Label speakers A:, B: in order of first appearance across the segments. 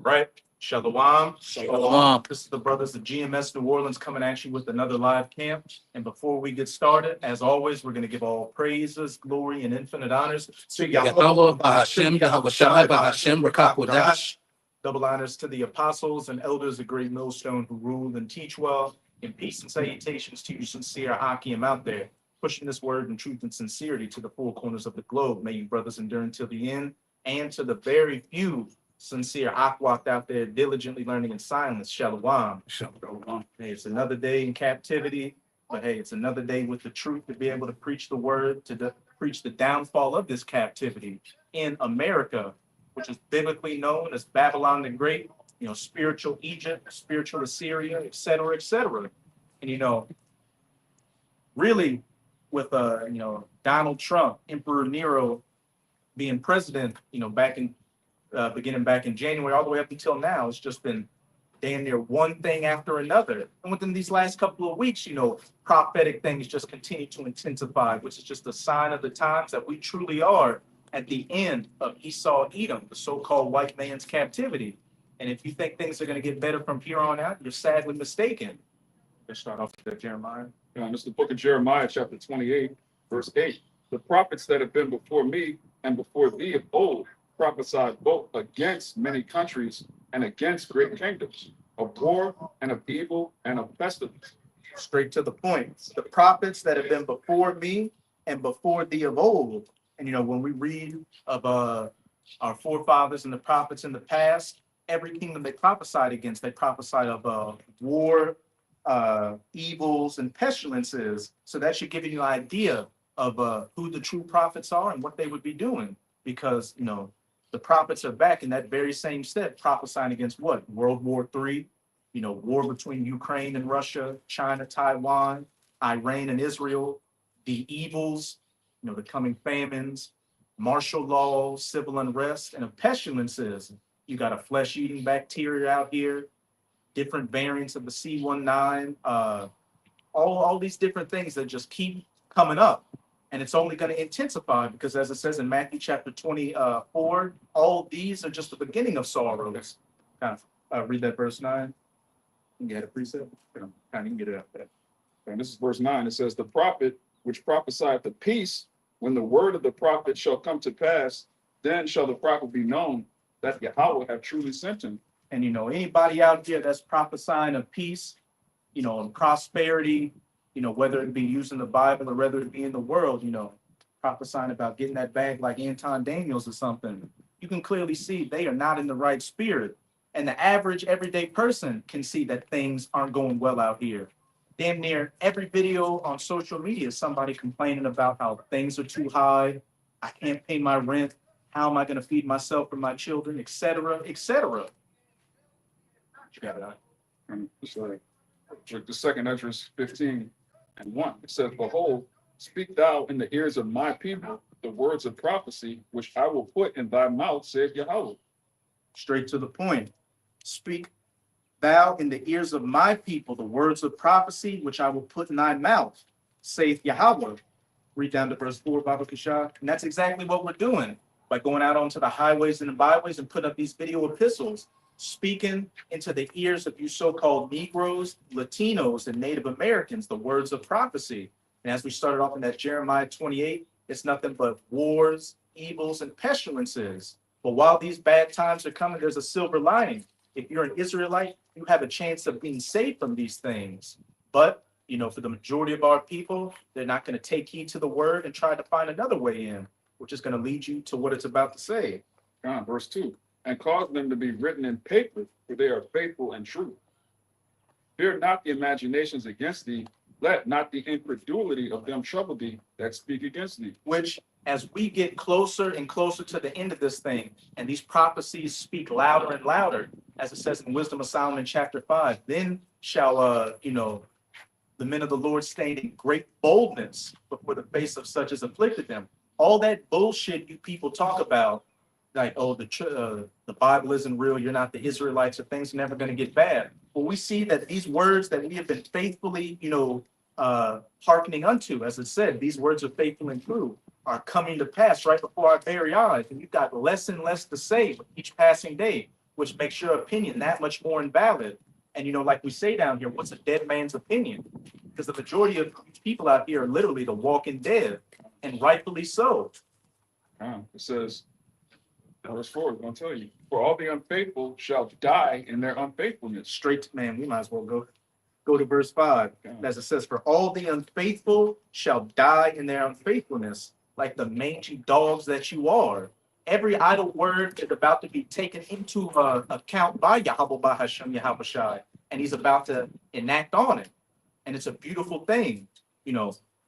A: right? Shalom.
B: Shalom.
A: This is the brothers of GMS New Orleans coming at you with another live camp. And before we get started, as always, we're going to give all praises, glory, and infinite honors to
B: Yahweh
A: Yahweh,
B: Bahashem, Yahweh Shai Bahashem, Rakakodash.
A: double honors to the apostles and elders of Great Millstone who rule and teach well. And peace and salutations to you, sincere Hakim out there, pushing this word in truth and sincerity to the four corners of the globe. May you brothers endure until the end, and to the very few sincere Akwak out there diligently learning in silence. Shalom.
B: Shalom.
A: Hey, it's another day in captivity, but hey, it's another day with the truth to be able to preach the word, to preach the downfall of this captivity in America, which is biblically known as Babylon the Great, spiritual Egypt, spiritual Assyria, et cetera, et cetera. And, really with, Donald Trump, Emperor Nero being president, beginning back in January, all the way up until now, it's just been damn near one thing after another. And within these last couple of weeks, prophetic things just continue to intensify, which is just a sign of the times that we truly are at the end of Esau Edom, the so-called white man's captivity. And if you think things are going to get better from here on out, you're sadly mistaken. Let's start off with Jeremiah.
C: This is the book of Jeremiah, chapter 28, verse 8. The prophets that have been before me and before thee of old prophesied both against many countries and against great kingdoms, of war and of evil and of pestilence.
A: Straight to the point. The prophets that have been before me and before thee of old. And when we read of our forefathers and the prophets in the past, every kingdom they prophesied against, they prophesied of war, evils, and pestilences. So that should give you an idea of who the true prophets are and what they would be doing. Because, the prophets are back in that very same step, prophesying against what? World War III, war between Ukraine and Russia, China, Taiwan, Iran and Israel, the evils, the coming famines, martial law, civil unrest, and of pestilences. You got a flesh-eating bacteria out here, different variants of the C19, all these different things that just keep coming up. And it's only going to intensify because, as it says in Matthew chapter 24, all these are just the beginning of sorrows. Kind of read that verse 9. You get a precept? You can get it out there.
C: And this is verse 9. It says, the prophet which prophesied the peace, when the word of the prophet shall come to pass, then shall the prophet be known that Yahweh have truly sent him.
A: And anybody out there that's prophesying of peace, and prosperity, whether it be using the Bible or whether it be in the world, prophesying about getting that bag like Anton Daniels or something, you can clearly see they are not in the right spirit. And the average everyday person can see that things aren't going well out here. Damn near every video on social media is somebody complaining about how things are too high, I can't pay my rent, how am I going to feed myself or my children, et cetera, et cetera. You got it out.
C: And it's like the second Esdras 15:1. It says, behold, speak thou in the ears of my people the words of prophecy, which I will put in thy mouth, saith Yahweh.
A: Straight to the point. Speak thou in the ears of my people the words of prophecy, which I will put in thy mouth, saith Yahweh. Read down to verse 4, Baba Kishah. And that's exactly what we're doing by going out onto the highways and the byways and putting up these video epistles, speaking into the ears of you so-called Negroes, Latinos, and Native Americans, the words of prophecy. And as we started off in that Jeremiah 28, it's nothing but wars, evils, and pestilences. But while these bad times are coming, there's a silver lining. If you're an Israelite, you have a chance of being saved from these things. But, for the majority of our people, they're not going to take heed to the word and try to find another way in, which is going to lead you to what it's about to say.
C: Verse 2. And cause them to be written in paper, for they are faithful and true. Fear not the imaginations against thee, let not the incredulity of them trouble thee that speak against thee.
A: Which, as we get closer and closer to the end of this thing, and these prophecies speak louder and louder, as it says in Wisdom of Solomon chapter 5, then shall, the men of the Lord stand in great boldness before the face of such as afflicted them. All that bullshit you people talk about, like, the Bible isn't real, you're not the Israelites, or things are never going to get bad. Well, we see that these words that we have been faithfully, hearkening unto, as it said, these words are faithful and true, are coming to pass right before our very eyes. And you've got less and less to say with each passing day. which makes your opinion that much more invalid. And, like we say down here, what's a dead man's opinion? Because the majority of people out here are literally the walking dead, and rightfully so.
C: It says, verse 4 is going to tell you, for all the unfaithful shall die in their unfaithfulness.
A: Straight to, man, we might as well go to verse 5. As it says, for all the unfaithful shall die in their unfaithfulness, like the mangy dogs that you are. Every idle word is about to be taken into account by Yahweh Bahashem Yahweh Shai, and he's about to enact on it. And it's a beautiful thing.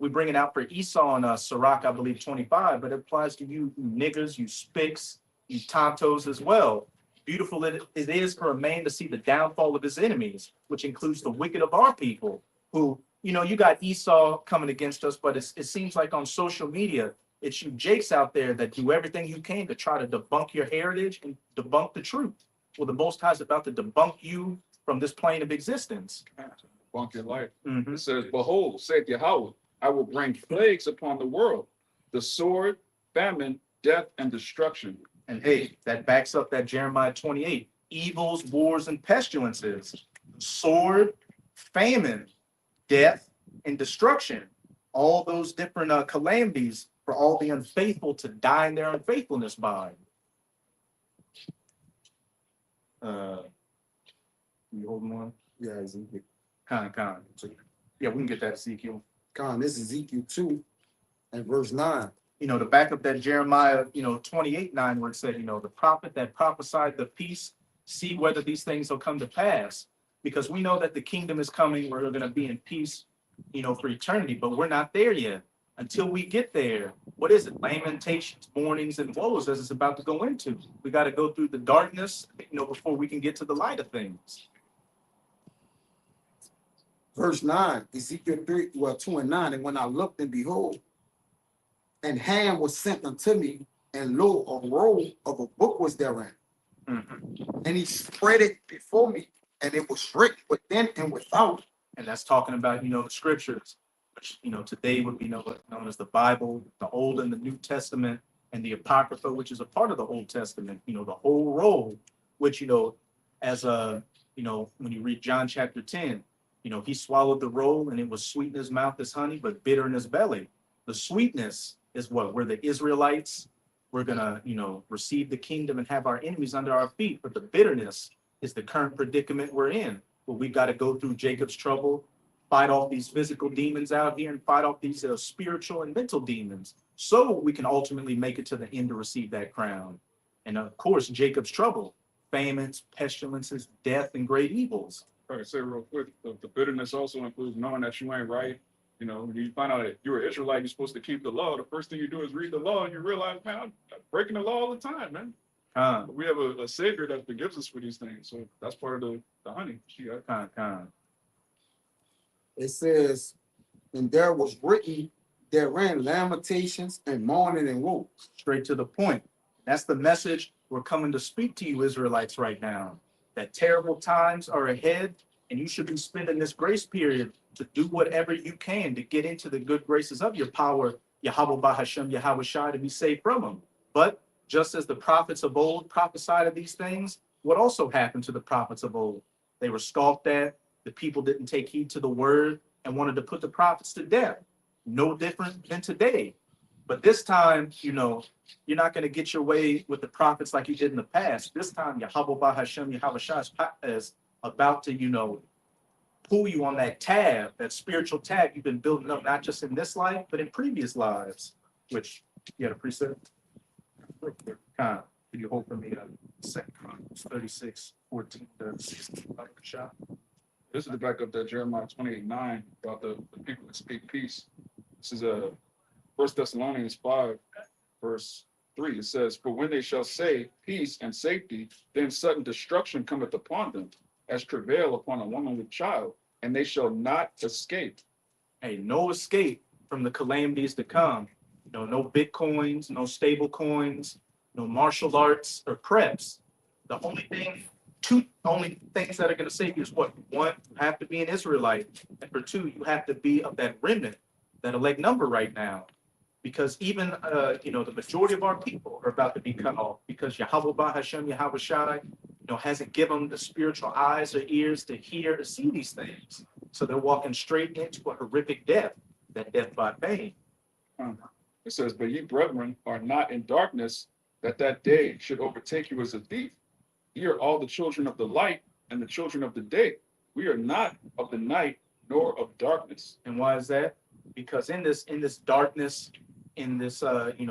A: We bring it out for Esau and Sirach, I believe, 25, but it applies to you niggers, you spics, you tontos as well. Beautiful it is for a man to see the downfall of his enemies, which includes the wicked of our people, who, you got Esau coming against us, but it seems like on social media, it's you Jakes out there that do everything you can to try to debunk your heritage and debunk the truth. Well, the Most High is about to debunk you from this plane of existence.
C: Debunk your life.
A: Mhm.
C: It says, behold, saith Yahweh, I will bring plagues upon the world, the sword, famine, death, and destruction.
A: And hey, that backs up that Jeremiah 28, evils, wars, and pestilences, sword, famine, death, and destruction. All those different calamities for all the unfaithful to die in their unfaithfulness by. You holding one?
D: Yeah, Ezekiel.
A: Con. Yeah, we can get that Ezekiel.
D: This is Ezekiel 2 and verse 9.
A: To back up that Jeremiah, 28:9, where it said, the prophet that prophesied the peace, see whether these things will come to pass. Because we know that the kingdom is coming, we're going to be in peace, for eternity, but we're not there yet. Until we get there, what is it? Lamentations, mournings, and woes as it's about to go into. We got to go through the darkness, before we can get to the light of things.
D: Verse 9, Ezekiel 2 and 9. And when I looked, and behold, and hand was sent unto me, and lo, a roll of a book was therein.
A: Mm-hmm.
D: And he spread it before me, and it was written within and without.
A: And that's talking about, the scriptures, which, today would be known as the Bible, the Old and the New Testament, and the Apocrypha, which is a part of the Old Testament, the whole roll, which, as when you read John chapter 10, he swallowed the roll and it was sweet in his mouth as honey, but bitter in his belly. The sweetness is what? We're the Israelites. We're going to, receive the kingdom and have our enemies under our feet. But the bitterness is the current predicament we're in, where we've got to go through Jacob's trouble, fight off these physical demons out here, and fight off these spiritual and mental demons, so we can ultimately make it to the end to receive that crown. And of course, Jacob's trouble, famines, pestilences, death, and great evils.
C: All right, say real quick, the bitterness also includes knowing that you ain't right. When you find out that you're an Israelite, you're supposed to keep the law. The first thing you do is read the law, and you realize, man, I'm breaking the law all the time, man. We have a Savior that forgives us for these things. So that's part of the honey.
D: It says, and there was written therein lamentations and mourning and woe.
A: Straight to the point. That's the message we're coming to speak to you Israelites right now. That terrible times are ahead, and you should be spending this grace period to do whatever you can to get into the good graces of your power, Yahweh Bahashem Yahweh Shai, to be saved from them. But just as the prophets of old prophesied of these things, what also happened to the prophets of old? They were scoffed at. The people didn't take heed to the word and wanted to put the prophets to death. No different than today. But this time, you're not going to get your way with the prophets like you did in the past. This time, Yahweh Bahashem Yahweh Shai is about to, pull you on that tab, that spiritual tab you've been building up, not just in this life, but in previous lives. Which, you had a precept? Could you hold for me 2 Chronicles 36:14-16? Shot.
C: This is the back up that Jeremiah 28:9 about the people that speak peace. This is 1 Thessalonians 5, verse 3. It says, for when they shall say peace and safety, then sudden destruction cometh upon them, as travail upon a woman with child, and they shall not escape.
A: Hey, no escape from the calamities to come. No Bitcoins, no stable coins, no martial arts or preps. The only things that are going to save you is what? One, you have to be an Israelite. And for two, you have to be of that remnant, that elect number right now. Because even, the majority of our people are about to be cut off because Yahweh Bahashem Yahweh Shai, hasn't given them the spiritual eyes or ears to hear or see these things. So they're walking straight into a horrific death, that death by pain.
C: It says, but ye brethren are not in darkness, that day should overtake you as a thief. Ye are all the children of the light and the children of the day. We are not of the night nor of darkness.
A: And why is that? Because in this darkness, in this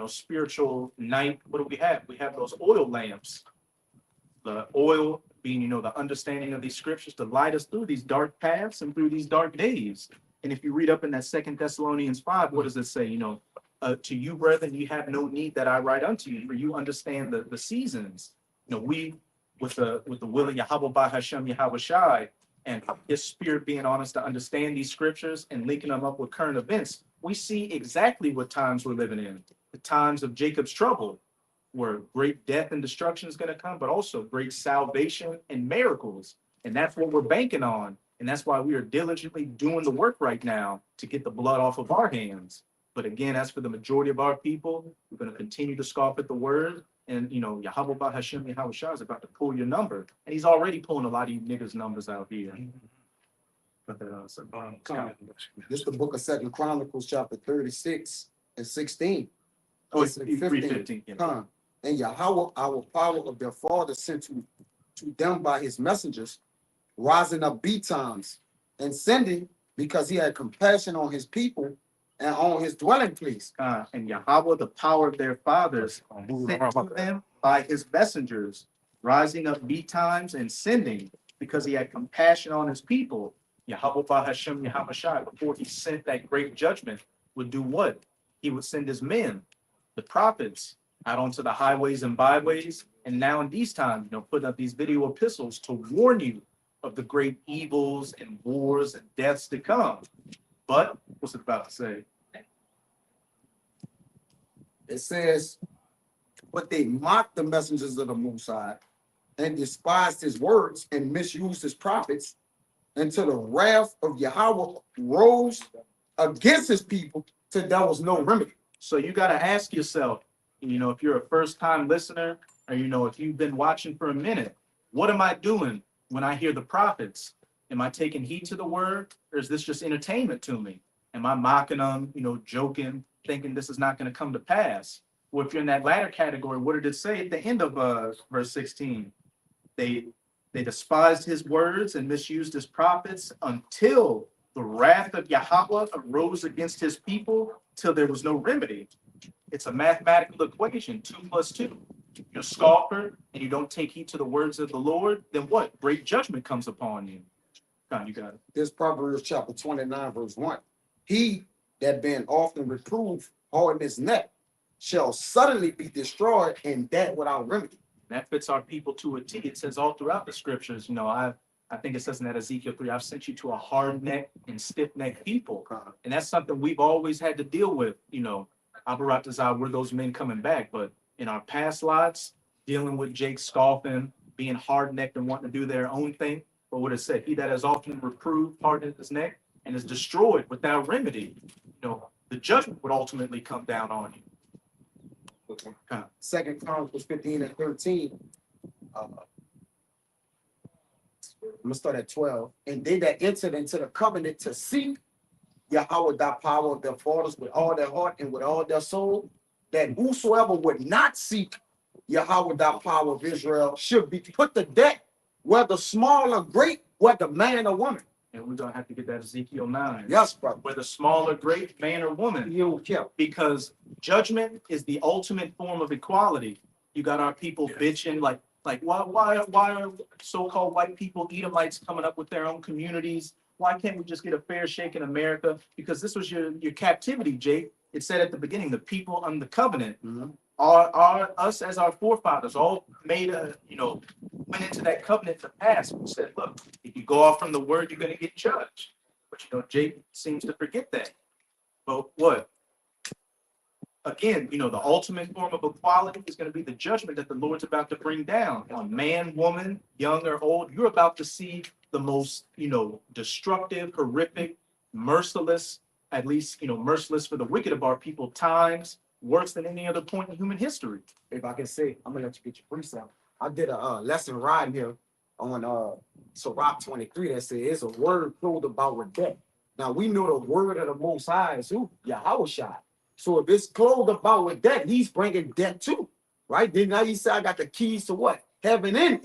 A: spiritual night, what do we have? We have those oil lamps. The oil being, the understanding of these scriptures to light us through these dark paths and through these dark days. And if you read up in that 2 Thessalonians 5, what does it say? To you, brethren, you have no need that I write unto you, for you understand the seasons. We, with the will of Yahweh by Hashem Yahweh Shai, and his spirit being on us to understand these scriptures and linking them up with current events, we see exactly what times we're living in. The times of Jacob's trouble, where great death and destruction is going to come, but also great salvation and miracles. And that's what we're banking on. And that's why we are diligently doing the work right now to get the blood off of our hands. But again, as for the majority of our people, we're going to continue to scoff at the word. And, Yahweh by Hashem Yahweh Shah is about to pull your number. And he's already pulling a lot of you niggas' numbers out here. But
D: This is the book of 2 Chronicles, chapter 36 and 16.
A: Oh,
D: It's
A: 3:15. Yeah.
D: And Yahweh, our power of their father, sent to them by his messengers, rising up betimes and sending, because he had compassion on his people and on his dwelling place.
A: And Yahweh, the power of their fathers, sent to them by his messengers, rising up betimes and sending, because he had compassion on his people. Yahweh by Hashem Yahweh Shai, before he sent that great judgment, would do what? He would send his men, the prophets, out onto the highways and byways. And now in these times, putting up these video epistles to warn you of the great evils and wars and deaths to come. But what's it about to say?
D: It says, but they mocked the messengers of the Most High and despised his words and misused his prophets, until the wrath of Yahweh rose against his people till there was no remedy.
A: So you got to ask yourself, if you're a first time listener, or, if you've been watching for a minute, what am I doing when I hear the prophets? Am I taking heed to the word, or is this just entertainment to me? Am I mocking them, joking, thinking this is not going to come to pass? Well, if you're in that latter category, what did it say at the end of verse 16? They despised his words and misused his prophets until the wrath of Yahweh arose against his people, till there was no remedy. It's a mathematical equation, 2 + 2. You're a scoffer and you don't take heed to the words of the Lord, then what? Great judgment comes upon you. You got it.
D: This Proverbs chapter 29, verse 1. He that been often reproved, harden his neck, shall suddenly be destroyed, and that without remedy.
A: That fits our people to a T. It says all throughout the scriptures, I think it says in that Ezekiel 3, I've sent you to a hard neck and stiff necked people. And that's something we've always had to deal with. Abarat Azar, we're those men coming back. But in our past lives, dealing with Jake scoffing, being hard necked and wanting to do their own thing. But what it said, he that has often reproved, hardened his neck, and is destroyed without remedy, the judgment would ultimately come down on you.
D: 2 Chronicles 15 and 13. I'm gonna start at 12. And they that entered into the covenant to seek Yahweh, thy power of their fathers with all their heart and with all their soul, that whosoever would not seek Yahweh, thy power of Israel, should be put to death, whether small or great, whether man or woman.
A: And we're going to have to get that Ezekiel 9.
D: Yes, brother.
A: Whether small or great, man or woman.
D: You care.
A: Because judgment is the ultimate form of equality. You got our people bitching like why are so-called white people, Edomites, coming up with their own communities? Why can't we just get a fair shake in America? Because this was your captivity, Jake. It said at the beginning, the people under the covenant are us as our forefathers, all made went into that covenant to pass. We said, look, if you go off from the word, you're going to get judged. But Jake seems to forget that. But what? Again, the ultimate form of equality is going to be the judgment that the Lord's about to bring down on man, woman, young or old. You're about to see the most, destructive, horrific, merciless, at least, merciless for the wicked of our people, times worse than any other point in human history.
D: If I can say, I'm gonna let you get your precept. I did a lesson right here on Sirach 23 that says it's a word clothed about with death. Now we know the word of the Most High is who? Yahweh. So if it's clothed about with death, he's bringing death too, right? Then now you say I got the keys to what? Heaven and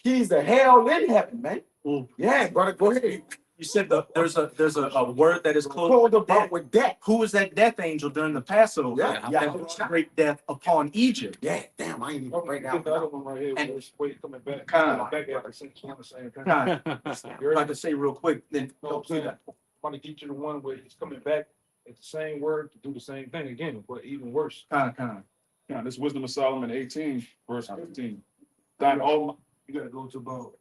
D: keys to hell in heaven, man.
A: Mm.
D: Yeah, brother, go ahead.
A: You said there's a word that is clothed
D: Clothed
A: with
D: about
A: death.
D: with death.
A: Who was that death angel during the Passover?
D: Yeah,
A: That
D: yeah.
A: brought great death upon Egypt.
D: Yeah, damn, I ain't even break
C: Get the
D: down.
C: other one right here.
A: And-
C: where it's way coming back.
A: Con.
C: Back at the same thing.
A: Kind
C: You're
A: if I could say real quick, then
C: No,
A: don't
C: I'm
A: do
C: saying,
A: that.
C: want to get you the one where it's coming back, it's the same word to do the same thing again, but even worse.
A: Kind.
C: Yeah, this Wisdom of Solomon 18, verse 15. Thine all,
E: You gotta go to about,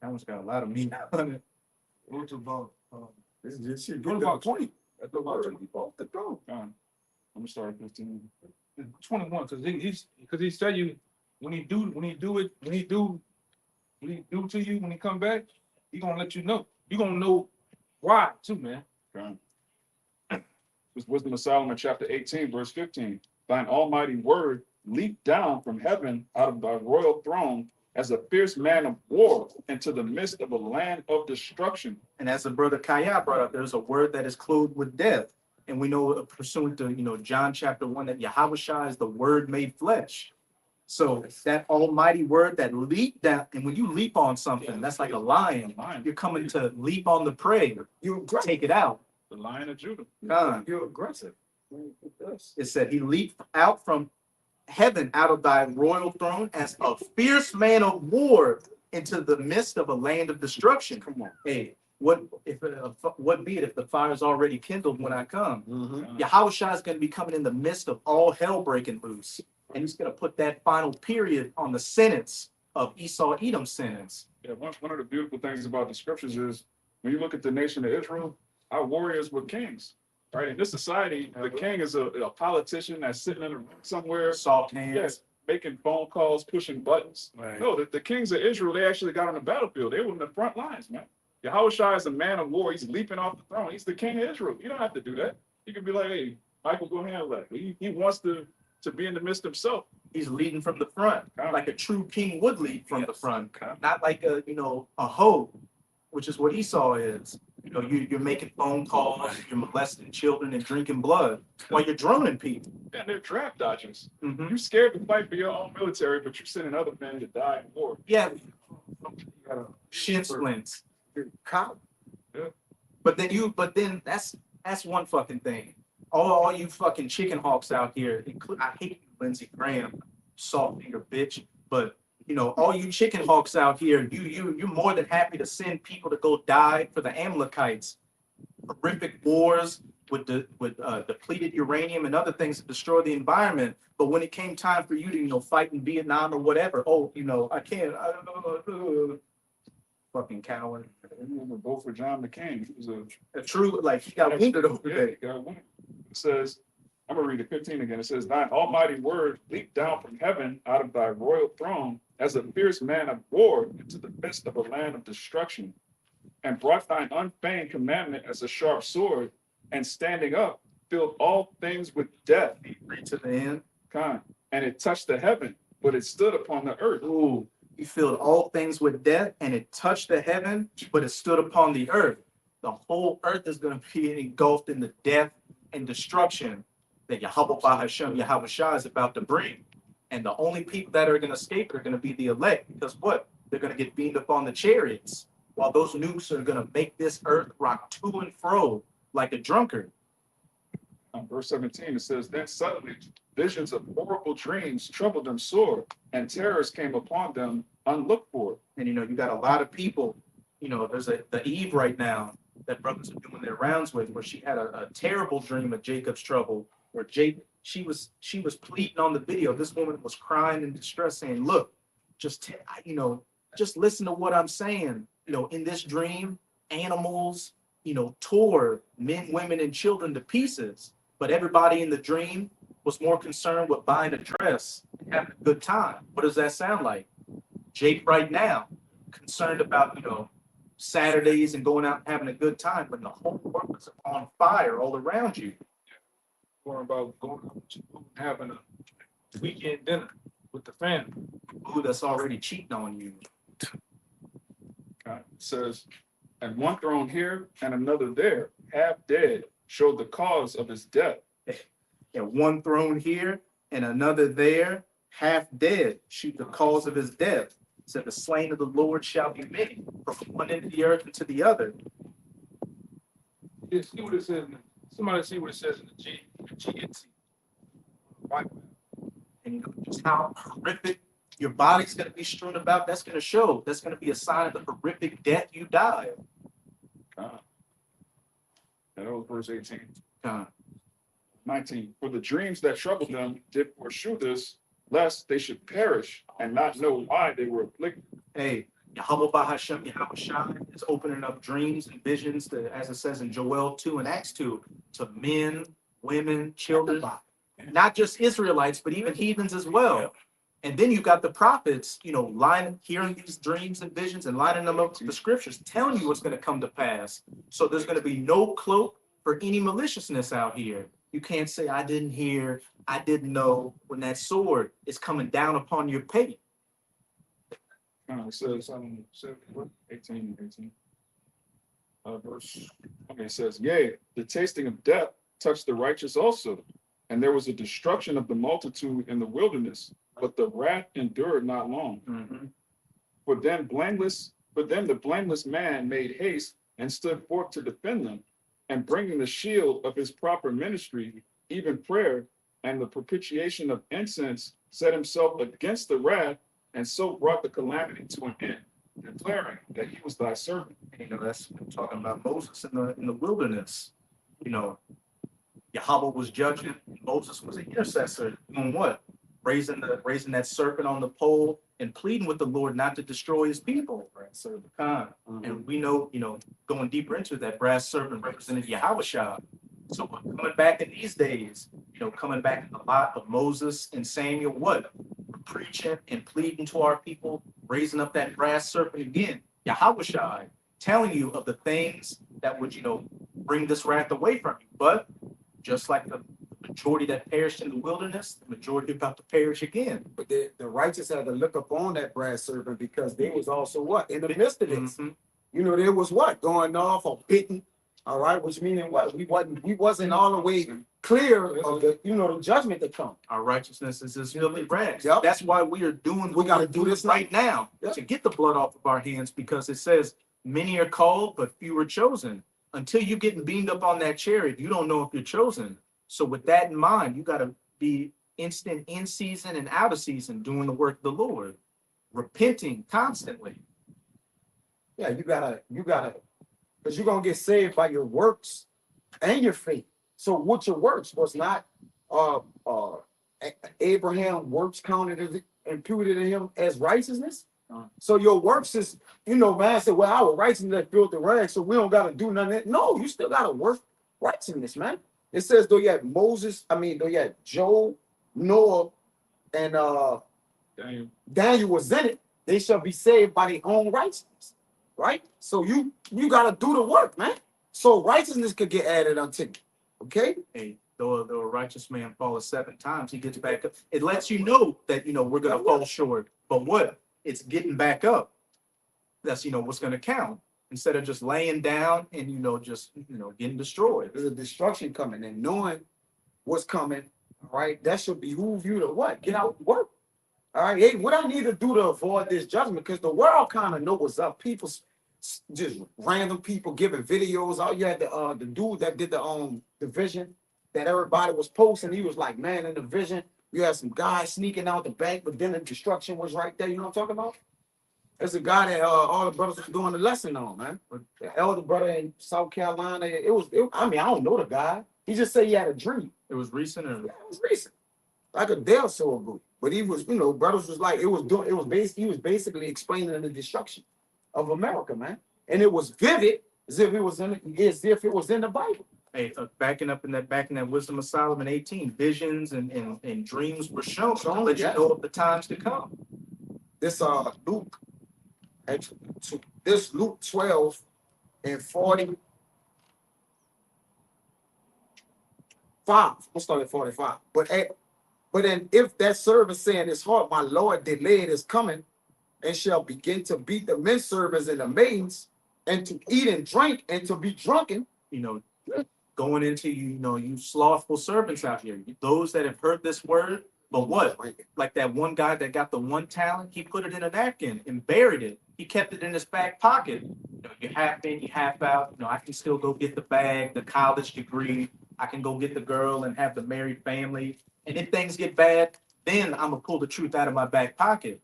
A: That one's got a lot of meaning on it.
E: go to about,
D: This is just shit.
E: go to about 20.
C: at the word,
D: off the throne.
C: I'm gonna start at 15.
E: 21, because he's tell you when he do to you, when he come back, he gonna let you know. You gonna know why too, man.
C: Okay. This Wisdom of Solomon, chapter 18, verse 15. Thine almighty word leaped down from heaven out of thy royal throne as a fierce man of war into the midst of a land of destruction.
A: And as the brother Kaya brought up, there's a word that is clothed with death. And we know pursuant to, John chapter 1, that Yahweh is the word made flesh. So that almighty word that leaped down, and when you leap on something, that's like a lion. You're coming to leap on the prey,
D: You aggressive.
A: take it out.
C: The Lion of Judah.
A: Con.
D: You're aggressive.
A: It said he leaped out from heaven out of thy royal throne as a fierce man of war into the midst of a land of destruction.
C: Come on.
A: Hey, what be it if the fire's already kindled when I come?
D: Mm-hmm.
A: Yahweh is going to be coming in the midst of all hell breaking loose. And he's going to put that final period on the sentence of Esau Edom's sentence.
C: Yeah, one of the beautiful things about the scriptures is when you look at the nation of Israel, our warriors were kings. Right? In this society, the king is a politician that's sitting in a room somewhere,
A: Soft hands.
C: yes, making phone calls, pushing buttons.
E: Right.
C: No, the kings of Israel, they actually got on the battlefield. They were in the front lines, man. Yahweh is a man of war. He's leaping off the throne. He's the king of Israel. You don't have to do that. You can be like, hey, Michael, go handle that. He wants to be in the midst himself.
A: He's leading from the front, like a true king would lead from the front, not like a hoe, which is what Esau is. You're making phone calls, you're molesting children and drinking blood while you're droning people.
C: And they're draft dodgers.
A: Mhm.
C: You're scared to fight for your own military, but you're sending other men to die in war.
A: Yeah, shin splints.
D: Cop.
A: But then that's one fucking thing. All you fucking chicken hawks out here. I hate you, Lindsey Graham, soft finger bitch. But all you chicken hawks out here, you're more than happy to send people to go die for the Amalekites. Horrific wars with depleted uranium and other things that destroy the environment. But when it came time for you to fight in Vietnam or whatever, I can't. Fucking coward.
C: We'll vote for John McCain. He was
A: A true, like, he got wounded over
C: yeah,
A: there.
C: he got wounded. It says, I'm gonna read it 15 again. It says, thine almighty word leaped down from heaven out of thy royal throne as a fierce man of war into the midst of a land of destruction, and brought thine unfeigned commandment as a sharp sword, and standing up, filled all things with death.
A: Read to the end.
C: And it touched the heaven, but it stood upon the earth.
A: Ooh, he filled all things with death, and it touched the heaven, but it stood upon the earth. The whole earth is going to be engulfed in the death and destruction that Yahweh is about to bring. And the only people that are going to escape are going to be the elect, because what? They're going to get beamed up on the chariots, while those nukes are going to make this earth rock to and fro like a drunkard.
C: Verse 17, it says, then suddenly visions of horrible dreams troubled them sore, and terrors came upon them unlooked for.
A: And you got a lot of people, there's the Eve right now that brothers are doing their rounds with, where she had a terrible dream of Jacob's trouble, where she was pleading on the video. This woman was crying in distress, saying, look, just listen to what I'm saying. In this dream, animals, tore men, women, and children to pieces. But everybody in the dream was more concerned with buying a dress and having a good time. What does that sound like? Jake right now, concerned about, Saturdays and going out and having a good time, but the whole world is on fire all around you.
E: Going about going out to having a weekend dinner. with the family.
A: Ooh, that's already cheating on you.
C: It says, and one thrown here and another there, half dead, showed the cause of his death.
A: And one thrown here and another there, half dead, shoot the cause of his death. Said the slain of the Lord shall be many, from one end of the earth into the other.
E: Yeah, see what it says. Somebody see what it says in the GNT. Right.
A: And you know just how horrific your body's gonna be strewn about, that's gonna show. That's gonna be a sign of the horrific death you die.
C: And that was verse 18.
A: Uh,
C: 19. For the dreams that troubled them did foreshoe this, lest they should perish and not know why they were afflicted.
A: Hey, Yahweh Bahashem Yahushua is opening up dreams and visions, to, as it says in Joel 2 and Acts 2, to men, women, children, not just Israelites, but even heathens as well. And then you got the prophets, you know, hearing these dreams and visions and lining them up to the scriptures, telling you what's going to come to pass. So there's going to be no cloak for any maliciousness out here. You can't say, I didn't hear, I didn't know, when that sword is coming down upon your pate.
C: It says, 18. Verse, okay, it says, yea, the tasting of death touched the righteous also. And there was a destruction of the multitude in the wilderness, but the wrath endured not long.
A: Mhm.
C: For then the blameless man made haste and stood forth to defend them, and bringing the shield of his proper ministry, even prayer, and the propitiation of incense, set himself against the wrath, and so brought the calamity to an end, declaring that he was thy servant.
A: You know, that's talking about Moses in the wilderness. You know, Yahweh was judging. Moses was an intercessor. Doing what? Raising that serpent on the pole and pleading with the Lord not to destroy his people. Right? So and we know, you know, going deeper into that, brass serpent represented Yahushua. So coming back in these days, you know, coming back in the lot of Moses and Samuel, what? We're preaching and pleading to our people, raising up that brass serpent again. Yahushua, telling you of the things that would, you know, bring this wrath away from you. But just like the majority that perished in the wilderness, the majority about to perish again.
D: But the righteous had to look upon that brass serpent because they was also what? In the midst of this.
A: Mhm.
D: You know, there was what? Going off or bitten. All right, which meaning what? We wasn't all the way clear of the, you know, the judgment to come.
A: Our righteousness is as filthy rags.
D: Yep.
A: That's why we are doing
D: We gotta do this
A: right now
D: Yep.
A: to get the blood off of our hands, because it says many are called, but few are chosen. Until you getting beamed up on that chariot, you don't know if you're chosen. So with that in mind, you got to be instant in season and out of season doing the work of the Lord, repenting constantly.
D: Yeah, you gotta, because you're gonna get saved by your works and your faith. So what your works was not Abraham works counted as imputed in him as righteousness. So your works is, you know, man said, well, our righteousness that built the rags, so we don't gotta do nothing. No, you still gotta work righteousness, man. It says though you had though you had Job, Noah, and Daniel was in it, they shall be saved by their own righteousness. Right? So you gotta do the work, man. So righteousness could get added unto you. Okay?
A: Hey, though a righteous man falls 7 times, he gets back up. It lets you know that, you know, we're going to fall short. But what? It's getting back up. That's, you know, what's going to count. Instead of just laying down and, you know, just, you know, getting destroyed.
D: There's a destruction coming, and knowing what's coming, all right, that should behoove you to what? Get out and work. All right, hey, what I need to do to avoid this judgment, because the world kind of know what's up. People, just random people giving videos. All you had the dude that did the vision that everybody was posting. He was like, man, in the vision, you had some guys sneaking out the bank, but then the destruction was right there. You know what I'm talking about? There's a guy that all the brothers was doing the lesson on, man. The elder brother in South Carolina. I don't know the guy. He just said he had a dream.
A: It was recent. Or...
D: Yeah, it was recent, like a day or so ago. But he was, you know, brothers was like, he was basically explaining the destruction of America, man. And it was vivid as if it was in the Bible.
A: Hey, backing in that Wisdom of Solomon 18, visions and dreams were shown to let you know of the times to come.
D: This Luke 12 and 45. We'll start at 45. But But then if that servant say in his heart, my Lord delayed his coming, and shall begin to beat the men servants and the maidens, and to eat and drink, and to be drunken,
A: You know, going into you slothful servants out here, those that have heard this word, but what? Like that one guy that got the one talent, he put it in a napkin and buried it. He kept it in his back pocket. You half in, you half out. I can still go get the bag, the college degree. I can go get the girl and have the married family. And if things get bad, then I'm gonna pull the truth out of my back pocket.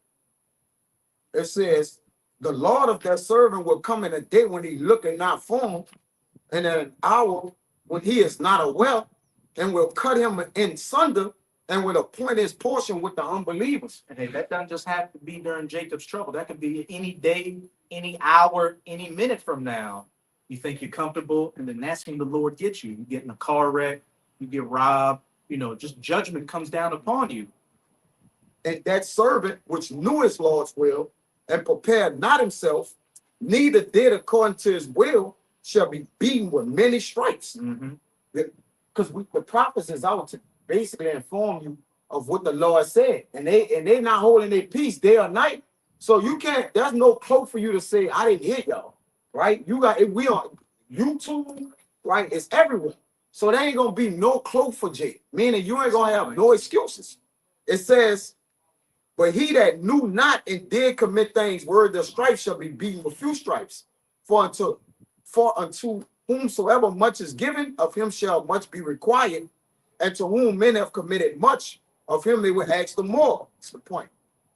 D: it says, the Lord of that servant will come in a day when he looketh not for him, and in an hour when he is not aware, and will cut him in sunder, and will appoint his portion with the unbelievers.
A: And hey, that doesn't just have to be during Jacob's trouble. That could be any day, any hour, any minute from now. You think you're comfortable, and then that's when the Lord gets you. You get in a car wreck, you get robbed, just judgment comes down upon you.
D: And that servant which knew his Lord's will, and prepared not himself, neither did according to his will, shall be beaten with many stripes.
A: Mm-hmm.
D: Because the prophets is out to basically inform you of what the Lord said, and they not holding their peace day or night. So you can't. There's no cloak for you to say I didn't hear y'all, right? You got it. We on YouTube, right? It's everywhere. So there ain't gonna be no cloak for Jay, meaning you ain't gonna have no excuses. It says, but he that knew not and did commit things, word the stripes shall be beaten with few stripes. For unto whomsoever much is given, of him shall much be required. And to whom men have committed much, of him they will ask the more. That's the point.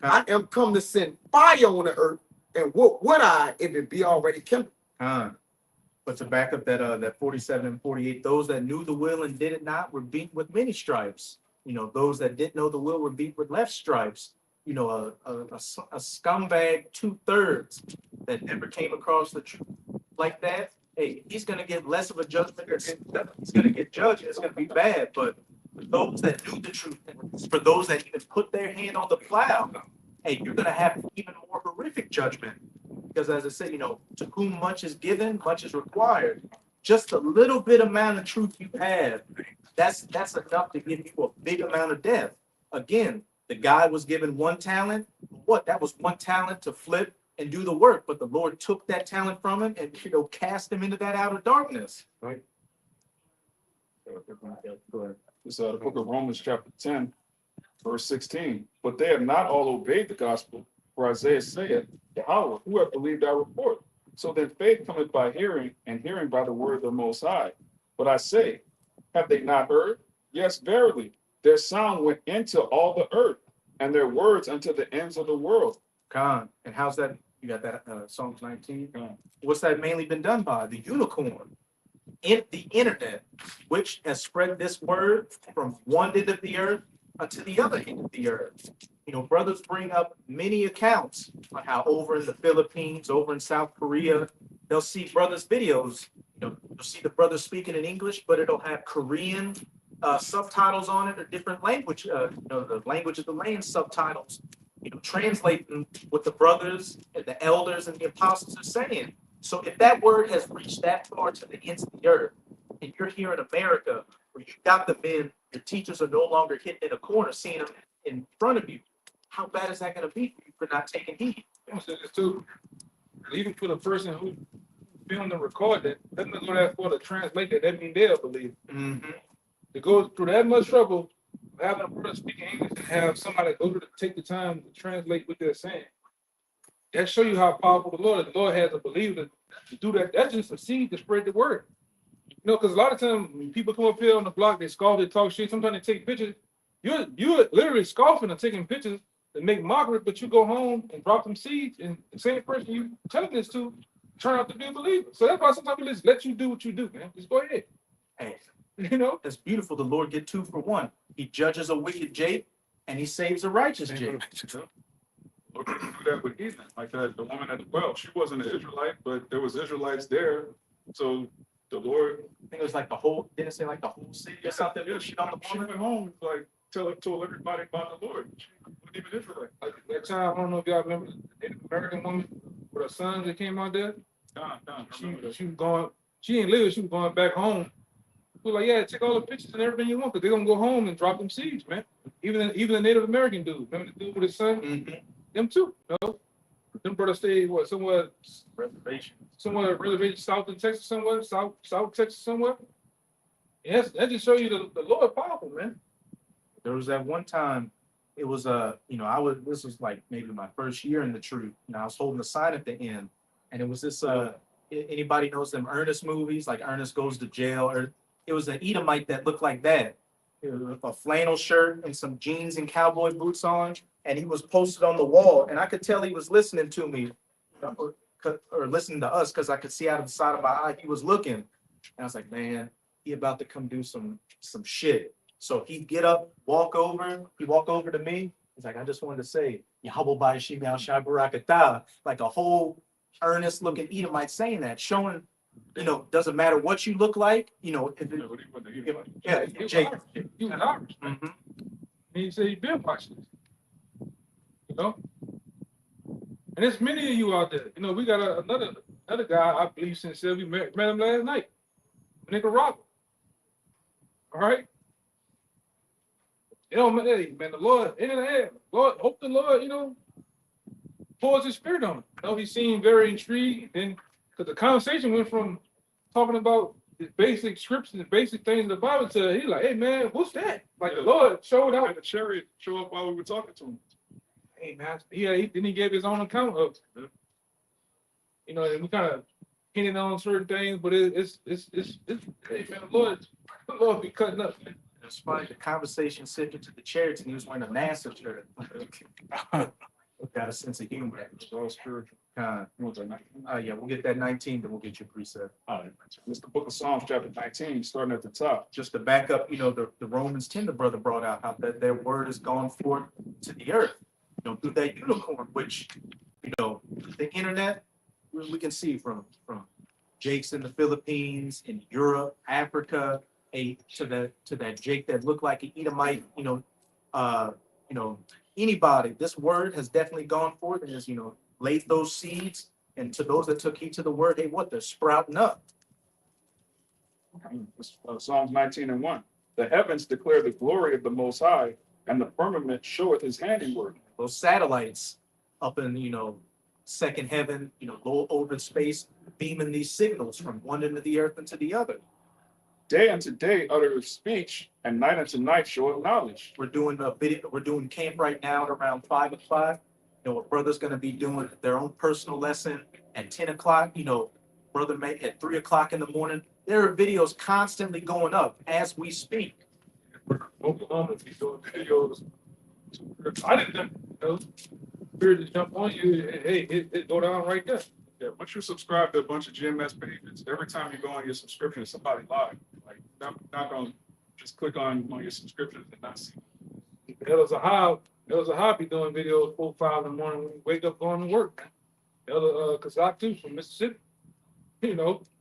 D: I am come to send fire on the earth, and what would I if it be already kindled?
A: But to back up that 47 and 48, those that knew the will and did it not were beaten with many stripes. Those that didn't know the will were beaten with less stripes. A scumbag 2/3 that never came across the truth like that. Hey, he's gonna get less of a judgment. He's gonna get judged. It's gonna be bad. But for those that knew the truth, for those that even put their hand on the plow, hey, you're gonna have even more horrific judgment. Because as I said, to whom much is given, much is required. Just a little bit amount of truth you have, that's enough to give you a big amount of death. Again, the guy was given one talent. What? That was one talent to flip and do the work, but the Lord took that talent from him and cast him into that outer darkness.
C: Right. It's the book of Romans chapter 10, verse 16. But they have not all obeyed the gospel, for Isaiah saith, Yahweh, who hath believed our report? So then faith cometh by hearing, and hearing by the word of the Most High. But I say, have they not heard? Yes, verily, their sound went into all the earth, and their words unto the ends of the world.
A: Con, and how's that? You got that Psalms 19. What's that mainly been done by? The unicorn. In the internet, which has spread this word from one end of the earth unto the other end of the earth. Brothers bring up many accounts on how over in the Philippines, over in South Korea, they'll see brothers' videos. You'll see the brothers speaking in English, but it'll have Korean subtitles on it, or different language, the language of the land subtitles, translating what the brothers and the elders and the apostles are saying. So if that word has reached that far to the ends of the earth, and you're here in America, where you've got the men, your teachers are no longer hitting in a corner, seeing them in front of you, how bad is that going to be for you for not taking heed?
E: It's too, even for the person who filmed and recorded it, doesn't go that far to translate that. That means they'll believe.
A: Mm-hmm.
E: To go through that much trouble, having a brother speaking English and have somebody go to take the time to translate what they're saying. That show you how powerful the Lord is. The Lord has a believer to do that. That's just a seed to spread the word. Because a lot of times when people come up here on the block, they scoff, they talk shit. Sometimes they take pictures. You're literally scoffing and taking pictures to make mockery, but you go home and drop them seeds, and the same person you telling this to turn out to be a believer. So that's why sometimes we just let you do what you do, man. Just go ahead.
A: Hey,
E: It's
A: beautiful. The Lord get 2 for 1. He judges a wicked Jake, and he saves a righteous Jake.
C: Look at do that with heathen, like that. The woman at the well, she wasn't an Israelite, but there was Israelites there. So the Lord,
A: I think it was like didn't it say like the whole city or something?
C: Yeah,
A: She on the
C: she
A: woman.
C: went home, like told everybody about the Lord. She wasn't even Israelite.
E: like that time, I don't know if y'all remember the Native American woman with her sons that came out there. She was going, she didn't live, she was going back home. We were like, yeah, take all the pictures and everything you want, because they're gonna go home and drop them seeds, man. Even the Native American dude, remember the dude with his son?
A: Mhm.
E: Them too, you know. Them brothers stayed what somewhere
A: Reservation.
E: reservation south in Texas somewhere, south Texas somewhere. Yes, that just show you the Lord powerful, man.
A: There was that one time, it was this was like maybe my first year in the truth. I was holding a sign at the end, and it was this anybody knows them Ernest movies, like Ernest Goes to Jail, or it was an Edomite that looked like that. It was with a flannel shirt and some jeans and cowboy boots on, and he was posted on the wall, and I could tell he was listening to me, or listening to us, because I could see out of the side of my eye he was looking. And I was like, man, he about to come do some shit. So he'd get up, walk over to me. He's like, I just wanted to say, Yahweh Ba'ashim Al Shai Barakatah, like a whole earnest looking Edomite saying that, showing, doesn't matter what you look like,
C: Yeah, what do you want?
A: yeah,
E: He was
A: Jake.
E: Irish. He was Irish.
A: Mhm.
E: And he said he been watching this. You know? And there's many of you out there. We got another guy, I believe sincere. We met him last night. Nicaragua. All right? Man, the Lord, in the air. Lord, hope the Lord, pours his spirit on him. He seemed very intrigued, and because the conversation went from talking about the basic scriptures and basic things in the Bible to he's like, hey man, what's that? Like the Lord showed
C: Had
E: out.
C: the chariot show up while we were talking to him.
E: Hey man, then he gave his own account of, and we kind of hinted on certain things, but it's hey man, the Lord be cutting up, man.
A: It's funny, the conversation shifted to the chariots, and he was wearing a NASA shirt. Got a sense of humor.
C: It's all spiritual.
A: Yeah,
C: What's that, 19?
A: we'll get that 19, then we'll get your precept.
C: It's the book of Psalms, chapter 19, starting at the top.
A: Just to back up, the Romans 10, the brother brought out how that their word has gone forth to the earth, through that unicorn, which, the internet, we can see from Jake's in the Philippines, in Europe, Africa, to that Jake that looked like an Edomite, anybody. This word has definitely gone forth and has, laid those seeds. And to those that took heed to the word, hey, they're sprouting up.
C: Psalms 19:1. The heavens declare the glory of the Most High, and the firmament showeth his handiwork.
A: Those satellites up in, second heaven, low over space, beaming these signals from one end of the earth into the other.
C: Day unto day uttereth speech, and night unto night showeth knowledge.
A: We're doing a video, we're doing camp right now at around 5 o'clock. A brother's gonna be doing their own personal lesson at 10 o'clock, brother may at 3 o'clock in the morning. There are videos constantly going up as we speak.
E: Oklahoma be doing videos. I didn't spirit to jump on you. Hey, it go down right there.
C: Yeah, once you subscribe to a bunch of GMS pages, every time you go on your subscription, somebody live. Like, not gonna just click on your subscriptions and not see.
E: It was a hobby doing videos 4, 5 in the morning when you wake up going to work. Elder Kazak too from Mississippi.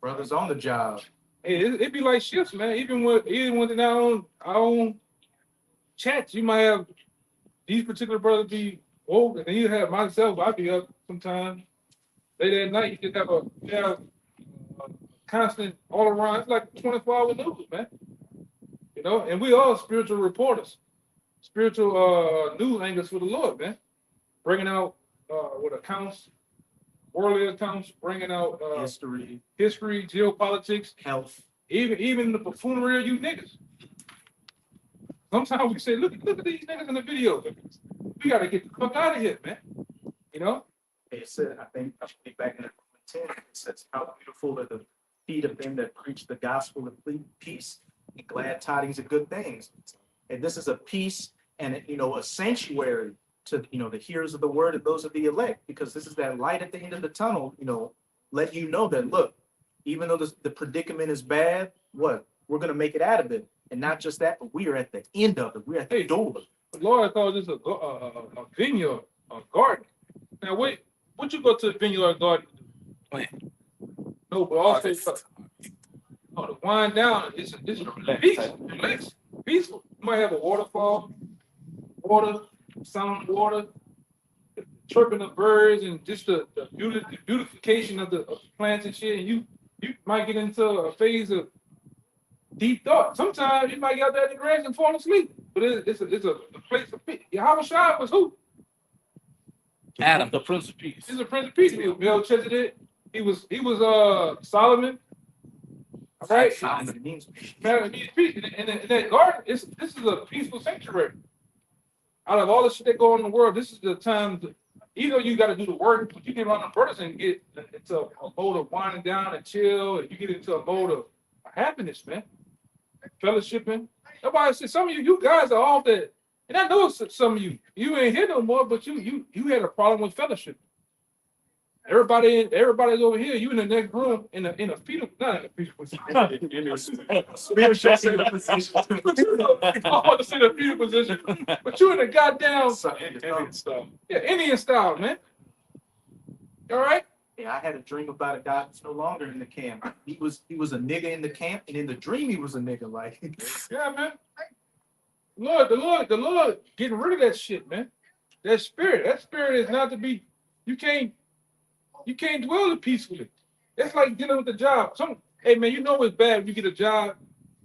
A: Brothers on the job.
E: Hey, it'd be like shifts, man. Even when our own chats, you might have these particular brothers be woke, and then you have myself. I'd be up sometimes late at night. You just have a constant all around. It's like 24-hour news, man. And we all spiritual reporters, spiritual news anchors for the Lord, man. Bringing out accounts, worldly accounts, bringing out history, geopolitics,
A: Health.
E: even the buffoonery of you niggas. Sometimes we say, look at these niggas in the video. We gotta get the fuck out of here, man.
A: It said, I think back in 10, it says, how beautiful are the feet of them that preach the gospel of peace and glad tidings of good things. And this is a peace and a sanctuary to the hearers of the word and those of the elect, because this is that light at the end of the tunnel, let you know that, look, even though the predicament is bad, we're gonna make it out of it. And not just that, but we are at the end of it. We're at the door.
E: The Lord calls this a vineyard, a garden. Now wait, would you go to the vineyard garden? No, but also to wind down. It's peaceful. You might have a waterfall, sound water, the chirping of birds, and just the beautification of the plants and shit. And you might get into a phase of deep thought. Sometimes you might get out there in the grass and fall asleep. but it's a place of peace. Yahweh Shai was who?
B: Adam, the Prince of Peace.
E: He's a Prince of Peace. He was Melchizedek. He was Solomon. All right.
A: Solomon means
E: Man, it means peace. In that garden, this is a peaceful sanctuary. Out of all the shit that go on in the world, this is the time to, even though you got to do the work, but you get around the brothers and get into a mode of winding down and chill, and you get into a mode of happiness, man. Fellowshipping. Nobody said some of you guys are all that, and I know some of you ain't here no more, but you had a problem with fellowship. Everybody's over here. You in the next room in a fetal, not in a fetal position.
A: spiritual position.
E: I want to say the fetal position, but you in the goddamn
C: Indian stuff.
E: Indian style, man. All right.
A: Yeah, I had a dream about a guy who's no longer in the camp. He was a nigga in the camp, and in the dream he was a nigga. Like,
E: Yeah, man. The Lord getting rid of that shit, man. That spirit is not to be. You can't dwell it peacefully. It's like dealing with the job. Hey man, you know it's bad when you get a job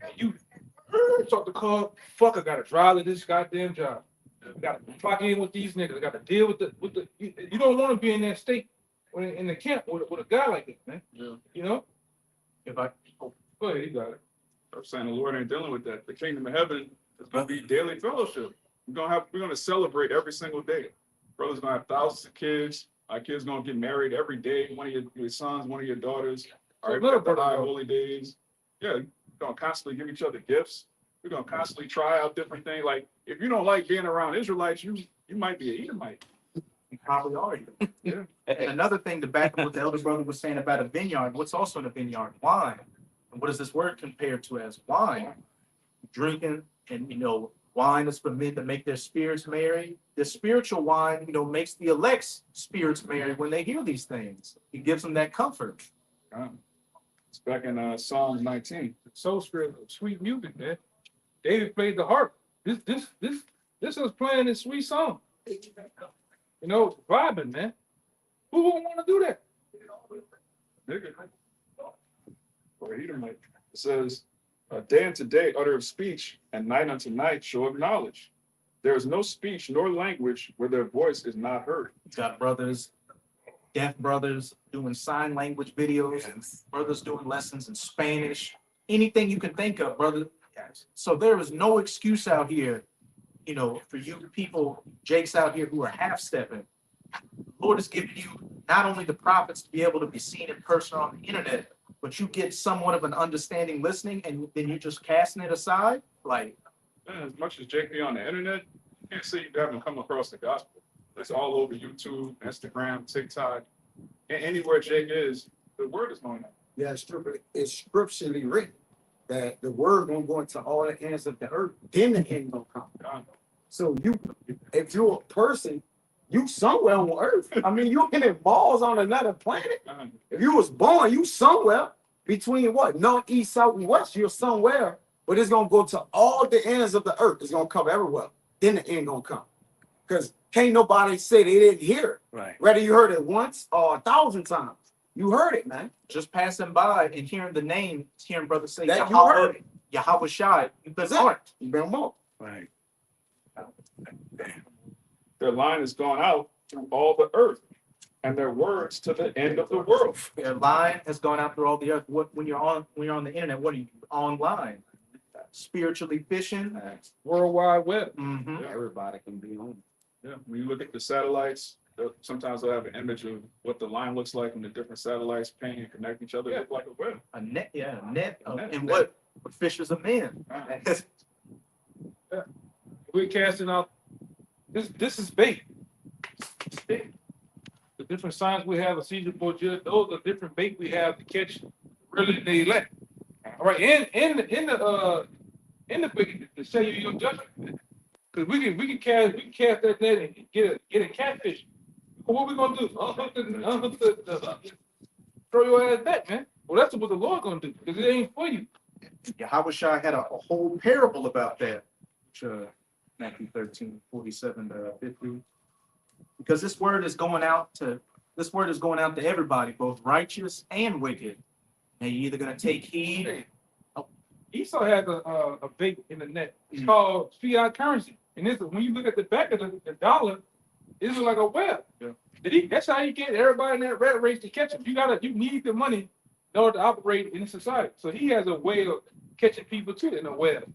E: and you talk to car. Fuck, I gotta drive to this goddamn job. I gotta clock in with these niggas. I gotta deal with the. You don't want to be in that state when in the camp with a guy like this, man.
C: Yeah.
E: You know.
A: if I
E: Go ahead, you got it.
C: I'm saying the Lord ain't dealing with that. The kingdom of heaven is going to be daily fellowship. We're going to celebrate every single day. Brother's going to have thousands of kids. Our kids going to get married every day. One of your sons, one of your daughters. All right,
E: little
C: the
E: brother,
C: high
E: though.
C: holy days. Yeah, we're going to constantly give each other gifts. We're going to constantly try out different things. Like if you don't like being around Israelites, you might be an Edomite.
A: you probably are.
C: Yeah.
A: And another thing to back up what the elder brother was saying about a vineyard, what's also in a vineyard? Wine. And what is this word compared to as wine? Drinking, and wine is for men to make their spirits merry. The spiritual wine, makes the elect's spirits merry when they hear these things. It gives them that comfort.
C: It's back in Psalms 19.
E: So sweet music, man. David played the harp. This was playing this sweet song. Vibing, man. Who wouldn't want to do that?
C: Nigga. Or Edomite. It says, day unto day utter of speech, and night unto night show of knowledge. There is no speech nor language where their voice is not heard.
A: Got brothers, deaf brothers doing sign language videos, brothers doing lessons in Spanish, anything you can think of, brother. So there is no excuse out here, for you people, Jakes out here who are half stepping. Lord has given you not only the prophets to be able to be seen in person on the internet, but you get somewhat of an understanding listening, and then you're just casting it aside. Like,
C: As much as Jake be on the internet, you can't say you haven't come across the gospel. It's all over YouTube, Instagram, TikTok, and anywhere Jake is, the word is going on.
D: Yeah, it's scripturally written that the word gonna go into all the ends of the earth, then the end gonna come. So if you're a person, you somewhere on earth. I mean, you in balls on another planet. If you was born, you somewhere between what? North, east, south, and west. You're somewhere, but it's gonna go to all the ends of the earth. It's gonna come everywhere. Then the end gonna come. Because can't nobody say they didn't hear it.
B: Right.
D: Whether you heard it once or 1,000 times. You heard it, man.
A: just passing by and hearing the name, hearing brothers say,
D: That you heard.
A: Yahweh Shai, you've been
D: That's it.
A: marked.
D: You been more.
B: Right.
C: Their line is gone out through all the earth, and their words to the end of the world.
A: Their line has gone out through all the earth. When you're on the internet, what are you online? Spiritually fishing.
E: World Wide Web.
A: Mhm.
D: Everybody can be on.
C: Yeah, when you look at the satellites, sometimes they'll have an image of what the line looks like when the different satellites ping and connect each other. It look like a web.
A: A net, yeah, a net.
C: A net.
A: And what fishers of men.
E: We're casting out. This is bait. It's bait. The different signs we have of Caesar Borgia, those are different bait we have to catch really the elect. All right, in the bait to show you your judgment. Because we can cast that net and get a catfish. But what we gonna do? Unhook the throw your ass back, man. Well, that's what the Lord gonna do because it ain't for you.
A: Yahweh Shai had a whole parable about that. Which, Matthew 13:47 to 50. Because this word is going out to everybody, both righteous and wicked. And you're either gonna take heed.
E: Esau has a bait in the net. It's
A: Mm.
E: called fiat currency. And this when you look at the back of the dollar, it's like a web.
C: Yeah.
E: That's how you get everybody in that rat race to catch him. You need the money in order to operate in society. So he has a way of catching people too in a web.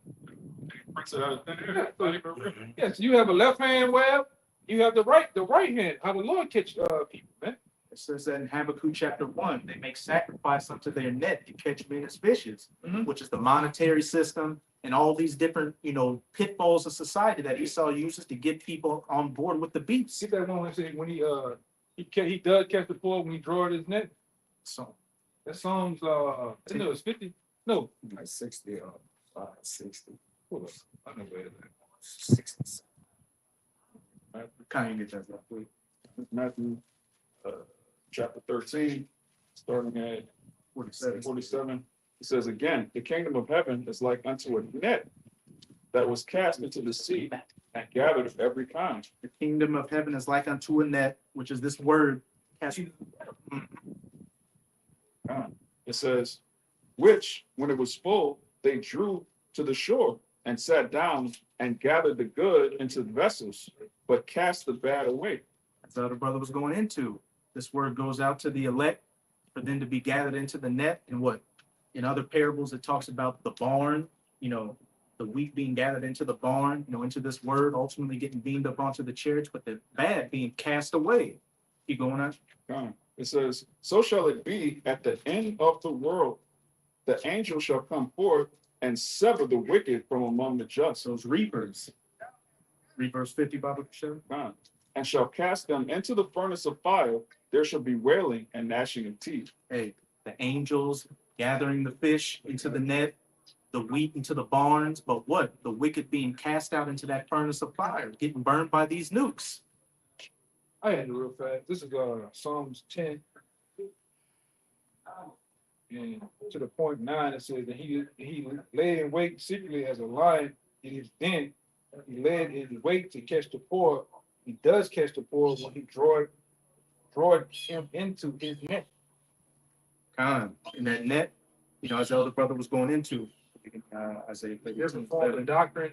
C: Brings it out of thin air. It's not even real.
E: Yes, you have a left hand web, you have the right hand. How the Lord catch people, man.
A: It says that in Habakkuk chapter 1, they make sacrifice unto their net to catch men as fishes,
E: Mhm.
A: which is the monetary system and all these different, pitfalls of society that Esau uses to get people on board with the beast.
E: See that one when he does catch the poor when he drawed his net.
A: So
E: That Psalms I know it's 50. No,
D: Like 60 or 60.
E: hold on. I know where it is.
D: 60.
A: kind of get that.
C: Matthew, chapter 13, starting at 47. It says again, the kingdom of heaven is like unto a net that was cast into the sea and gathered of every kind.
A: The kingdom of heaven is like unto a net, which is this word.
C: It says, which, when it was full, they drew to the shore and sat down and gathered the good into the vessels, but cast the bad away.
A: That's what the brother was going into. This word goes out to the elect for them to be gathered into the net. And what? In other parables, it talks about the barn, the wheat being gathered into the barn, into this word, ultimately getting beamed up onto the chariots, but the bad being cast away. Keep going on.
C: It says, so shall it be at the end of the world. The angel shall come forth and sever the wicked from among the just.
A: Those reapers. Read verse 50, Bible show.
C: And shall cast them into the furnace of fire. There shall be wailing and gnashing of teeth.
A: Hey, the angels gathering the fish into the net, the wheat into the barns, but what? The wicked being cast out into that furnace of fire, getting burned by these nukes.
E: I had it real fast. This is Psalms 10. And to the point 9, it says that he lay in wait secretly as a lion in his den. He lay in wait to catch the poor. He does catch the poor when he drawed him into his net.
A: In that net, as the elder brother was going into, Isaiah
E: There's a form of doctrine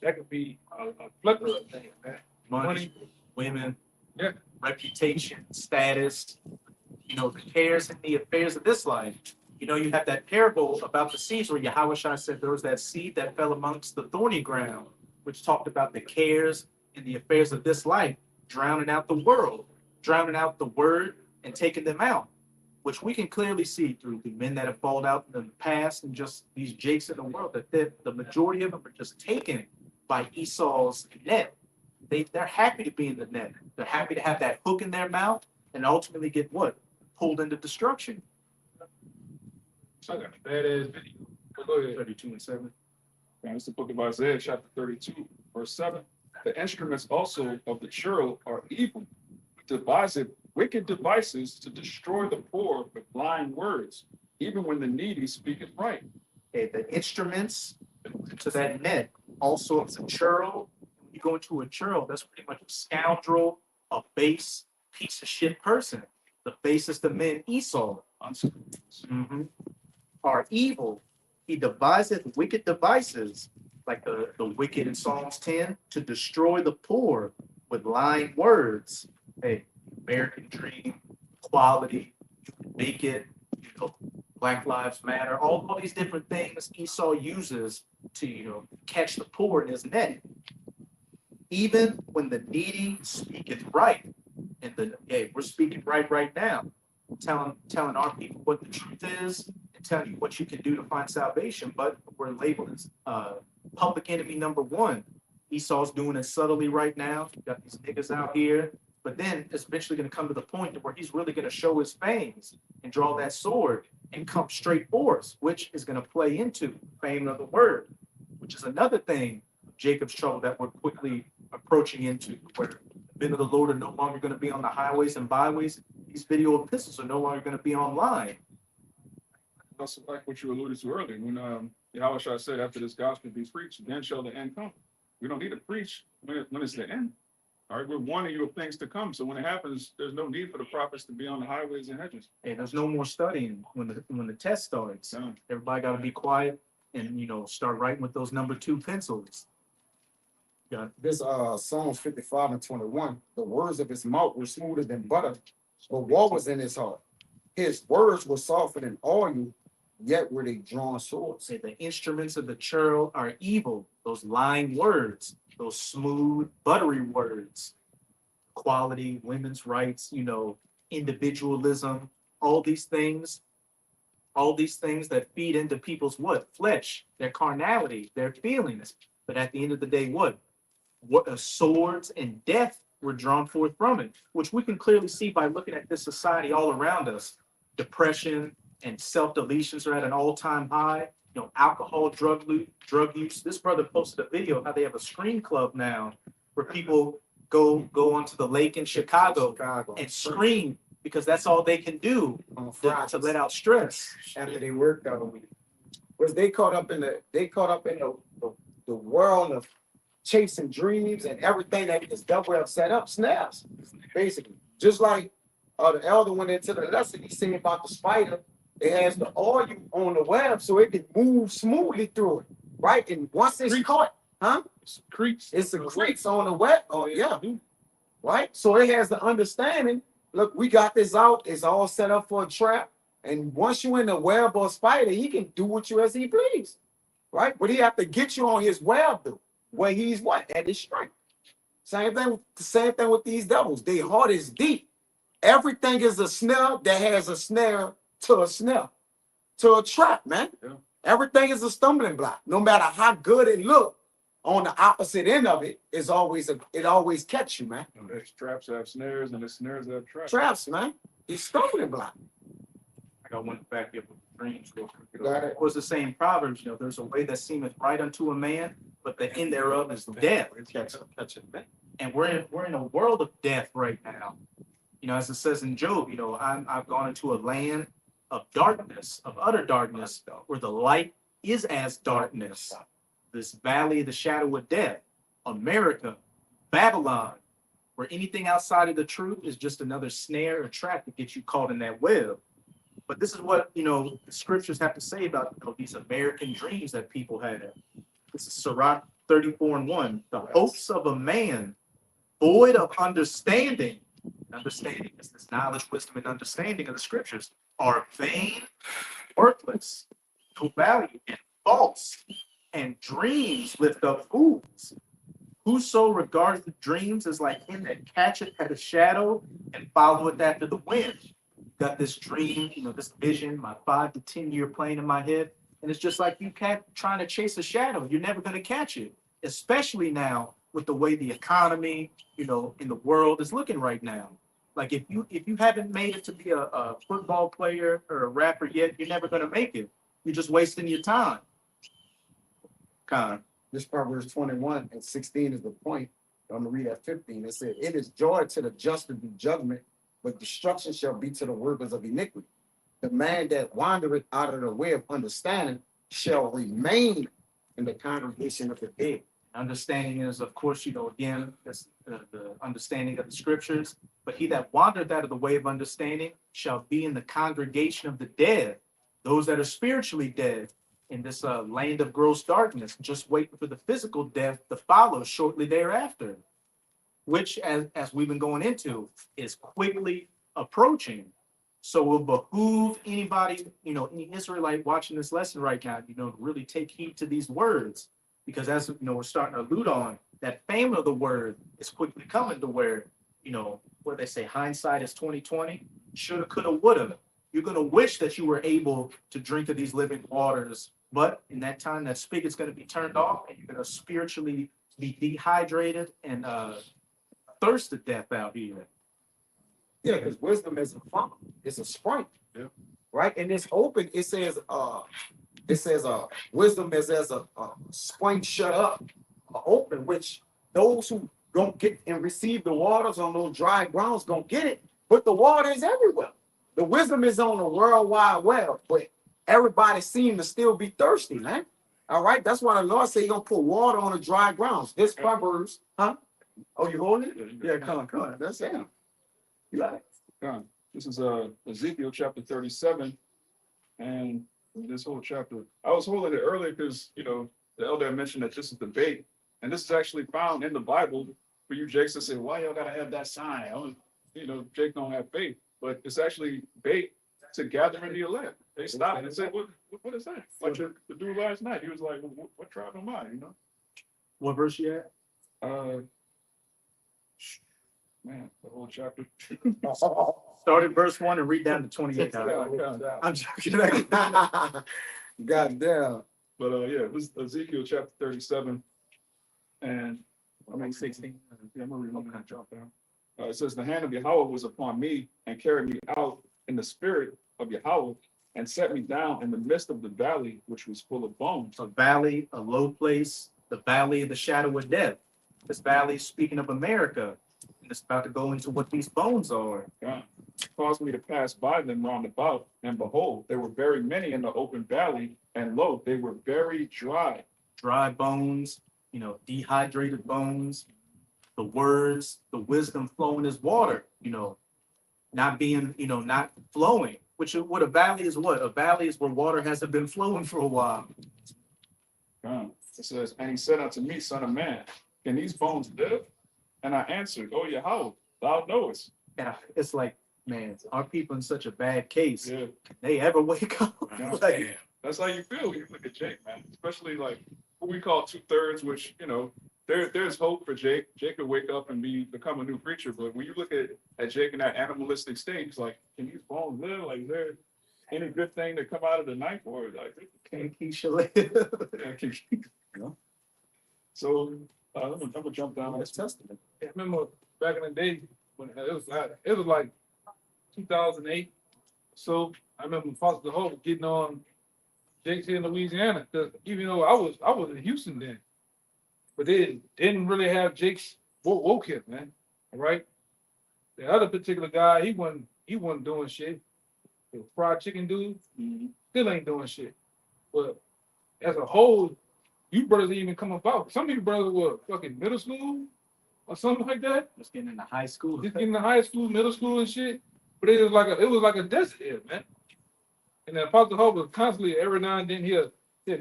E: that could be a plethora of things, man.
A: money, women,
E: Yeah.
A: reputation, status, the cares and the affairs of this life. You have that parable about the seeds where Yahushua said there was that seed that fell amongst the thorny ground, which talked about the cares and the affairs of this life, drowning out the world, drowning out the word and taking them out, which we can clearly see through the men that have fallen out in the past and just these jakes in the world, that the majority of them are just taken by Esau's net. They're happy to be in the net. They're happy to have that hook in their mouth and ultimately get what? Pulled into destruction.
E: I got a badass video. But go ahead.
A: 32:7.
C: And it's the book of Isaiah, chapter 32, verse 7. The instruments also of the churl are evil, devised wicked devices to destroy the poor with lying words, even when the needy speaketh right.
A: Okay, the instruments to that net also is a churl. When you go into a churl, that's pretty much a scoundrel, a base piece of shit person. The basest of men, Esau, are evil. He deviseth wicked devices, like the wicked in Psalms 10, to destroy the poor with lying words. Hey, American dream, equality, you can make it, Black Lives Matter, all these different things Esau uses to, catch the poor in his net. Even when the needy speaketh right, and we're speaking right now, telling our people what the truth is and telling you what you can do to find salvation, but we're labeled as public enemy number one. Esau's doing it subtly right now. You got these niggas out here, but then it's eventually going to come to the point where he's really going to show his fangs and draw that sword and come straight for us, which is going to play into fame of the word, which is another thing, Jacob's trouble that we're quickly approaching into, where the men of the Lord are no longer going to be on the highways and byways. These video epistles are no longer going to be online.
C: That's like what you alluded to earlier, when Yahushua said, after this gospel be preached, then shall the end come. We don't need to preach when it's the end. All right, we're warning you of things to come. So when it happens, there's no need for the prophets to be on the highways and hedges.
A: Hey, there's no more studying when the test starts. Everybody got to be quiet and, you know, start writing with those number 2 pencils. Yeah,
D: This Psalms 55 and 21, the words of his mouth were smoother than butter, but war was in his heart. His words were softer than oil, yet were they drawn swords.
A: say the instruments of the churl are evil, those lying words, those smooth, buttery words, equality, women's rights, you know, individualism, all these things that feed into people's what? Flesh, their carnality, their feelings. But at the end of the day, what swords and death were drawn forth from it, which we can clearly see by looking at this society all around us. Depression and self-deletions are at an all-time high. You know, alcohol, drug use. This brother posted a video how they have a scream club now where people go onto the lake in Chicago and scream because that's all they can do
D: On
A: to
D: Fridays
A: let out stress.
D: after they worked out a week. Was they caught up in the world of chasing dreams and everything that this devil have set up, snaps, basically. Just like the elder went into the lesson, he said about the spider, it has the oil on the web so it can move smoothly through it, right? And once it's caught,
E: Creeps.
D: it's a crease on the web. Oh yeah, right. So it has the understanding. Look, we got this out. It's all set up for a trap. And once you in the web or spider, he can do with you as he please, right? But he have to get you on his web though, where he's what at his strength. Same thing with these devils. Their heart is deep. Everything is a snare that has a snare to a snare, to a trap, man.
C: Yeah.
D: Everything is a stumbling block. No matter how good it look, on the opposite end of it is always it always catch you, man.
C: There's traps have snares, and the snares have traps.
D: Traps, man. It's stumbling block.
A: I got one back here with dreams real quick.
D: You got it.
A: Of course, the same Proverbs, you know, there's a way that seemeth right unto a man, but the end thereof is death. And we're in a world of death right now. You know, as it says in Job, you know, I've gone into a land of darkness, of utter darkness, where the light is as darkness. This valley of the shadow of death, America, Babylon, where anything outside of the truth is just another snare or trap to get you caught in that web. But this is what, you know, the scriptures have to say about, you know, these American dreams that people had. This is Sirach 34:1. The hopes of a man void of understanding. Understanding is this knowledge, wisdom, and understanding of the scriptures are vain, worthless, no value, and false. And dreams lift up fools. Whoso regards the dreams as like him that catcheth at a shadow and followeth after the wind. Got this dream, you know, this vision, my 5 to 10 year plan in my head. And it's just like you trying to chase a shadow. You're never going to catch it, especially now with the way the economy, you know, in the world is looking right now. Like if you haven't made it to be a football player or a rapper yet, you're never going to make it. You're just wasting your time. Con.
D: This Proverbs 21 and 16 is the point. I'm gonna read at 15. It said, "It is joy to the just to do judgment, but destruction shall be to the workers of iniquity. The man that wandereth out of the way of understanding shall remain in the congregation of the dead."
A: Understanding is, of course, you know, again, that's the understanding of the scriptures. But he that wandereth out of the way of understanding shall be in the congregation of the dead, those that are spiritually dead in this land of gross darkness, just waiting for the physical death to follow shortly thereafter, which, as we've been going into, is quickly approaching. So it will behoove anybody, you know, any Israelite watching this lesson right now, you know, to really take heed to these words. Because as you know, we're starting to allude on, that fame of the word is quickly coming to where, you know, where they say hindsight is 2020, shoulda, coulda, woulda. You're gonna wish that you were able to drink of these living waters, but in that time, that spigot's gonna be turned off, and you're gonna spiritually be dehydrated and thirst to death out here.
D: Yeah, because wisdom is a fountain, it's a spring.
C: Yeah.
D: Right? And it's open, it says wisdom is as a spring shut up, open, which those who don't get and receive the waters on those dry grounds don't get it, but the water is everywhere. The wisdom is on the world wide web, but everybody seems to still be thirsty, man. All right, that's why the Lord said He's gonna put water on the dry grounds. This Proverbs, huh? Oh, you holding it? Yeah, come on. That's it. You like it?
C: This is Ezekiel chapter 37 and this whole chapter. I was holding it earlier because, the elder had mentioned that this is the bait. And this is actually found in the Bible for you Jakes to say, why y'all gotta have that sign? Jake don't have faith. But it's actually bait to gather in the elect. They stopped and said, what is that? Like the dude last night, he was like, what tribe am I,
A: What verse you at?
C: Man, the whole chapter.
A: Start at verse 1 and read down to 28.
C: Yeah.
A: I'm joking.
D: God damn.
C: But yeah, it was Ezekiel chapter 37. And I mean 16. Yeah, I'm gonna read one kind of drop down. It says, the hand of Yahweh was upon me and carried me out in the spirit of Yahweh and set me down in the midst of the valley, which was full of bones.
A: A valley, a low place, the valley of the shadow of death. This valley is speaking of America. And it's about to go into what these bones are.
C: God caused me to pass by them round about, and behold, there were very many in the open valley, and lo, they were very dry.
A: Dry bones, dehydrated bones. The words, the wisdom flowing as water, not being, not flowing. What a valley is what? A valley is where water hasn't been flowing for a while.
C: God. It says, and he said unto me, son of man, can these bones live? And I answered, oh Yahweh, thou knowest.
A: And it's like, man, our people in such a bad case.
C: Yeah.
A: They ever wake up?
C: Yeah.
A: Like,
C: That's how you feel when you look at Jake, man. Especially like what we call 2/3, which, there's hope for Jake. Jake could wake up and become a new creature. But when you look at Jake in that animalistic state, it's like, can these bones live? Like, is there any good thing that come out of the knife? Or like,
A: can Keisha live?
C: So I'm gonna jump down.
D: That's Testament.
E: I remember back in the day when it was like 2008. So I remember Foster Hope getting on Jake's here in Louisiana, because even though I was in Houston then, but they didn't really have Jake's woke here, man. All right. The other particular guy, he wasn't doing shit. The fried chicken dude, still ain't doing shit. But as a whole, you brothers didn't even come about. Some of you brothers were fucking middle school or something like that.
A: Just getting into high school.
E: Just getting to high school, middle school and shit. But it was like a desert here, man. And then Apostle Hope was constantly every now and then he'd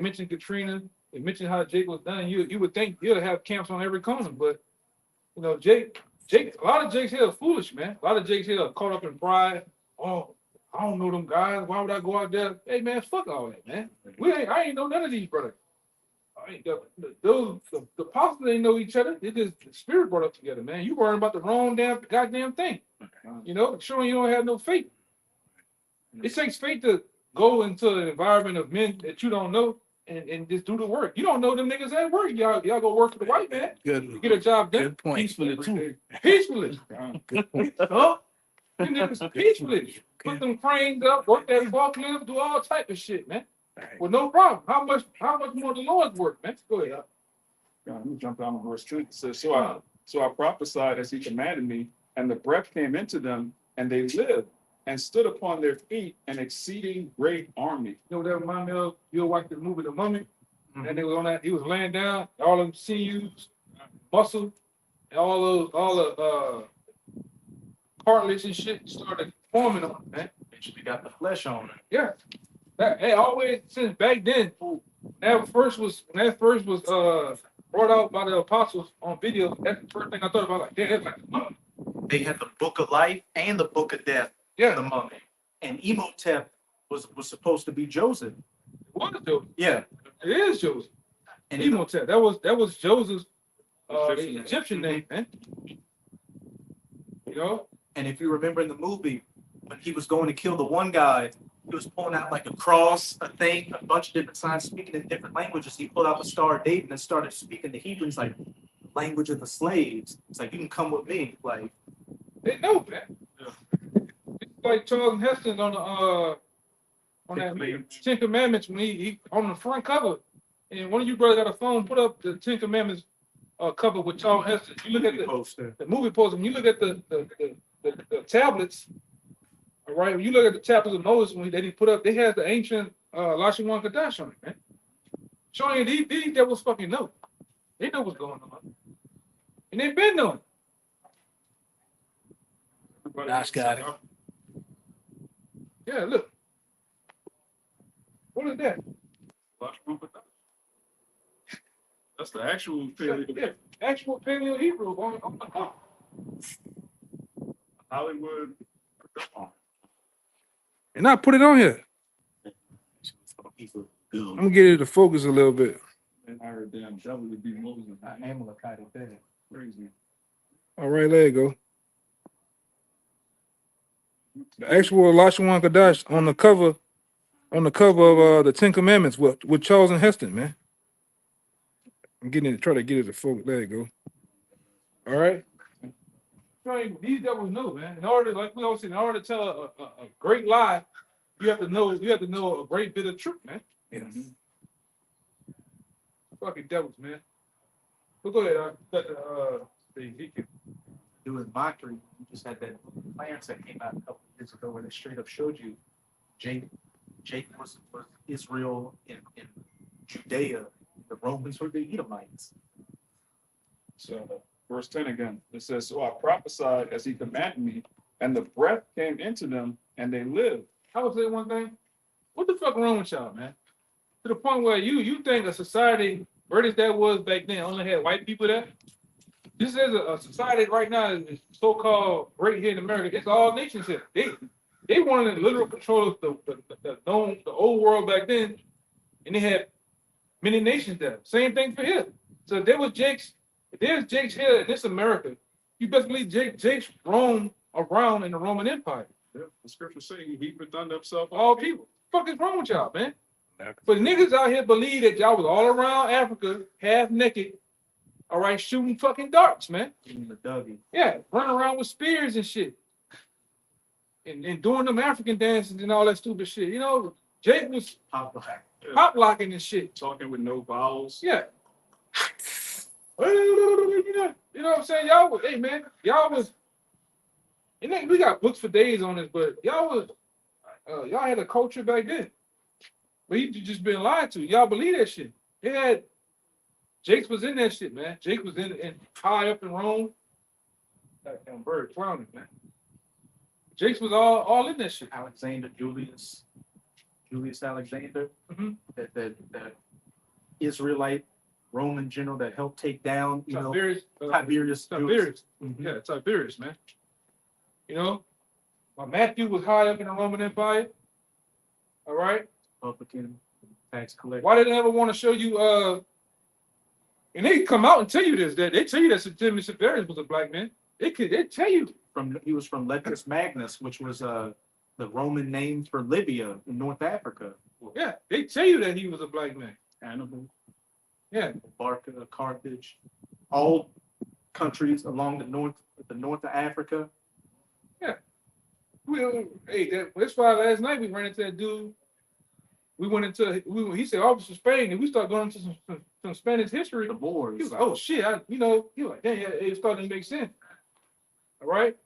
E: mention Katrina, he'd mention how Jake was done. You would think he'd have camps on every corner, but Jake, a lot of Jakes here are foolish, man. A lot of Jakes here are caught up in pride. Oh, I don't know them guys. Why would I go out there? Hey man, fuck all that, man. I ain't know none of these brothers. The apostles ain't know each other. It just the spirit brought up together, man. You worrying about the wrong goddamn thing. Showing you don't have no faith. It takes faith to go into an environment of men that you don't know and just do the work. You don't know them niggas at work. Y'all go work for the white man.
B: Good.
E: You get a job done
B: Good point.
E: peacefully too. Peacefully.
B: Good point.
E: Huh? You niggas peacefully. Put them cranes up, work that forklift, do all type of shit, man. Well, no problem. How much more the Lord's work, man? Go ahead.
C: Let me jump down to verse 2. It says, so I prophesied as he commanded me, and the breath came into them, and they lived and stood upon their feet, an exceeding great army.
E: You know what that remind me of? You'll watch the movie The Mummy, and they was on that. He was laying down, all them sinews, muscle, and all the cartilage and shit started forming on him, man.
A: She got the flesh on her.
E: Yeah. Hey, always since back then, when that first was brought out by the apostles on video, that's the first thing I thought about. Like, yeah, that's like the mummy.
A: They had the book of life and the book of death.
E: Yeah,
A: The mummy. And Imhotep was supposed to be Joseph.
E: it was Joseph.
A: Yeah.
E: It is Joseph.
A: And
E: Imhotep. That was Joseph's Egyptian name, man.
A: And if you remember in the movie, when he was going to kill the one guy, he was pulling out like a cross, a thing, a bunch of different signs, speaking in different languages. He pulled out the Star of David and started speaking the Hebrew. He's like, language of the slaves. It's like, you can come with me. Like,
E: They know that. It's like Charles Heston on that Ten Commandments when he on the front cover, and one of you brothers got a phone, put up the Ten Commandments cover with Charles Heston. You look at the movie poster. When you look at the tablets, all right. When you look at the tablets of Moses when he put up, they had the ancient Lashawan Kadash on it, man. Showing you these devils fucking know. They know what's going on, and they've been knowing.
B: Nice guy.
E: Yeah, look. What is that?
C: That's the actual Paleo.
E: Yeah, actual Paleo Hebrew on the clock.
C: Hollywood.
E: And I put it on here. I'm gonna get it to focus a little bit.
C: And I heard damn devil would be Moses.
A: Amalekite is there.
C: Crazy.
E: All right, there you go. The actual Elisha Kadash on the cover of the Ten Commandments with Charles and Heston, man. I'm getting it, try to get it to focus. There you go. All right. These devils know, man. In order, like we always say, in order to tell a great lie, you have to know a great bit of truth, man. Yes. Fucking devils, man. But go ahead.
A: Doing mockery. You just had that plans that came out a couple of years ago where they straight up showed you Jacob was Israel in Judea. The Romans were the Edomites.
C: So verse 10 again, it says, so I prophesied as he commanded me, and the breath came into them, and they lived.
E: I would say one thing. What the fuck wrong with y'all, man? To the point where you think a society, British that was back then, only had white people there. This is a society right now is so-called great here in America. It's all nations here. They wanted literal control of the old world back then, and they had many nations there. Same thing for here. So if there's Jake's here in this America, you best believe Jake's roam around in the Roman Empire.
C: Yeah, the scripture saying he done himself
E: All people. Fuck is wrong with y'all, man? But niggas out here believe that y'all was all around Africa, half naked, all right, shooting fucking darts, man.
A: In the Dougie.
E: Yeah, running around with spears and shit. And doing them African dances and all that stupid shit. You know, Jake was pop locking and shit.
C: talking with no vowels.
E: Yeah. You know what I'm saying? Y'all was, hey man, y'all was, and then we got books for days on this, but y'all had a culture back then. But you just been lied to. Y'all believe that shit. Jake was in that shit, man. Jake was in high up in Rome. That damn bird clowning, man. Jake was all in that shit.
A: Alexander, Julius Alexander,
E: Mhm.
A: that Israelite Roman general that helped take down,
E: Tiberius.
A: Tiberius. Mhm.
E: Yeah, Tiberius, man. You know, Matthew was high up in the Roman Empire. All right.
A: Republican tax collector.
E: Why did they ever want to show you? And they come out and tell you this. That they tell you that Septimius Severus was a black man. They tell you.
A: He was from Leptis Magnus, which was the Roman name for Libya in North Africa.
E: Yeah, they tell you that he was a black man.
A: Hannibal,
E: Yeah.
A: Barca, Carthage, all countries along the north of Africa.
E: That's why last night we ran into that dude. He said, "Oh, it's from Spain," and we started going into some Spanish history.
A: The Moors.
E: He was like, "Oh shit," he was like, "Yeah, it started to make sense." All right,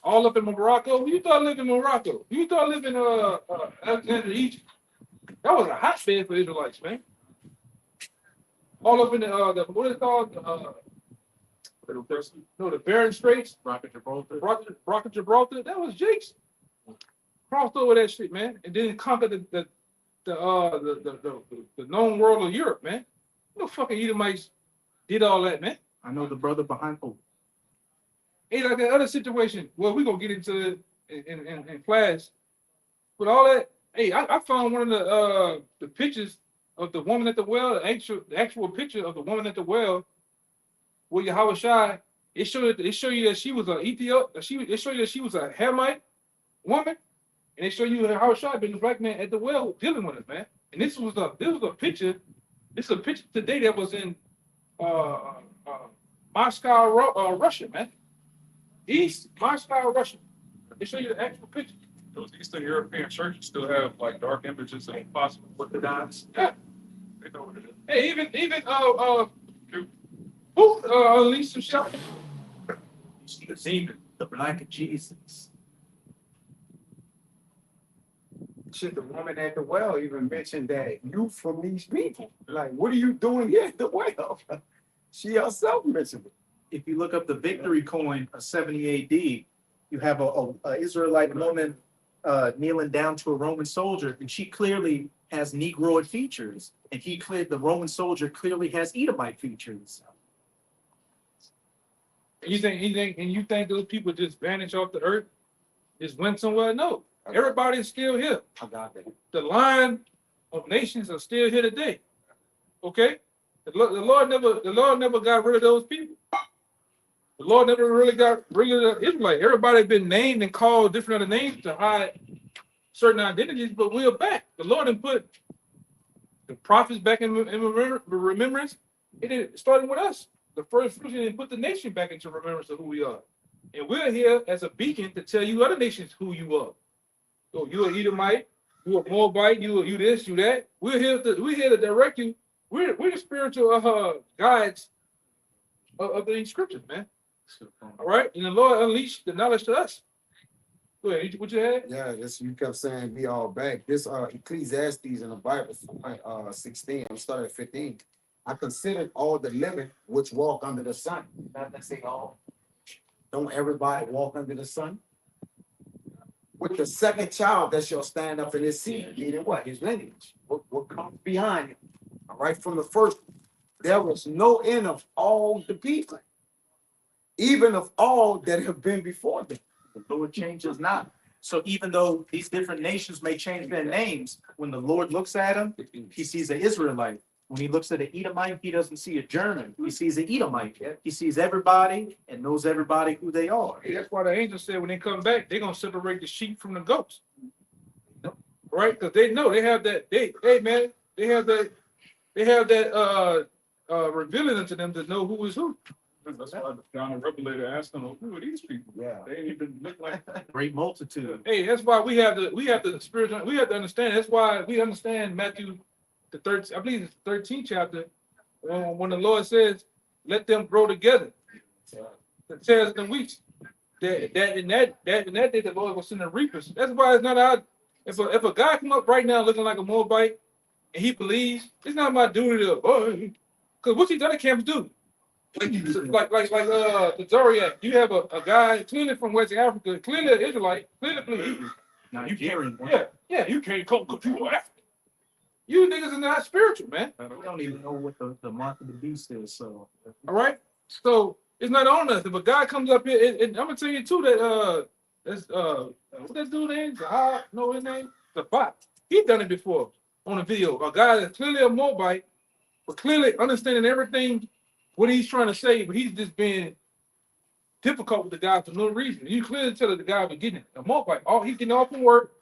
E: all up in Morocco. You thought living in Morocco? You thought living Alexandria, Egypt? That was a hotbed for Israelites, man. All up in the what is it called? The Bering Straits,
A: Rock of Gibraltar.
E: Rock of Gibraltar. That was Jake's. Crossed over that shit, man, and then conquered the known world of Europe, man. No fucking Edomites did all that, man.
A: I know the brother behind. Oh,
E: Hey, like that other situation. Well, we're gonna get into it in class. But all that, hey, I found one of the pictures of the woman at the well, the actual picture of the woman at the well with Yahweh Shai. It show you that she was an Ethiop. It show you that she was a Hamite woman, and they show you Yahweh Shai being a black man at the well dealing with it, man. And this was a picture. This is a picture today that was in Moscow, Russia, man. Moscow, Russia. They show you the actual picture.
C: Those Eastern European churches still have like dark images of impossible Orthodox.
E: Yeah.
C: They know what it is.
E: Hey, even Lisa Shelton.
A: the demon, the black Jesus.
D: Shit, the woman at the well even mentioned that you from these people. Like, what are you doing here at the well? She herself mentioned it.
A: If you look up the victory coin of 70 AD, you have a Israelite woman kneeling down to a Roman soldier, and she clearly has Negroid features, and the Roman soldier clearly has Edomite features.
E: You think those people just vanished off the earth? Just went somewhere? No. Everybody's still here.
D: I got that.
E: The line of nations are still here today. Okay? The Lord never got rid of those people. The Lord never really got rid of the Israelites. Everybody been named and called different other names to hide certain identities, but we're back. The Lord didn't put the prophets back in remembrance. It started with us. The first fruits didn't put the nation back into remembrance of who we are. And we're here as a beacon to tell you other nations who you are. So you're an Edomite, you're a Moabite, you this, you that. We're here to direct you. We're the spiritual guides of the scriptures, man. All right, and the Lord unleashed the knowledge to us. Go ahead. What you had?
D: Yeah, this you kept saying be all back. This Ecclesiastes in the Bible, 16. I'm starting at 15. I considered all the living which walk under the sun. Not to say all. Don't everybody walk under the sun? With the second child that shall stand up in his seed, meaning what? His lineage. What comes behind him? All right, from the first, there was no end of all the people, even of all that have been before them.
A: The Lord changes not. So even though these different nations may change their names, when the Lord looks at them, he sees an Israelite. When he looks at an Edomite, he doesn't see a German. He sees an Edomite. He sees everybody and knows everybody who they are.
E: Hey, that's why the angel said when they come back, they're gonna separate the sheep from the goats. Right? Because they know they have that. They have that revealing unto them to know who is who.
C: That's why John the Revelator asked them, who are these people?
D: Yeah.
C: They ain't even look like
A: Great multitude.
E: Hey, that's why we have the spiritual. We have to understand. That's why we understand Matthew the 13th. I believe it's the 13th chapter when the Lord says, "Let them grow together." The tares and the wheat. That in that day the Lord will send the reapers. That's why it's not our. If a guy come up right now looking like a Moabite and he believes, it's not my duty to. Because what's these other camps do? Like the Zodiac, you have a guy clearly from West Africa, clearly an Israelite, clearly believes.
A: Nigerian.
E: Yeah, you can't come because you are African. You niggas are not spiritual, man.
A: We don't even know what the mark of the beast is. So,
E: all right. So it's not on us. If a guy comes up here, and I'm gonna tell you too that that's what that dude name? I know his name. The bot. He done it before on a video. A guy that's clearly a Moabite, but clearly understanding everything what he's trying to say, but he's just being difficult with the guy for no reason. You clearly tell the guy was getting it. A Moabite, he's getting off from work,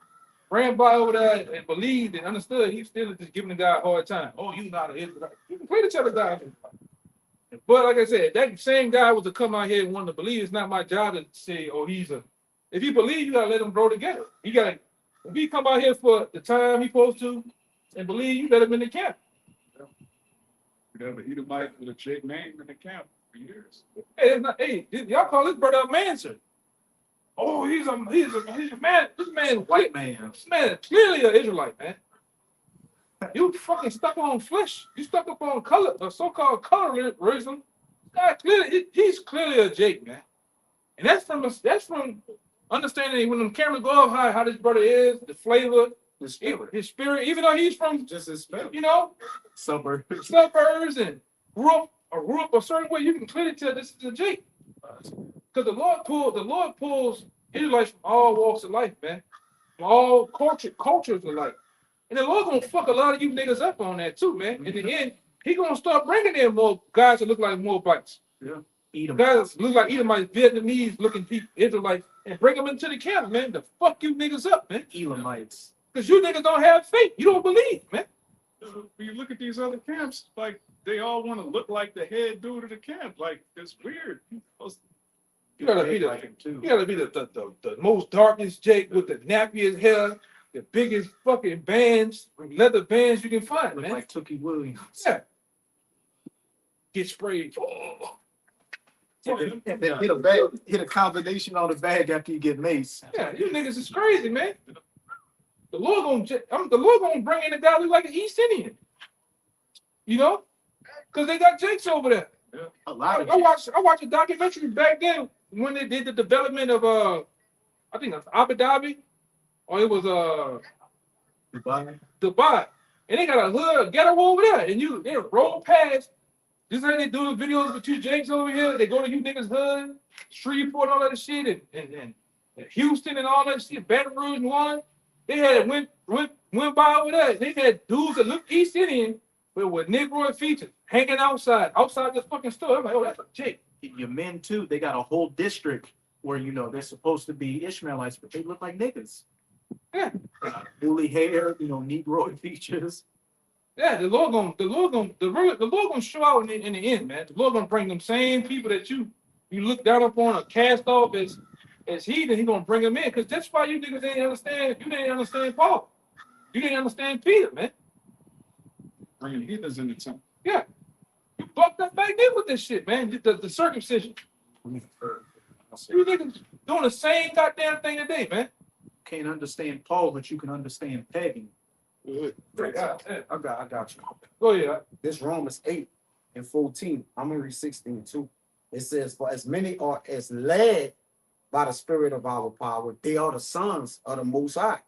E: ran by over there and believed and understood. He's still just giving the guy a hard time. Oh, you not an Israelite. You can clearly tell the guy. But like I said, that same guy was to come out here and want to believe. It's not my job to say, oh, he's a. If you believe, you gotta let him grow together. You gotta. If he come out here for the time he's supposed to and believe, you let him in the camp.
C: we have an Edomite with a Jake name in the camp for years.
E: Hey, y'all call this brother a manser. Oh, he's a man. This man,
A: white man.
E: This man is clearly an Israelite, man. You fucking stuck on flesh. You stuck up on color, so-called colorism. God, he's clearly a Jake, man. And that's from understanding when the cameras go up how this brother is, the flavor, his spirit, even though he's from
D: Just his spirit.
A: Suburbs.
E: and grew up a certain way, you can clearly tell this is a Jake. Because the Lord pulls Israelites from all walks of life, man. From all cultures of life. And the Lord gonna fuck a lot of you niggas up on that too, man. In the end, he gonna start bringing in more guys that look like Moabites.
A: Yeah.
E: Guys that look like Edomites, Vietnamese looking people, Israelites, and bring them into the camp, man, to fuck you niggas up, man.
A: Elamites.
E: Because you niggas don't have faith. You don't believe, man.
C: When you look at these other camps, like they all want to look like the head dude of the camp. Like it's weird.
E: You gotta be the most darkest Jake with the nappiest hair, the biggest fucking bands, leather bands you can find,
A: Look
E: man.
A: like Tookie Williams.
E: Yeah. Get sprayed. Oh.
A: Hit a combination on the bag after you get mace.
E: Yeah, you niggas is crazy, man. The Lord gonna bring in a guy look like an East Indian. You know? Because they got Jakes over there.
C: Yeah.
A: A lot of
E: I watched a documentary back then when they did the development of I think it was Abu Dhabi, or it was
A: Dubai.
E: Dubai. and they got a hood, a ghetto over there, and they roll past. Just like they do the videos with you Jakes over here, they go to you niggas hood, Shreveport, all that shit, and Houston and all that shit, Baton Rouge and one. They had went by over there. They had dudes that look East Indian, but with Negroid features, hanging outside the fucking store. I'm like, oh, that's a Jake.
A: Your men too, they got a whole district where, you know, they're supposed to be Ishmaelites, but they look like niggas.
E: Yeah.
A: Woolly hair, you know, Negroid features.
E: Yeah, the Lord gonna show out in the end, man. The Lord gonna bring them same people that you look down upon or cast off as heathen. He gonna bring them in, because that's why you niggas didn't understand. You didn't understand Paul. You didn't understand Peter, man.
C: Bringing heathens in the temple.
E: Yeah, you bucked up back then with this shit, man. The circumcision. You niggas doing the same goddamn thing today, man.
A: Can't understand Paul, but you can understand pagan.
E: Yeah.
D: I got you.
E: Go ahead.
D: This Romans 8:14. I'm gonna read 16 too. It says, "For as many are as led by the Spirit of our power, they are the sons of the Most High."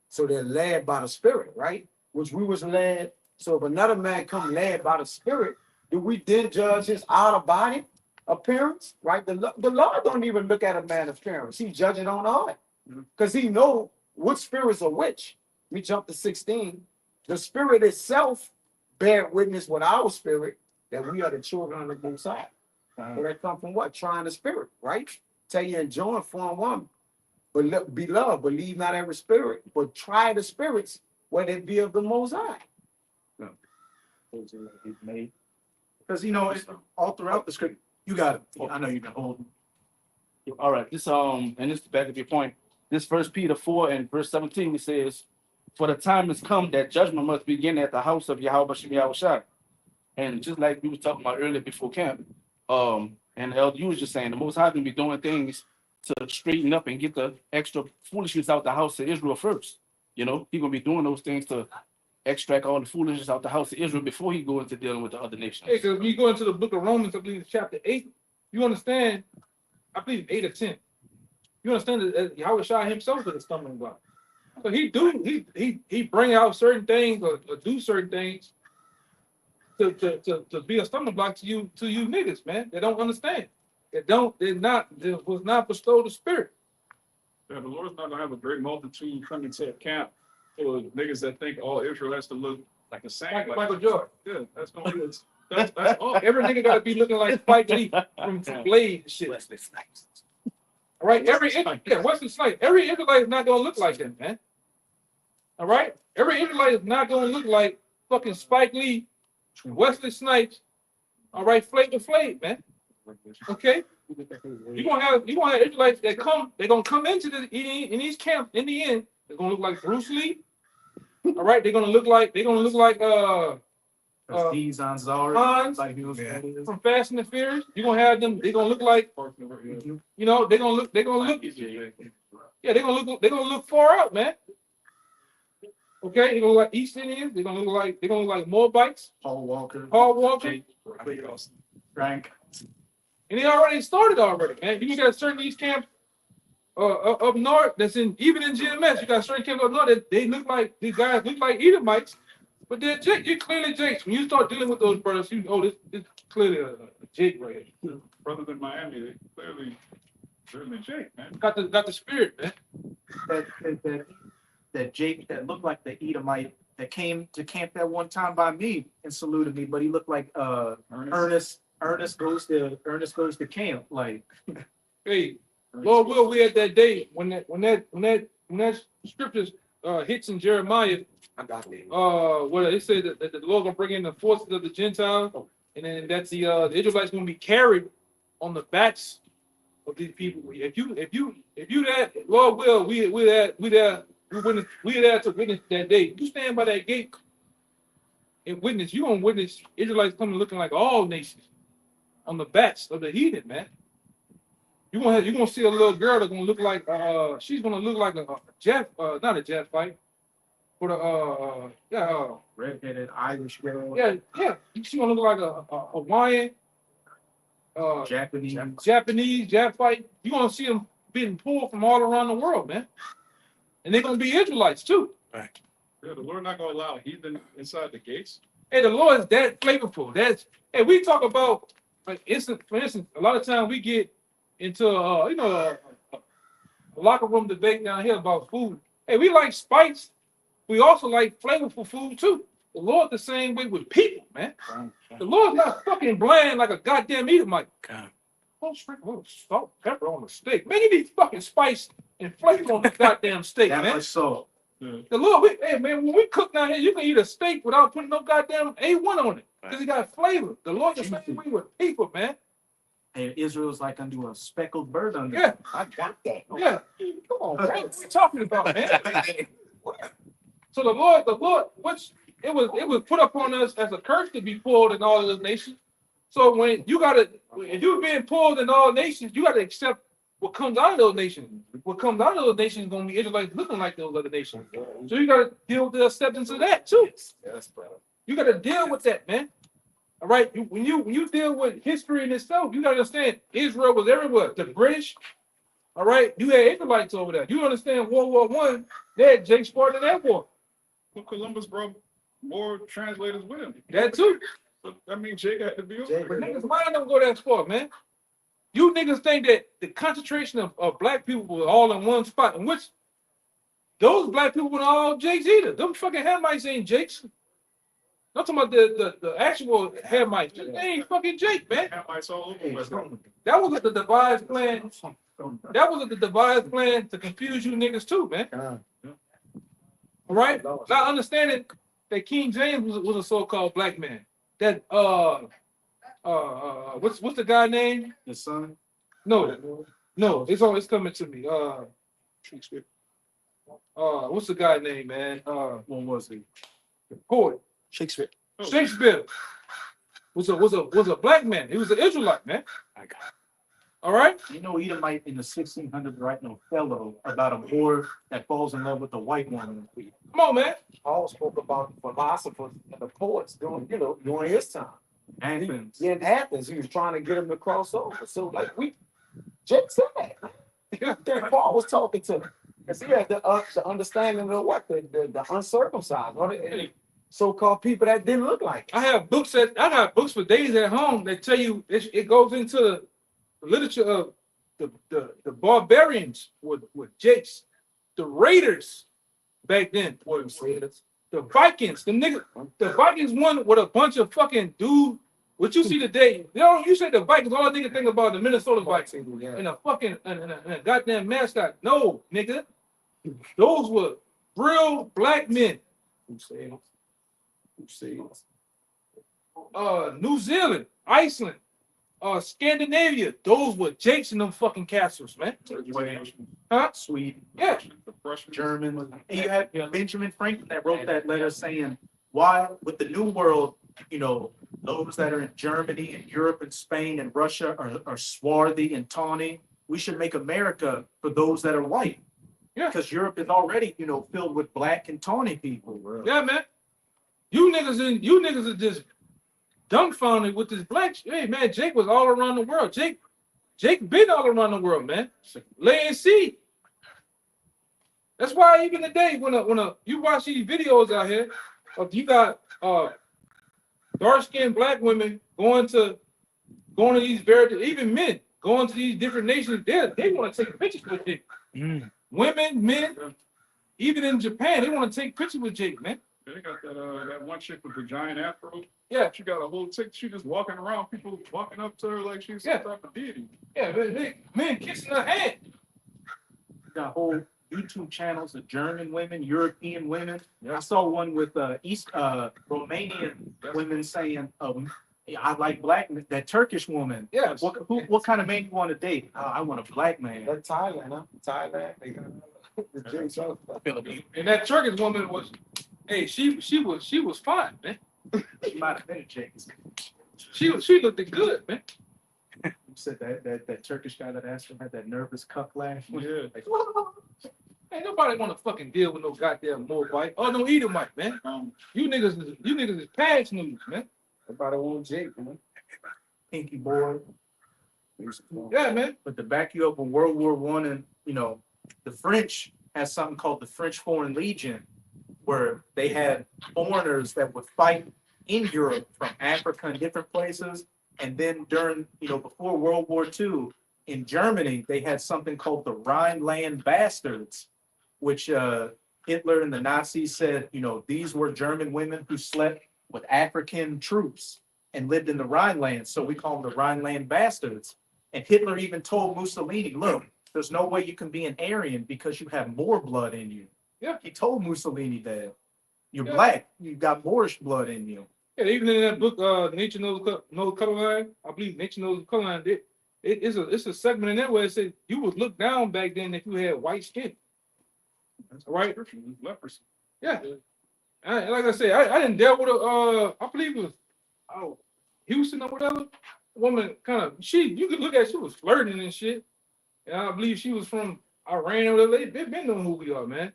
D: So they're led by the Spirit, right? Which we was led. So if another man come led by the Spirit, do we then judge his outer body appearance? Right? The Lord don't even look at a man's appearance. He judges on the heart, because he know which spirits are which. We jump to 16. The Spirit itself bear witness with our spirit that we are the children of the Most High. So that come from what? Trying the spirit, right? Tell you in John 4:1, but beloved, believe not every spirit, but try the spirits, whether it be of the Most High.
A: Because, you know, it's all throughout the script, you got it. I know you can hold.
B: All right, this and this is back to your point. This First Peter 4 and verse 17, it says, "For the time has come that judgment must begin at the house of Yahweh Shem Yahushua." And just like we were talking about earlier before camp, and Elder, you was just saying, the Most High gonna be doing things to straighten up and get the extra foolishness out the house of Israel first. You know, he gonna be doing those things to extract all the foolishness out the house of Israel before he go into dealing with the other nations.
E: Hey, because when you go into the book of Romans, I believe it's chapter 8, you understand, I believe 8 or 10. You understand that Yahweh Shai himself is a stumbling block. So he bring out certain things or do certain things to be a stumbling block to you niggas, man. They don't understand. They was not bestowed the spirit.
C: Yeah, the Lord's not gonna have a great multitude come into a camp full of niggas that think all Israel has to look like the same.
E: Like Michael Jordan.
C: Yeah, that's gonna be that's all.
E: Every nigga gotta be looking like Spike Lee from Blade and shit.
B: Wesley Snipes.
E: All right, Wesley Snipes. Every Israelite is not gonna look like that, man. All right, every Israelite is not gonna look like fucking Spike Lee, Wesley Snipes. All right, Flavor Flav, man. Okay, you gonna have Israelites that come. They're gonna come into in these camps. In the end, they're gonna look like Bruce Lee. All right, they're gonna look like
A: Aziz Ansari,
E: Hans
A: like he was
E: from Fast and the Furious. You're gonna have them. They're gonna look like, you know, they're gonna look. Yeah, they're gonna look far out, man. Okay, they're gonna look like East Indians. They're gonna look like Moabites.
A: Paul Walker, Frank.
E: And they already started already, man. You got certain East camps up north that's even in GMS. You got certain camps up north that they look like, these guys look like Edomites, but they're Jake. You're clearly Jakes. When you start dealing with those brothers, you know this clearly a Jake right here.
C: Brothers in Miami, they clearly Jake, man.
E: Got the spirit, man.
A: That Jake that looked like the Edomite that came to camp that one time by me and saluted me, but he looked like Ernest goes to camp. Like,
E: Hey, Lord will we at that day when that scriptures hits in Jeremiah,
D: I got it.
E: where it said that the Lord gonna bring in the forces of the Gentiles, and then that's the Israelites gonna be carried on the backs of these people. If you that Lord will we there to witness that day. You stand by that gate and witness. You gonna witness Israelites coming looking like all nations on the backs of the heathen, man. You gonna see a little girl that's gonna look like she's gonna look like a Jeff, not a Jeff fight, but
A: redheaded Irish girl,
E: yeah. She's gonna look like a Hawaiian, Japanese Jeff fight. You gonna see them being pulled from all around the world, man. And they're gonna be Israelites too.
B: Right.
C: Yeah, the Lord not gonna allow heathen inside the gates.
E: Hey, the Lord is that flavorful. That's hey, we talk about like for instance, a lot of time we get into a locker room debate down here about food. Hey, we like spice. We also like flavorful food too. The Lord the same way with people, man. The Lord's not fucking bland like a goddamn Edomite. Oh, straight little salt, pepper on the steak. Man, you need fucking spice and flavor on the goddamn steak,
A: That
E: man.
A: much salt.
E: The Lord, hey man, when we cook down here, you can eat a steak without putting no goddamn A1 on it. Because it got flavor. The Lord the same way with people, man.
A: And Israel's like under a speckled bird under.
E: Yeah,
D: I got that.
E: yeah.
D: Come on,
E: What
D: man.
E: are we talking about, man? So the Lord, which it was put upon us as a curse to be pulled in all of the nations. So if you're being pulled in all nations, you gotta accept what comes out of those nations. What comes out of those nations is gonna be Israelites looking like those other nations. So you gotta deal with the acceptance of that too.
D: Yes, brother.
E: You gotta deal with that, man. All right. When you deal with history in itself, you gotta understand Israel was everywhere. The British, all right, you had Israelites over there. You understand World War I, they had Jake Spartan in that war.
C: Well, Columbus brought more translators with him.
E: That too.
C: So, I mean, Jake had to be over
E: But
C: there.
E: niggas mind don't go that far, man. You niggas think that the concentration of black people was all in one spot, in which those black people were all Jakes either. Them fucking Hamites ain't Jakes. I'm talking about the actual Hamites. They ain't fucking Jake, man.
C: Hamites all over West Coast.
E: That was the devised plan. That was the devised plan to confuse you niggas too, man. All right? Not understanding that King James was a so-called black man. That what's the guy name?
A: The son.
E: No, it's coming to me. What's the guy name, man?
A: What was he?
E: Poet.
A: Shakespeare.
E: Shakespeare was a black man. He was an Israelite, man.
A: I got
E: All right?
A: You know, Edomite in the 1600s writing Othello about a Moor that falls in love with a white woman.
E: Come on, man.
D: Paul spoke about the philosophers and the poets during his time.
A: Athens.
D: In Athens, he was trying to get him to cross over. So like Jake said that. Paul was talking to him. Because he had the understanding of what the uncircumcised, or the so-called people that didn't look like it.
E: I got books for days at home that tell you it goes into the literature of the barbarians with Jakes, the raiders back then, the Vikings, the Vikings won with a bunch of fucking dude. What you see today, you say the Vikings, all the nigga think about the Minnesota Vikings and a fucking and a goddamn mascot. No, nigga, those were real black men.
D: Who says?
E: New Zealand, Iceland, Scandinavia, those were Jakes in them fucking castles, man. Huh?
A: Sweden.
E: Yeah.
C: The Freshmen.
A: German. And you have Benjamin Franklin that wrote that letter saying, why, with the New World, those that are in Germany and Europe and Spain and Russia are swarthy and tawny. We should make America for those that are white.
E: Yeah.
A: Because Europe is already, filled with black and tawny people.
E: Yeah, man. You niggas are just dumbfounded with this black shit. Hey, man, Jake was all around the world. Jake been all around the world, man. Laying seed. That's why even today, when you watch these videos out here, you got dark-skinned black women going to these even men going to these different nations. They want to take pictures with Jake. Women, men, even in Japan, they want to take pictures with Jake, man.
C: They got that one chick with the giant afro.
E: Yeah.
C: She got a whole tick. She just walking around, people walking up to her like she's
E: Yeah.
C: some type of deity.
E: Yeah, men kissing her hand.
A: Got whole YouTube channels of German women, European women. I saw one with Romanian women saying, I like black men. That Turkish woman.
E: Yes.
A: What kind of man you want to date? I want a black man.
D: That's Thailand, huh? Thailand. They got the Jakes out.
E: And that Turkish woman was, hey, she was fine, man.
A: She might have been a chick.
E: She looked good, man.
A: You said that Turkish guy that asked him had that nervous cuck laugh.
C: Yeah.
A: Like,
E: Ain't nobody want to fucking deal with no goddamn Moabite or no Edomite, man. You niggas is past news, man.
D: Everybody want Jake, man.
A: pinky boy.
E: Yeah, man.
A: But to back you up in World War I, and the French has something called the French Foreign Legion, where they had foreigners that would fight in Europe from Africa and different places. And then during, before World War II, in Germany, they had something called the Rhineland Bastards, which Hitler and the Nazis said, these were German women who slept with African troops and lived in the Rhineland. So we call them the Rhineland Bastards. And Hitler even told Mussolini, look, there's no way you can be an Aryan because you have more blood in you.
E: Yeah.
A: He told Mussolini that you're
E: Yeah.
A: black, you got Moorish blood in you.
E: Yeah, even in that book, Nature Knows Color Line, I believe Nature Knows Color Line, it's a segment in there where it said you would look down back then if you had white skin. Right?
C: Leprosy.
E: Yeah. Like I said, I didn't deal with I believe it was Houston or whatever. Woman you could look at, she was flirting and shit. And I believe she was from Iran or whatever. They've been knowing who we are, man.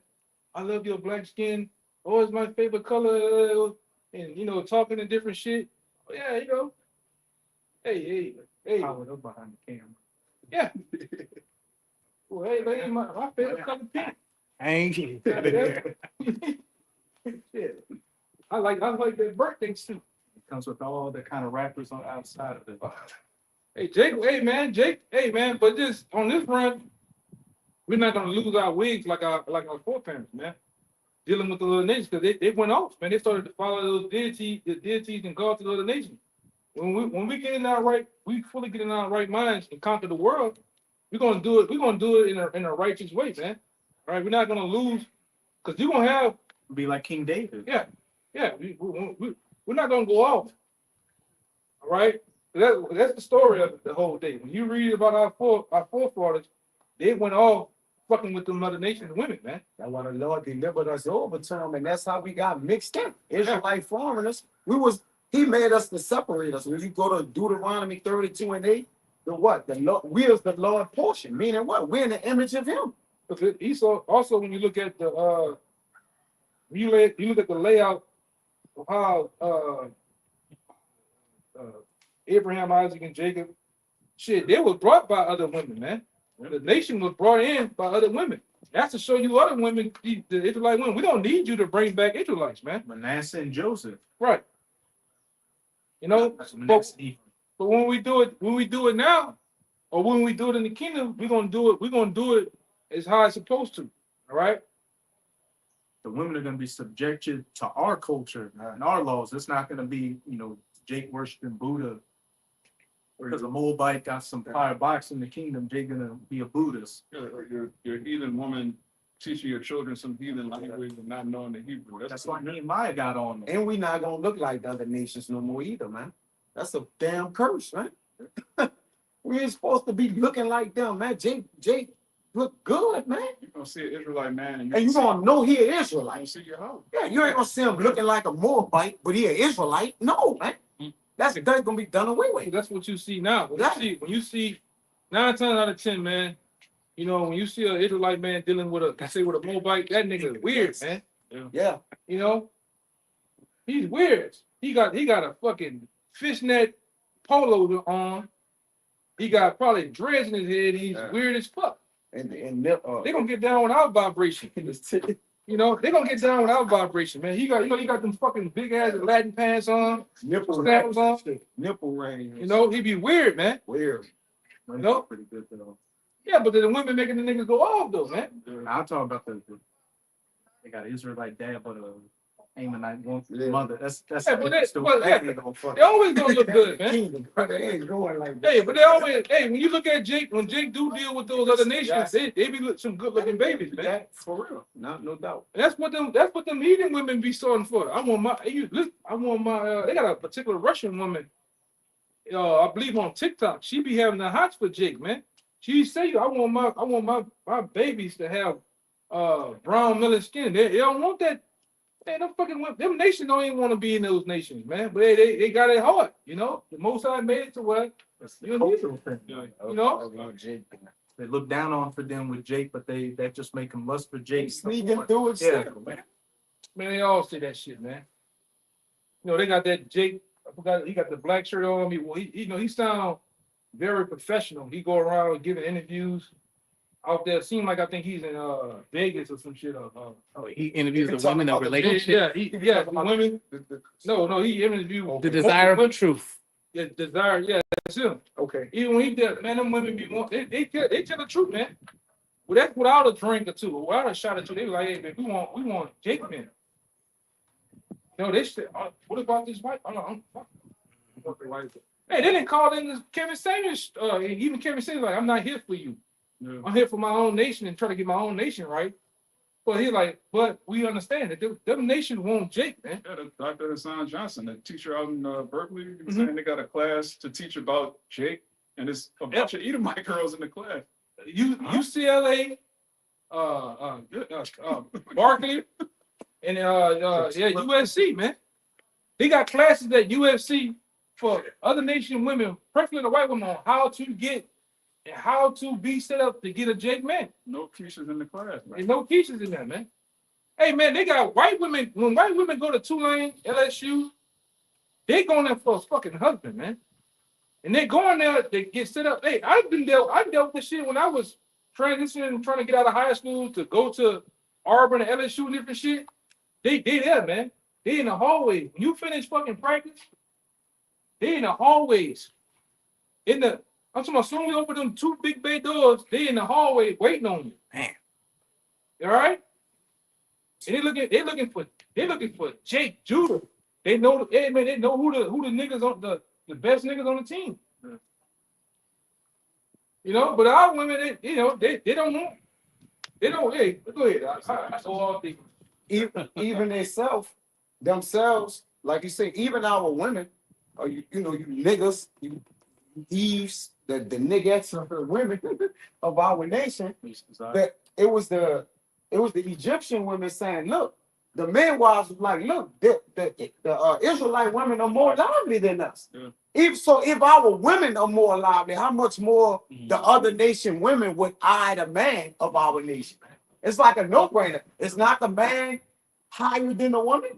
E: I love your black skin. Oh, it's my favorite color. And talking and different shit. Yeah, Hey.
A: Powered up behind the camera.
E: Yeah. Well, hey, my favorite color pink.
A: Ain't
E: Shit. I like that birthday suit.
A: comes with all the kind of rappers on outside of it.
E: Hey, Jake, hey man, but just on this run, we're not gonna lose our wigs like our foreparents, man. Dealing with the other nations, because they went off, man. They started to follow those deities and gods of the other nations. When we get in our right, we fully get in our right minds and conquer the world, we're gonna do it in a righteous way, man. All right, we're not gonna lose, because you're gonna have
A: Be like King David.
E: Yeah, we're not gonna go off. All right, that's the story of the whole day. When you read about our forefathers, they went off fucking with the Mother Nations women, man.
D: That's why the Lord delivered us over to him, and that's how we got mixed in. Israelite foreigners. He made us to separate us. When you go to Deuteronomy 32:8, the what? The Lord, we is the Lord portion, meaning what? We're in the image of him.
E: Because Esau, also when you look at the you look at the layout of how Abraham, Isaac, and Jacob, shit, they were brought by other women, man. The nation was brought in by other women. That's to show you other women, the Israelite women. We don't need you to bring back Israelites, man.
A: Manasseh and Joseph.
E: Right.
A: That's Manasseh and Ephraim.
E: But when we do it now, or when we do it in the kingdom, we're gonna do it as how it's supposed to. All right.
A: The women are going to be subjected to our culture and our laws. It's not going to be, Jake worshiping Buddha because a Moabite got some firebox in the kingdom. Jake going to be a Buddhist.
C: Your heathen woman teaching your children some heathen language and not knowing the Hebrew.
A: That's why Nehemiah got on them.
D: And we not gonna look like the other nations no more either, man. That's a damn curse, man. We ain't supposed to be looking like them, man. Jake look good, man.
C: You're gonna see an Israelite man
D: And you gonna know he an
C: you
D: Israelite.
C: see your house.
D: Yeah, you ain't gonna see him looking like a Moabite, but he an Israelite. No, man. That's gonna be done away with.
E: That's what you see now.
D: Yeah.
E: When you see 9 times out of 10, man, when you see an Israelite man dealing with a Moabite, that nigga is weird, man.
D: Yeah.
E: He's weird. He got a fucking fishnet polo on. He got probably dreads in his head. He's weird as fuck.
D: And
E: They gonna get down without vibration. They gonna get down without vibration, man. He got them fucking big ass Latin pants on,
D: nipple
E: sandals on.
D: nipple ring.
E: He be weird, man.
D: Weird.
E: No.
A: Pretty good though.
E: Yeah, but the women making the niggas go off though, man.
A: I'll talk about they got an Israelite dad, but Ammonite mother. That's
E: Yeah, but they
A: stupid.
E: always gonna look good, man.
D: They ain't going like that.
E: Hey, but they always, when you look at Jake, when Jake do deal with those other nations, they be some good looking babies, man.
D: Yeah, for real. No doubt.
E: And that's what them heathen women be starting for. I want my they got a particular Russian woman, I believe on TikTok. She be having the hots for Jake, man. She say, I want my babies to have brown melon skin. They don't want that. Man, them nations don't even want to be in those nations, man. But they got it hard, The Most High made it to what
A: That's the cultural thing. They look down on for them with Jake, but that just make them lust for Jake.
D: Sneaking through it,
A: Yeah.
D: still, man.
E: Man, they all say that shit, man. They got that Jake. I forgot he got the black shirt on. He sound very professional. He go around giving interviews. out there. Seem like I think he's in Vegas or some shit.
B: Oh, he interviews
D: They
B: the
D: talking
B: women of
D: about the
B: relationship.
E: Yeah, the women. No, he interviewed
B: The desire for truth.
E: Yeah, desire. Yeah, that's him.
D: Okay.
E: Even when he did, man, them women be want they tell the truth, man. Well, that's without a drink or two, without a shot or two. They be like, hey, man, we want Jake man. No, they said, what about this white? Fuck the white. Hey, they didn't call in this Kevin Samuels. Even Kevin Samuels like, I'm not here for you.
C: Yeah.
E: I'm here for my own nation and try to get my own nation right. But he like, but we understand that them nations want Jake, man.
C: Yeah, Dr. Hassan Johnson, the teacher out in Berkeley, he was saying they got a class to teach about Jake, and it's a bunch of Edomite girls in the class.
E: UCLA, Berkeley, and USC, man. They got classes at UFC for other nation women, preferably the white women, on how to get and how to be set up to get a Jake man.
C: No Keishas in the class, man.
E: There's no teachers in there, man. Hey, man, they got white women. When white women go to Tulane, LSU, they going there for a fucking husband, man. And they going there to get set up. Hey, I dealt with this shit when I was transitioning, trying to get out of high school to go to Auburn and LSU and different shit. They there, man. They in the hallway. When you finish fucking practice, they in the hallways. I'm talking about soon we open them 2 big bay doors, they in the hallway waiting on you.
B: Man.
E: All right? And they looking for Jake Judah. They know hey man, they know who the niggas on the best niggas on the team.
C: Yeah.
E: You know, but our women, they don't know. They don't, hey, go ahead. I saw all the
D: Even themselves, like you say, even our women, or you niggas, you thieves, the niggas of the women of our nation, that it was the Egyptian women saying, look, the midwives was like, look, the Israelite women are more lively than us.
C: Yeah.
D: If our women are more lively, how much more the other nation women would eye the man of our nation? It's like a no-brainer. It's not the man higher than the woman.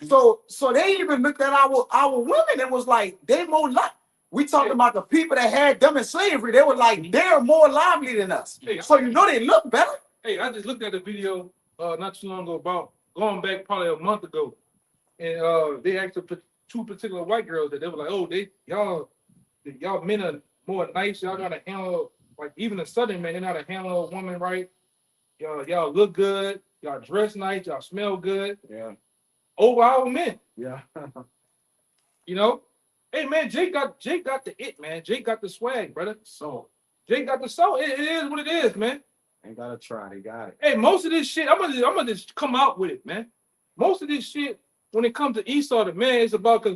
D: So they even looked at our women and was like, they more like. We talking about the people that had them in slavery. They were like, they're more lively than us. So they look better.
E: Hey, I just looked at the video not too long ago about going back probably a month ago, and they asked 2 particular white girls that they were like, oh, y'all men are more nice. Y'all gotta handle, like, even a Southern man, they know how to handle a woman right. Y'all look good. Y'all dress nice. Y'all smell good.
D: Yeah.
E: Over our men,
D: Yeah.
E: you know. Hey man, Jake got the it, man. Jake got the swag, brother.
D: So
E: Jake got the soul. It is what it is, man.
D: ain't gotta try. They got it.
E: Hey, most of this shit, I'm gonna just come out with it, man. Most of this shit, when it comes to Esau, the man, it's about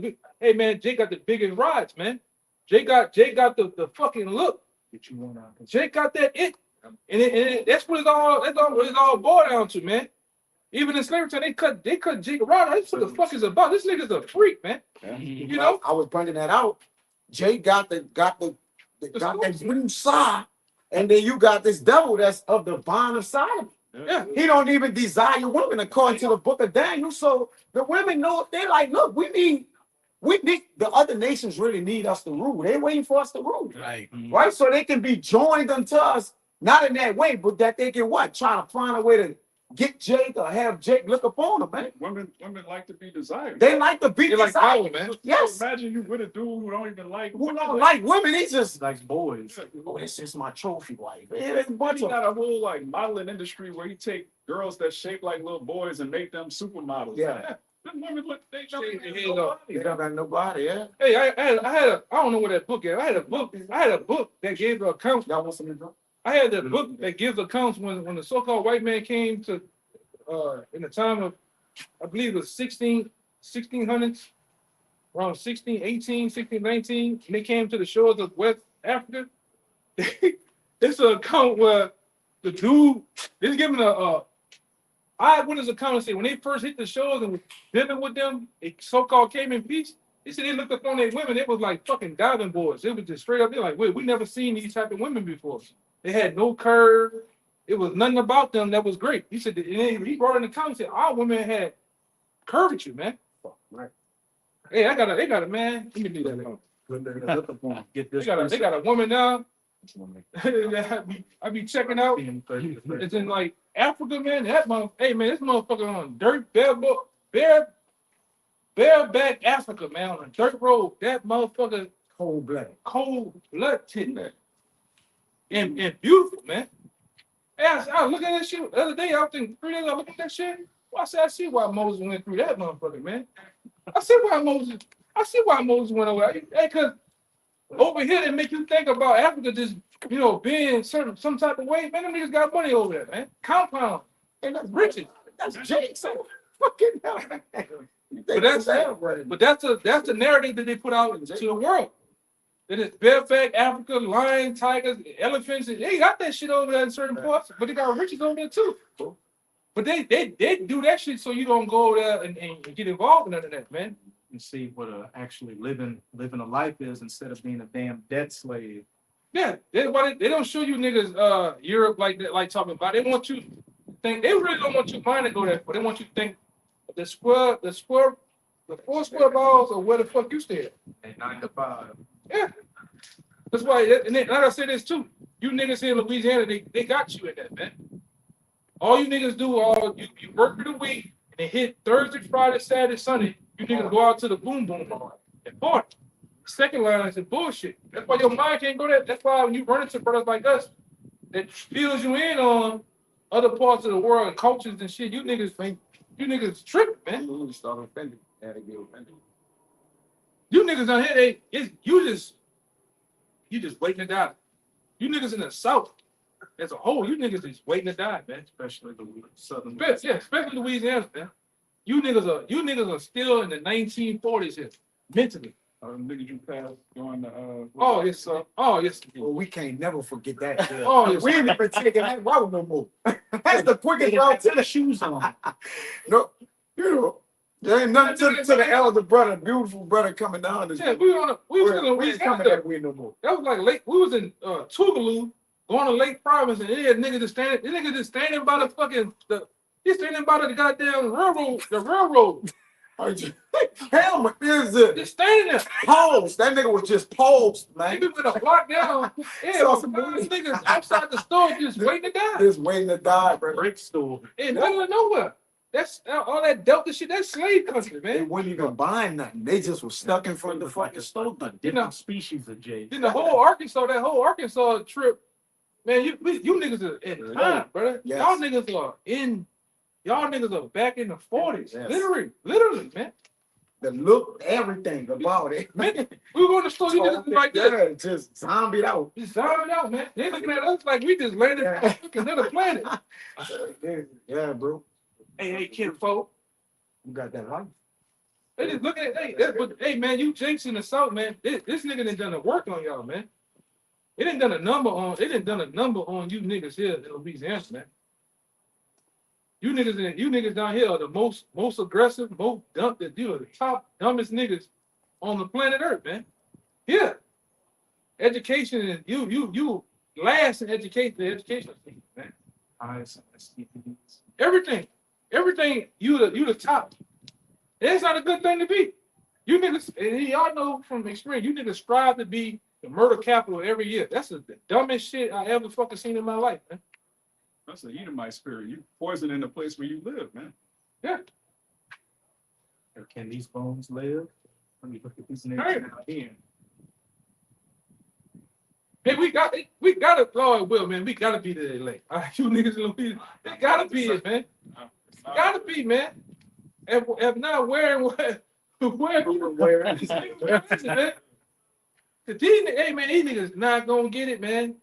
E: hey man, Jake got the biggest rods, man. Jake got the fucking look.
D: Get you one out.
E: Jake got that it, and that's what it's all boiled down to, man. Even in slavery time, they cut Jake around. That's what the fuck is about. This nigga's a freak, man.
D: Yeah.
E: You know?
D: I was bringing that out. Jake got that blue side, and then you got this devil that's of the bond of Solomon.
E: Yeah.
D: He don't even desire women according to the book of Daniel. So the women know, they're like, look, we need the other nations really need us to rule. They waiting for us to rule.
B: Right.
D: Right? So they can be joined unto us, not in that way, but that they can what? Try to find a way to get Jake or have Jake look upon them, man.
C: Women like to be desired.
D: They like to be
E: They like
D: desired.
E: power, man.
D: Yes.
C: So imagine you with a dude who don't even like.
D: Who don't like women? He just
A: Likes boys.
D: oh, this is my trophy wife. It's a bunch
C: He
D: of
C: got a whole like modeling industry where he take girls that shape like little boys and make them supermodels.
D: Yeah.
C: Them women look, they don't
E: Shake their
C: even
E: head
C: know
E: off.
D: they don't got nobody, yeah.
E: Hey, I don't know where that book is. I had a book that gave the account.
D: Y'all want some to go?
E: I had the book that gives accounts when the so-called white man came to in the time of, I believe it was 1600s, around 1618, 1619, and they came to the shores of West Africa. It's an account where the dude, they're giving a eyewitness account and say when they first hit the shores and was living with them, they so-called came in peace. They said they looked up on their women, it was like fucking diving boards. It was just straight up, they're like, wait, we never seen these type of women before. They had no curve. It was nothing about them that was great. He said, and then he brought in the account and said, our women had curvature, man.
D: Right.
E: Hey, they got a man. Let me do that.
A: Get this.
E: They got a woman now I be checking out. It's in like Africa, man. That motherfucker, hey man, this motherfucker on dirt bareback Africa, man, on a dirt road. That motherfucker
D: Cold blooded.
E: cold blood titty, man. And beautiful, man. Hey, I was looking at that shit the other day. I was thinking 3 days. I looked at that shit. Well, I said, I see why Moses went through that motherfucker, man. I see why Moses went over. Hey, cause over here they make you think about Africa just being some type of way. Man, them niggas got money over there, man. Compound. And that's riches.
D: That's Jake. So fucking hell.
E: But that's the narrative that they put out to the world. That is bareback Africa, lion, tigers, elephants. They got that shit over there in certain parts, but they got riches over there too. But they do that shit so you don't go there and get involved in none of that, man.
A: And see what actually living a life is instead of being a damn debt slave.
E: Yeah, they don't show you niggas Europe like that, like talking about. They want you to think they really don't want your mind to go there, but they want you to think the 4 square balls or where the fuck you stay at.
A: And 9 to 5.
E: Yeah. That's why, and then, like I said this too, you niggas here in Louisiana, they got you in that, man. All you niggas do, you work through the week and they hit Thursday, Friday, Saturday, Sunday. You niggas go out to the boom boom and party. Second line is bullshit. That's why your mind can't go there. That's why when you run into brothers like us, that fills you in on other parts of the world and cultures and shit. You niggas tripping, man.
C: You start offending. Had to get offended.
E: You niggas down here, you just waiting to die. You niggas in the South, as a whole, you niggas is waiting to die, man.
A: Especially the southern.
E: Especially Louisiana, man. You niggas are still in the 1940s here, mentally.
C: Niggas you passed during the
E: Oh yes, sir. Oh yes.
D: Well, we can't never forget that.
E: Oh yes.
D: We ain't even taking that route no more. That's the quickest route to the
A: shoes on.
D: No, there ain't nothing to the elder brother, beautiful brother coming down.
E: Yeah, we was in
D: we ain't
E: Louisiana.
D: coming that way no more.
E: That was like late. We was in Tougaloo, going to Lake Providence, and they had niggas just standing by the fucking he's standing by the goddamn railroad, the railroad.
D: Helmet is it?
E: Just standing there.
D: Pause. That nigga was just paused, man.
E: Niggas with a block down. Yeah,
D: Saw
E: some
D: some
E: niggas outside the store just waiting to die.
D: Just waiting to die, bro.
A: Brick store.
E: In the middle of nowhere. That's all that Delta shit. That's slave country,
D: They
E: man.
D: wasn't even buying nothing. They just was stuck in front of the fucking store.
A: A different species of J.
E: Then the whole Arkansas trip, man. You niggas are in time, brother.
D: Yes.
E: Y'all niggas are back in the 40s.
D: Yes.
E: Literally, man.
D: The look, everything about it.
E: Man, we were going to store, you niggas like this.
D: Yeah, just zombied out.
E: Just zooming out, man. They looking at us like we just landed on another planet.
D: Yeah, bro.
E: Hey, kid, folk.
D: You got that life.
E: They just looking at, hey, man, you Jinx in the South, man. This nigga done the work on y'all, man. It done done a number on you niggas here in Louisiana, man. You niggas down here are the most aggressive, most dumb, the top dumbest niggas on the planet Earth, man. Yeah. Education is you last in education, the education thing, man. Everything, you the top. It's not a good thing to be. You niggas, and y'all know from experience, you niggas strive to be the murder capital every year. That's the dumbest shit I ever fucking seen in my life, man.
C: That's the Edomite spirit. You poison in the place where you live, man.
E: Yeah.
A: Or can these bones live? Let me look at these niggas out here.
E: Hey, we got to, Lord will, man. We gotta be the LA. All right, you niggas in Louisiana, they gotta be it, man. Gotta be, man. If not wearing man. Hey, man, these niggas not gonna get it, man.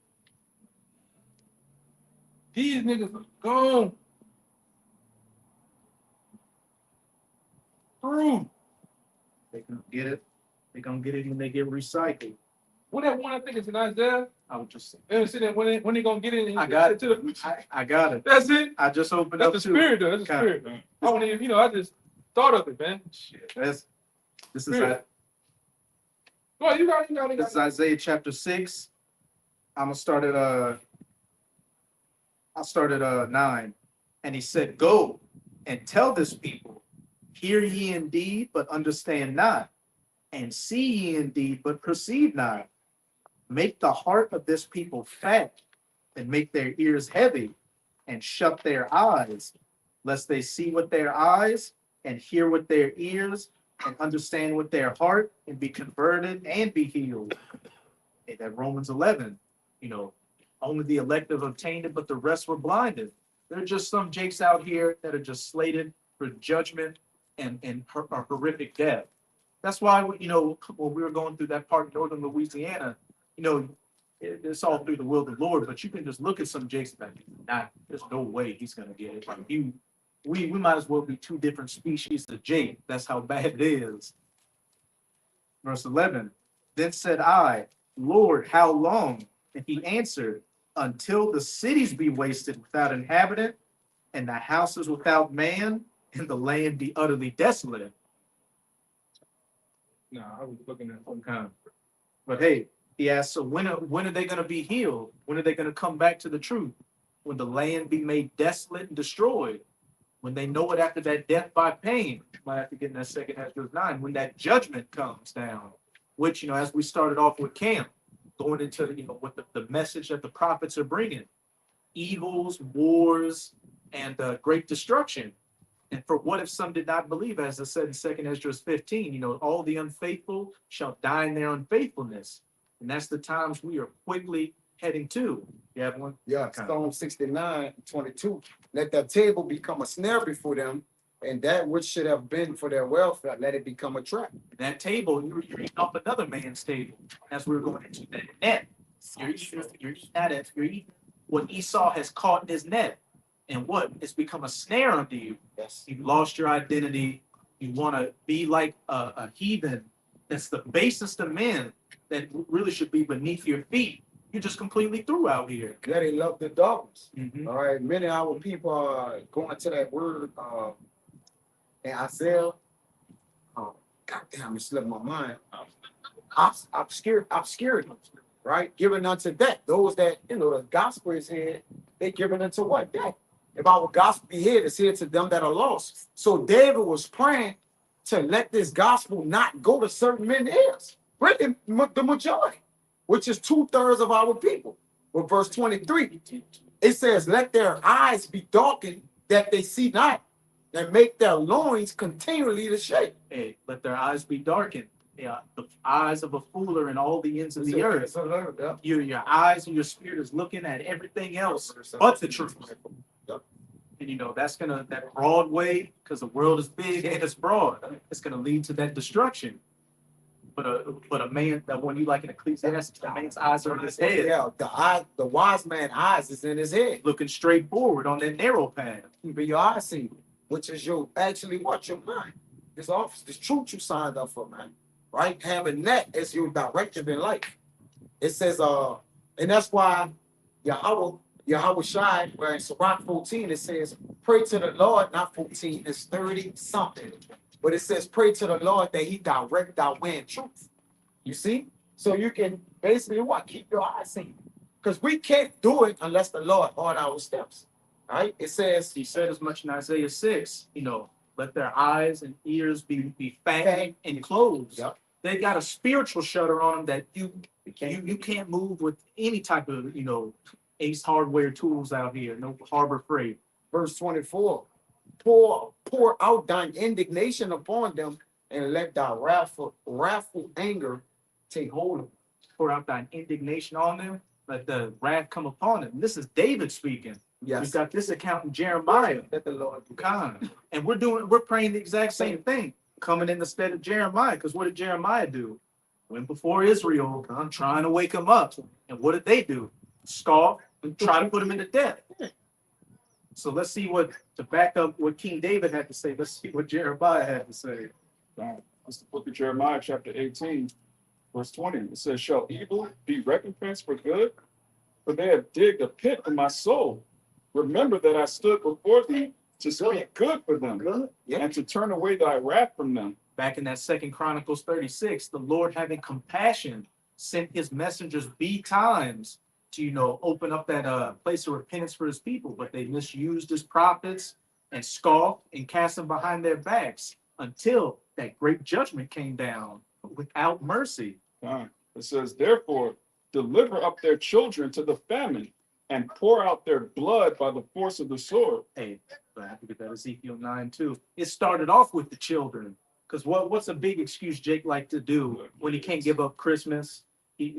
E: These niggas are gone. Through.
A: They can get it. They gonna get it when they get recycled.
E: What that one I think is in Isaiah?
A: I would just say.
E: Ever see that when they gonna get it?
A: I got it.
E: To the,
A: I got it.
E: That's it.
A: I just opened
E: That's
A: up
E: the
A: to
E: spirit, though. That's the spirit. I don't even, I just thought of it, man.
A: Shit. This is
E: Spirit. Well, you got
A: this is Isaiah chapter 6. I'm gonna start at 9. And he said, "Go and tell this people, hear ye indeed, but understand not, and see ye indeed, but perceive not. make the heart of this people fat and make their ears heavy and shut their eyes, lest they see with their eyes and hear with their ears and understand with their heart and be converted and be healed. And that Romans 11, only the elect have obtained it, but the rest were blinded. There are just some jakes out here that are just slated for judgment and a horrific death. That's why, when we were going through that part of northern Louisiana, it's all through the will of the Lord, but you can just look at some jakes and there's no way he's gonna get it. Like we might as well be two different species of jake. That's how bad it is. Verse 11, then said I, Lord, how long? And he answered, until the cities be wasted without inhabitant, and the houses without man, and the land be utterly desolate.
E: No, I was looking at.
A: Okay. But hey, he asked, so when are they going to be healed? When are they going to come back to the truth? When the land be made desolate and destroyed? When they know it after that death by pain? Might have to get in that second Ezra 9. When that judgment comes down, which, as we started off with camp, going into, what the message that the prophets are bringing, evils, wars, and great destruction. And for what if some did not believe, as I said in 2 Ezra 15, all the unfaithful shall die in their unfaithfulness. And that's the times we are quickly heading to. You have one?
D: Yeah, Psalm 69:22. Let that table become a snare before them, and that which should have been for their welfare, let it become a trap.
A: That table, you're eating off another man's table. That's where we're going into that net. You're eating what Esau has caught in his net. And what? It's become a snare unto you.
D: Yes.
A: You've lost your identity. You want to be like a heathen. That's the basest of men that really should be beneath your feet. You're just completely through out here.
D: Let it love the darkness.
A: Mhm.
D: All right. Many of our people are going to that word in Isaiah. God damn, it slipped my mind. Obscurity. Right? Given unto that. Those that, the gospel is here, they given unto what? That. If our gospel be here, it's here to them that are lost. So David was praying to let this gospel not go to certain men's ears. Really, the majority, which is 2/3 of our people. With verse 23, it says, let their eyes be darkened that they see not, and make their loins continually to shake.
A: Hey, let their eyes be darkened. Yeah, the eyes of a fool are in all the ends of the earth. Your eyes and your spirit is looking at everything else but the truth. And that broad way, because the world is big and it's broad, it's gonna lead to that destruction. But a man that when you like in Ecclesiastes, the man's eyes are in his head.
D: Yeah, the wise man's eyes is in his head.
A: Looking straight forward on that narrow path.
D: But your eyes see, which is your mind. This office, this truth you signed up for, man. Right? Having that as your directive in life. It says, and that's why Yahweh Shai, where in Sirach 14, it says, pray to the Lord, not 14, it's 30 something. But it says, pray to the Lord that he direct thy way in truth. You see? So you can basically keep your eyes seen. Because we can't do it unless the Lord order our steps. Right? It says,
A: he said as much in Isaiah 6, let their eyes and ears be fat and closed.
D: Yep.
A: They got a spiritual shutter on them that you can't move with any type of, Ace Hardware tools out here, no Harbor Freight.
D: Verse 24, pour out thine indignation upon them and let thy wrathful anger take hold of them.
A: Pour out thine indignation on them, let the wrath come upon them. This is David speaking.
D: Yes.
A: We've got this account in Jeremiah.
D: Let the Lord do.
A: And we're praying the exact same thing, coming in the stead of Jeremiah. Because what did Jeremiah do? Went before Israel, trying to wake them up. And what did they do? Scoff and try to put them into death. So let's see to back up what King David had to say. Let's see what Jeremiah had to say.
C: It's the book of Jeremiah, chapter 18, verse 20. It says, shall evil be recompensed for good? For they have digged a pit for my soul. Remember that I stood before thee to speak good for them, and to turn away thy wrath from them.
A: Back in that 2 Chronicles 36, the Lord having compassion sent his messengers times to open up that place of repentance for his people, but they misused his prophets and scoffed and cast them behind their backs until that great judgment came down without mercy.
C: It says, therefore, deliver up their children to the famine, and pour out their blood by the force of the sword.
A: Hey, but I have to get that Ezekiel 9 too. It started off with the children. Because what's a big excuse Jake like to do when he can't give up Christmas? He,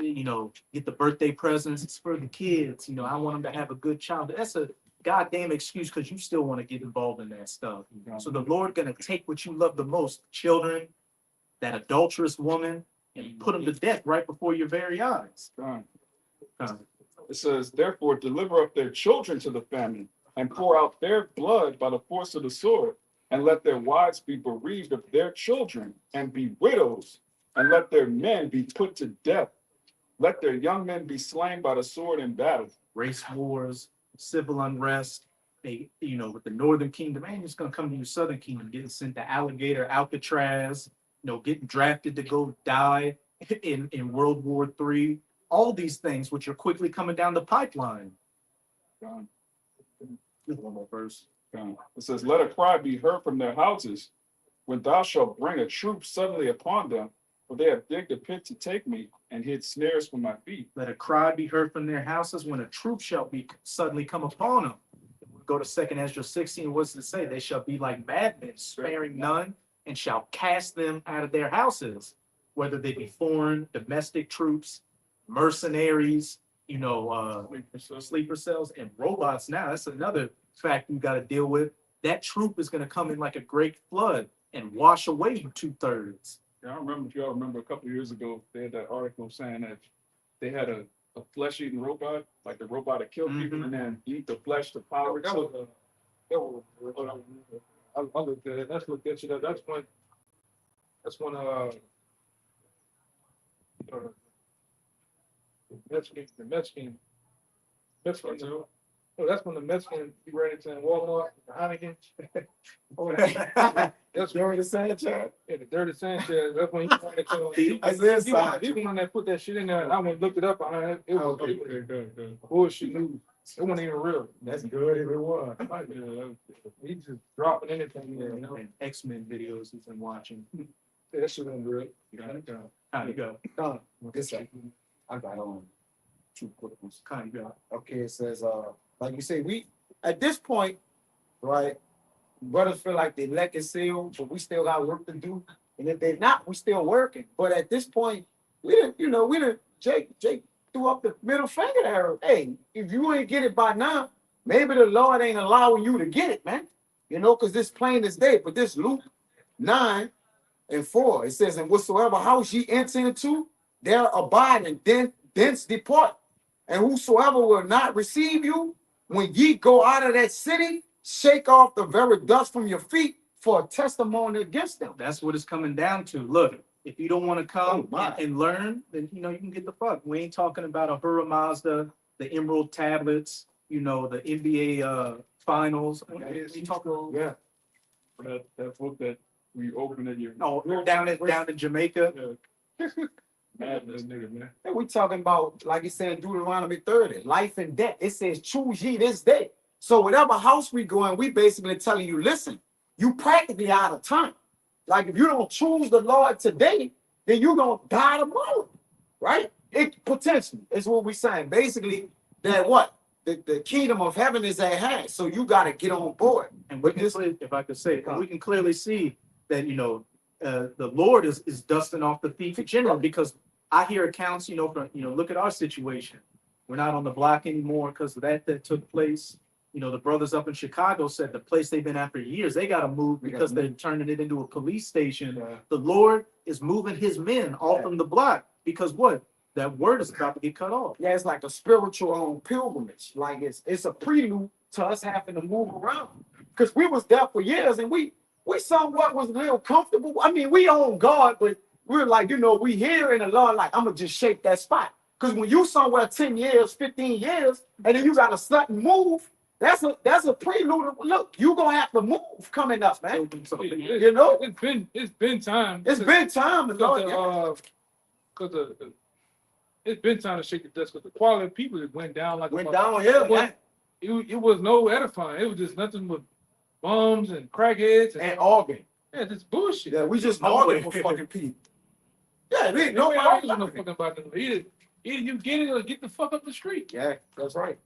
A: get the birthday presents. It's for the kids. I want them to have a good childhood. That's a goddamn excuse because you still want to get involved in that stuff. So the Lord gonna take what you love the most, children, that adulterous woman, and put them to death right before your very eyes.
C: It says, therefore, deliver up their children to the famine, and pour out their blood by the force of the sword, and let their wives be bereaved of their children, and be widows, and let their men be put to death. Let their young men be slain by the sword in battle.
A: Race wars, civil unrest. They, with the Northern Kingdom, man, it's gonna come to your Southern Kingdom, getting sent to Alligator, Alcatraz, getting drafted to go die in World War III. All these things which are quickly coming down the pipeline.
C: Um,
A: One more verse.
C: It says, let a cry be heard from their houses, when thou shalt bring a troop suddenly upon them, for they have digged a pit to take me, and hid snares for my feet.
A: Let a cry be heard from their houses when a troop shall be suddenly come upon them. Go to 2 Ezra 16. What's it say? They shall be like madmen, sparing none, and shall cast them out of their houses, whether they be foreign, domestic troops, mercenaries, sleeper cells, and robots. Now that's another fact you got to deal with. That troop is going to come in like a great flood and wash away 2/3.
C: Yeah, I remember, if y'all remember a couple of years ago, they had that article saying that they had a flesh-eating robot, like the robot that killed people and then eat the flesh to power.
E: I looked at it. Let's look at you. That's when the Mexican, that's when the Mexican be ready to in Walmart, the Heineken. That's
D: Dirty Sanchez.
E: yeah, the Dirty Sanchez. That's when he
D: I said side.
E: he the one that put that shit in there. And I went and looked it up. It was bullshit news. It wasn't even real.
D: That's good if it was.
E: He just dropping anything in there,
A: And X-Men videos he's been watching.
E: Yeah, that shit wasn't real.
A: How you go?
D: This I got on 2 quick ones.
A: How you go?
D: Okay, it says, like you say, we at this point, right? Brothers feel like they elect is sealed, but we still got work to do. And if they're not, we still working. But at this point, we didn't, Jake threw up the middle finger there. Hey, if you ain't get it by now, maybe the Lord ain't allowing you to get it, man. Because this plain as day. But this Luke 9:4, it says, and whatsoever house ye enter into, there abide and thence depart. And whosoever will not receive you, when ye go out of that city, shake off the very dust from your feet for a testimony against them.
A: That's what it's coming down to. Look, if you don't want to come
D: Oh, my.
A: and learn, then you can get the fuck. We ain't talking about a Hura Mazda, the Emerald tablets, the NBA finals. We talking
D: Yeah.
C: That book that we opened at your
A: down in Jamaica.
C: madness, nigga, man.
D: And we talking about, like it said in Deuteronomy 30, life and death. It says, choose ye this day. So whatever house we go in, we basically telling you, listen, you practically out of time. Like if you don't choose the Lord today, then you're going to die tomorrow, right? It potentially is what we're saying. Basically, that what? The kingdom of heaven is at hand. So you got to get on board.
A: And we can, if I could say, we can clearly see that, the Lord is dusting off the feet in general, because I hear accounts, from, look at our situation. We're not on the block anymore because of that took place. The brothers up in Chicago said the place they've been at for years, they got to move because they're turning it into a police station. The Lord is moving his men off from the block because what? That word is about to get cut off.
D: Yeah, it's like a spiritual pilgrimage. Like it's a prelude to us having to move around. Because we was there for years and we somewhat was real comfortable. I mean, we own God, but we're like, we here in the Lord, like, I'm going to just shake that spot. Because when you somewhere 10 years, 15 years, and then you got to sudden move, that's a prelude. Look, you're going to have to move coming up, man.
E: It's been time.
D: It's been time.
E: It's been time to shake the dust because the quality of people that went down
D: Went downhill, man.
E: It was no edifying. It was just nothing but bums and crackheads
D: And organ.
E: yeah, this bullshit.
D: Yeah, we just organ for fucking people. Yeah, we no
E: I don't know fucking about them. Either you get it or get the fuck up the street.
D: Yeah, that's right.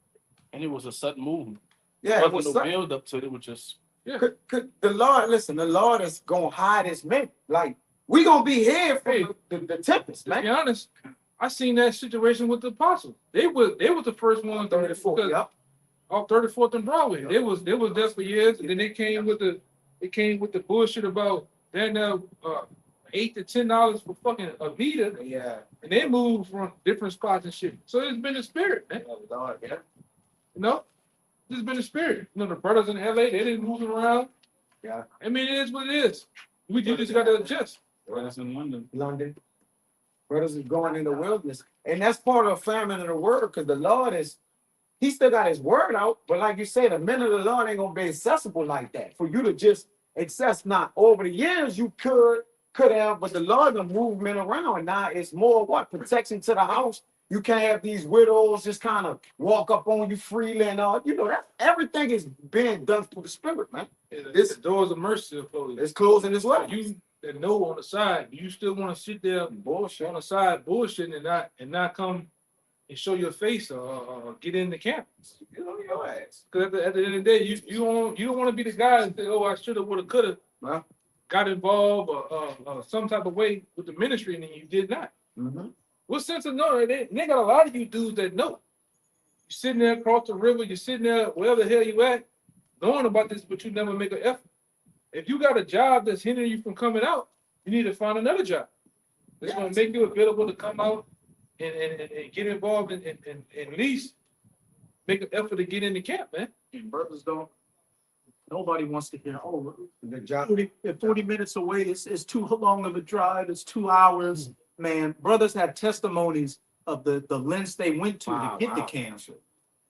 B: And it was a sudden move.
D: Yeah,
B: There
D: it was
B: wasn't no
D: something.
B: build up to it. It was just
D: Could the Lord, listen, the Lord is gonna hide his men. Like, we gonna be here from
E: Hey,
D: the tempest,
E: To be
D: man.
E: honest, I seen that situation with the apostles. They was the first ones
D: 34, yep.
E: off 34th and Broadway. They was there for years, and then they came with the bullshit about they're now $8 to $10 for fucking a meter,
D: Yeah.
E: and they moved from different spots and shit. So it's been a spirit, man.
D: Lord, yeah.
E: You know, this has been a spirit. You know, the brothers in LA, they didn't move around.
D: Yeah.
E: I mean, it is what it is. We just got to adjust.
C: Brothers in London.
D: London. Brothers is going in the wilderness. And that's part of the famine of the word, because the Lord is, he still got his word out, but like you said, the men of the Lord ain't gonna be accessible like that. For you to just access not over the years you could have, but the Lord done move men around. And now it's more what? Protection to the house. You can't have these widows just kind of walk up on you freely and all. You know, that everything is being done through the spirit, man.
E: This doors of mercy are closed.
D: It's closing as well.
E: You that know on the side, you still want to sit there
D: Bullshit.
E: on the side bullshitting and not come and show your face or get in the camp.
D: You know your ass.
E: Because at the end of the day, you don't want to be the guy that say, oh, I should have, would have, could have
D: Huh?
E: got involved or some type of way with the ministry and then you did not.
D: Mm-hmm.
E: What sense of knowing? They got a lot of you dudes that know. You're sitting there across the river, you're sitting there wherever the hell you at, knowing about this, but you never make an effort. If you got a job that's hindering you from coming out, you need to find another job that's going to make you available to come out and get involved and at least make an effort to get in the camp, man.
A: Brothers don't, nobody wants to hear, oh,
D: The job.
A: 40 minutes away, it's too long of a drive, it's 2 hours. Man, brothers have testimonies of the lengths they went to get the camp.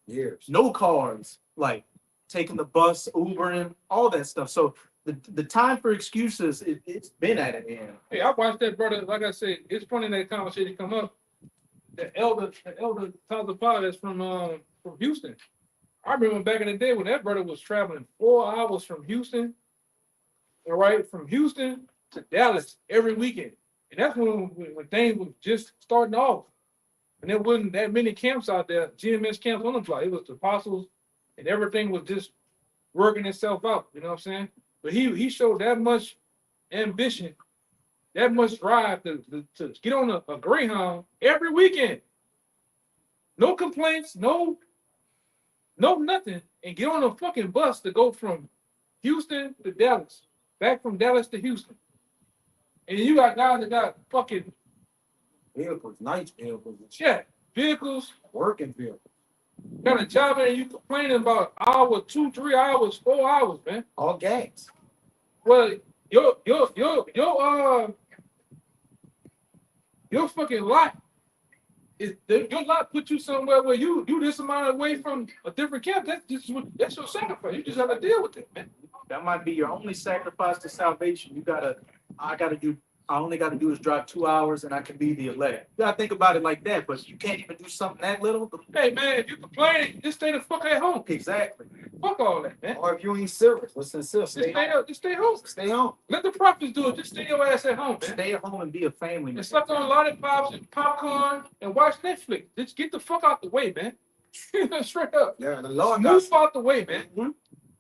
D: Years.
A: No cars, like taking the bus, Ubering, all that stuff. So the time for excuses, it's been at an end.
E: Hey, I watched that brother. Like I said, it's funny that conversation come up. The elder Tyler Potter that's from Houston. I remember back in the day when that brother was traveling 4 hours from Houston, all right, from Houston to Dallas every weekend. And that's when things were just starting off. And there wasn't that many camps out there, GMS camps on the block. It was the apostles, and everything was just working itself out. You know what I'm saying? But he showed that much ambition, that much drive to get on a Greyhound every weekend. No complaints, no nothing, and get on a fucking bus to go from Houston to Dallas, back from Dallas to Houston. And you got guys that got fucking
D: Vehicles, nice vehicles,
E: vehicles,
D: working vehicles.
E: got a job and you complaining about hour, 2, 3 hours, 4 hours, man.
D: All gas.
E: Well, your fucking lot your lot put you somewhere where you this amount away from a different camp. That's your sacrifice. You just have to deal with it, man.
A: That might be your only sacrifice to salvation. I only got to do is drive 2 hours and I can be the elect. You gotta think about it like that, but you can't even do something that little.
E: Hey man, if you complaining, just stay the fuck at home.
A: Exactly.
E: Fuck all that, man.
D: Or if you ain't serious, let's insist.
E: Just stay home.
D: Stay home.
E: Let the prophets do it. Just stay your ass at home, man.
A: Stay at home and be a family man.
E: And suck on lollipops and popcorn and watch Netflix. Just get the fuck out the way, man. Straight up.
D: Yeah, the Lord got
E: Move out the way, man.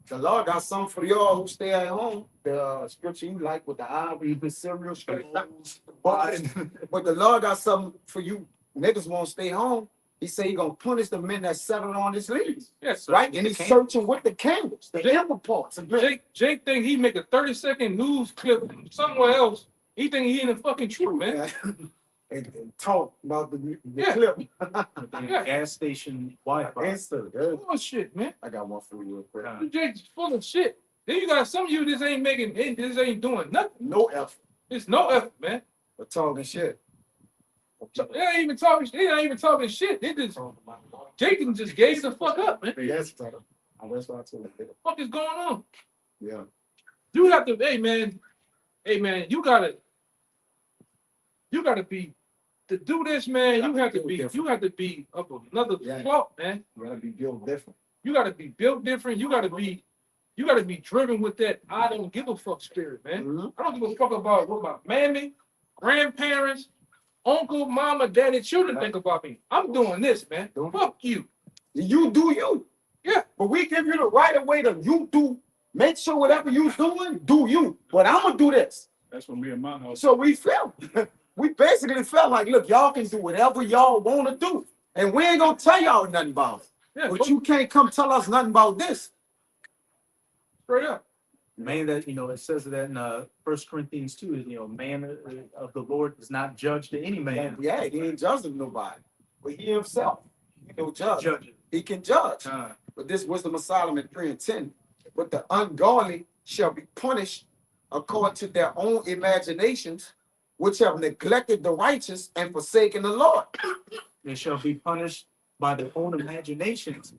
D: the Lord got something for y'all who stay at home. The scripture you like with the ivory, the cereal, but the Lord got something for you. Niggas won't stay home. He said he gonna punish the men that settle on his leaves.
E: Yes,
D: Right? And he's searching with the candles, the ember parts.
E: Jake think he make a 30-second news clip somewhere else. He think he in the fucking truth, man.
D: and talk about the
E: Yeah.
D: clip.
E: Yeah.
A: Gas station Wi-Fi.
D: Answer. Yeah.
E: Bullshit, man.
D: I got one for you real quick.
E: Jake's full of shit. Then you got some of you this ain't doing nothing.
D: No effort,
E: It's no effort, man.
D: but talking shit.
E: They ain't even talking. They not even talking shit. They just Jake just gave the fuck up, man.
D: Yes, brother. That's what I told you.
E: What the fuck is going on?
D: Yeah.
E: You have to, hey man, you gotta be to do this, man. You have to be up another
D: Yeah.
E: clock, man.
D: You gotta be built different.
E: You gotta be built different. You gotta be driven with that I don't give a fuck spirit, man.
D: Mhm.
E: I don't give a fuck about what my mammy, grandparents, uncle, mama, daddy, children think about me. I'm doing this, man. Fuck you.
D: You do you.
E: Yeah.
D: But we give you the right of way to you do. Make sure whatever you doing, do you. But I'm gonna do this.
C: That's what me and my house.
D: So we felt, we basically felt like, look, y'all can do whatever y'all want to do. And we ain't gonna tell y'all nothing about it.
E: Yeah,
D: But you can't come tell us nothing about this.
E: straight up.
A: Man, that, it says that in 1 Corinthians 2, man of the Lord is not judged to any man.
D: Yeah, he ain't judging nobody. But he himself, he no judge.
A: Judging.
D: He can judge.
A: Uh,
D: But this wisdom of Solomon 3:10. But the ungodly shall be punished according to their own imaginations, which have neglected the righteous and forsaken the Lord.
A: They shall be punished by their own imaginations.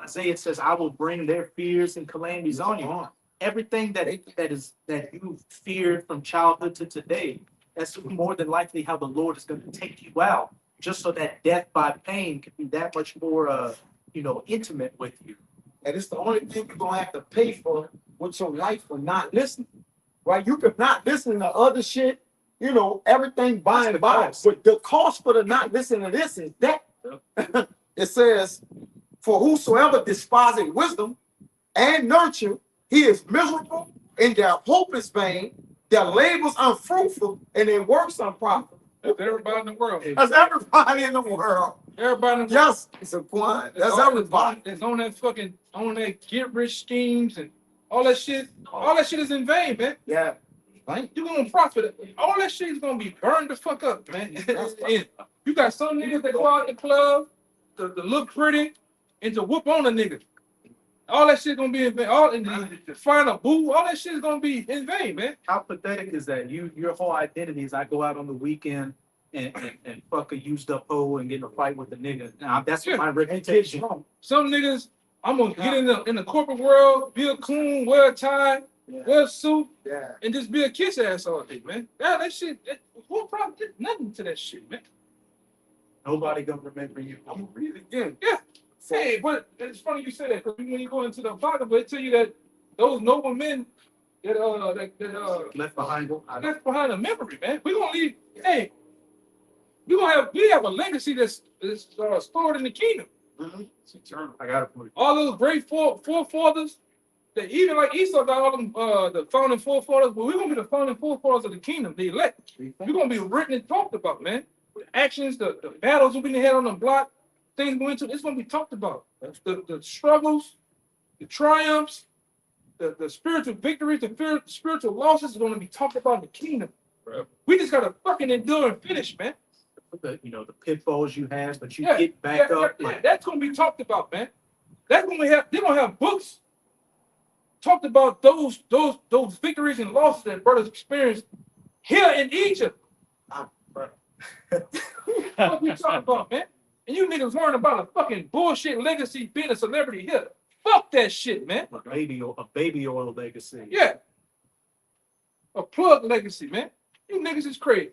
A: Isaiah says, I will bring their fears and calamities on you. Everything that you feared from childhood to today, that's more than likely how the Lord is going to take you out, just so that death by pain can be that much more intimate with you.
D: And it's the only thing you're gonna have to pay for with your life for not listening. Right? You can not listen to other shit, everything by and by. But the cost for the not listening to this is that. It says, for whosoever despises wisdom and nurture, he is miserable, and their hope is vain, their labors unfruitful, and their works unprofitable.
E: That's everybody in the world.
D: That's everybody in the world.
E: Everybody in the world.
D: Yes, it's a point. That's everybody.
E: That's on that get rich schemes and all that shit. All that shit is in vain, man.
D: Yeah.
E: You're gonna profit. All that shit is gonna be burned the fuck up, man. And you got some niggas that go out in the club to look pretty and to whoop on a nigga. All that shit gonna be in vain. All in the find a boo. All that shit is gonna be in vain, man.
A: How pathetic is that? Your whole identity is I go out on the weekend and fuck a used up hoe and get in a fight with a nigga. Now that's my reputation.
E: Some niggas, I'm gonna get in the corporate world, be a coon, wear a tie, wear a suit,
D: Yeah.
E: and just be a kiss ass all day, man. That shit, who probably did nothing to that shit, man.
A: Nobody gonna remember you.
D: I'm gonna read it again.
E: Yeah. Hey, but it's funny you say that because when you go into the Bible, they tell you that those noble men that
A: Left behind.
E: left behind a memory, man. We're gonna leave. Hey, we have a legacy that's stored in the kingdom.
A: It's eternal. I got it for you.
E: All those great forefathers, that even like Esau got all them the founding forefathers, but we're gonna be the founding forefathers of the kingdom, the elect. We're gonna be written and talked about, man. The actions, the battles we've been had on the block, things going into it's gonna be talked about. The struggles, the triumphs, the spiritual victories, the spiritual losses are gonna be talked about in the kingdom.
C: Right.
E: We just gotta fucking endure and finish, man.
A: The pitfalls you have, but you get back up.
E: Yeah, that's gonna be talked about, man. That's when they're gonna have books talked about those victories and losses that brothers experienced here in Egypt. What we talking about, man? And you niggas learn about a fucking bullshit legacy being a celebrity here. Fuck that shit, man.
A: A baby oil legacy.
E: Yeah. A plug legacy, man. You niggas is crazy.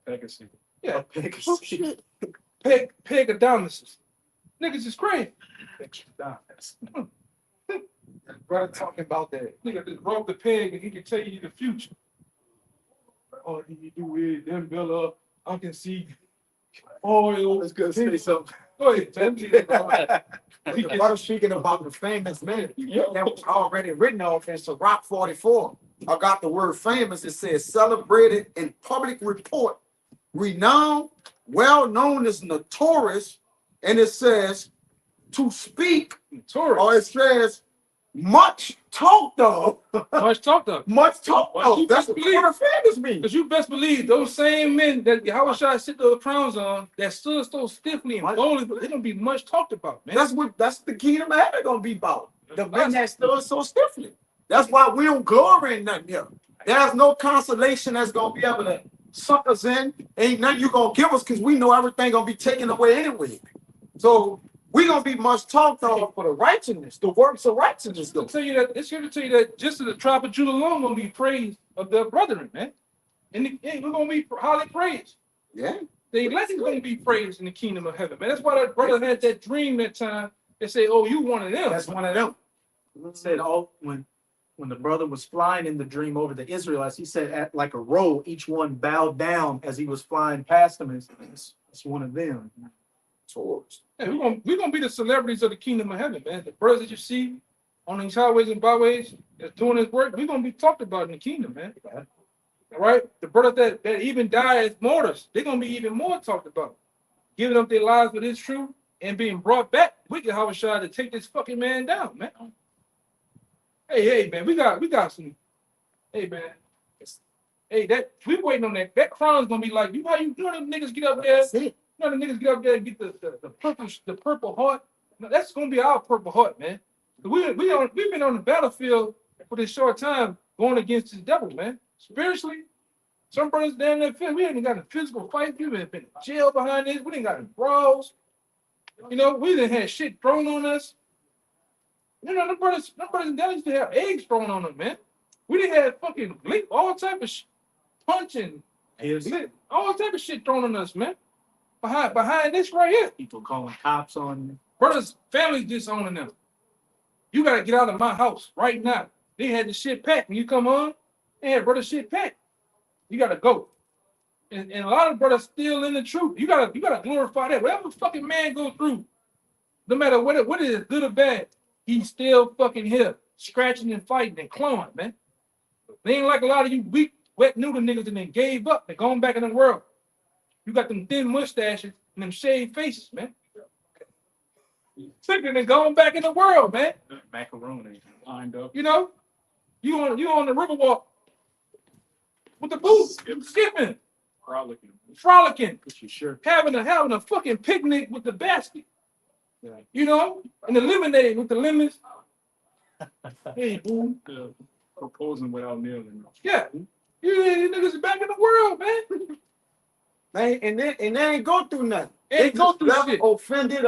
C: Legacy.
E: Yeah.
A: A legacy.
E: Peg-a-dominuses. Niggas is crazy.
D: Brother talking about that.
E: Nigga just rub the peg and he can tell you the future. All you do is them Bella, I can see oil.
A: Let's go say something.
E: Go ahead, man.
D: The brother speaking about the famous man that was already written off in Sirach 44. I got the word famous. It says celebrated in public report, renowned, well known as notorious, and it says to speak, or it says much talked of.
E: Much talked of.
D: Much talked
E: Well,
D: of.
E: you
D: That's
E: best
D: what
E: believe-
D: word famous means.
E: Because you best believe those same men that Yahweh sit those crowns on that stood so stiffly and boldly, they're gonna be much talked about, man.
D: That's the kingdom of heaven gonna be about. The men that stood so stiffly. That's why we don't glory in nothing here. There's no consolation that's gonna be able to suck us in. Ain't nothing you gonna give us because we know everything gonna be taken away anyway. So we gonna be much talked of for the righteousness, the works of righteousness, though.
E: It's here to tell you that just as the tribe of Judah alone gonna be praised of their brethren, man. And we're gonna be highly praised.
D: Yeah.
E: The elect is gonna be praised in the kingdom of heaven, man. That's why that brother had that dream that time. They say, "Oh, you one of them."
A: That's one of them. Said when when the brother was flying in the dream over the Israelites, he said at like a row, each one bowed down as he was flying past them. It's one of them.
D: Towards.
E: Hey, we're gonna be the celebrities of the kingdom of heaven, man. The brothers that you see on these highways and byways that's doing this work, we're gonna be talked about in the kingdom, man. All right? The brothers that even die as martyrs, they're gonna be even more talked about. Giving up their lives for this truth and being brought back. We can have a shot to take this fucking man down, man. Hey, man, we got some. Hey, man. Hey, that we waiting on that. That crown's gonna be like, you know them niggas get up there.
D: That's it.
E: You know the niggas get up there and get the purple heart. No, that's gonna be our purple heart, man. We've been on the battlefield for this short time going against the devil, man. Spiritually, some brothers down there, we ain't got a physical fight. We've been in jail behind this. We ain't got any brawls. You know, we done had shit thrown on us. You know, them brothers and down used to have eggs thrown on them, man. We didn't have fucking all type of punching, all type of shit thrown on us, man. Behind this right here.
A: People calling cops on you.
E: Brothers, families disowning them. You gotta get out of my house right now. They had the shit packed. When you come on, they had brother shit packed. You gotta go. And a lot of brothers still in the truth. You gotta glorify that. Whatever fucking man goes through, no matter what it is, good or bad, he's still fucking here, scratching and fighting and clawing, man. They ain't like a lot of you weak, wet noodle niggas and then gave up and going back in the world. You got them thin mustaches and them shaved faces, man. Sicker than going back in the world, man.
A: Macaroni lined up.
E: You know, you on the Riverwalk with the boots, skipping, frolicking,
A: Sure.
E: having a fucking picnic with the basket.
A: Yeah.
E: You know, and the lemonade with the lemons. Hey, boo.
C: Proposing without kneeling.
E: Yeah, you niggas are back in the world, man.
D: Man, and they ain't go through nothing.
E: Ain't
D: They
E: go
D: just
E: through
D: left
E: shit.
D: offended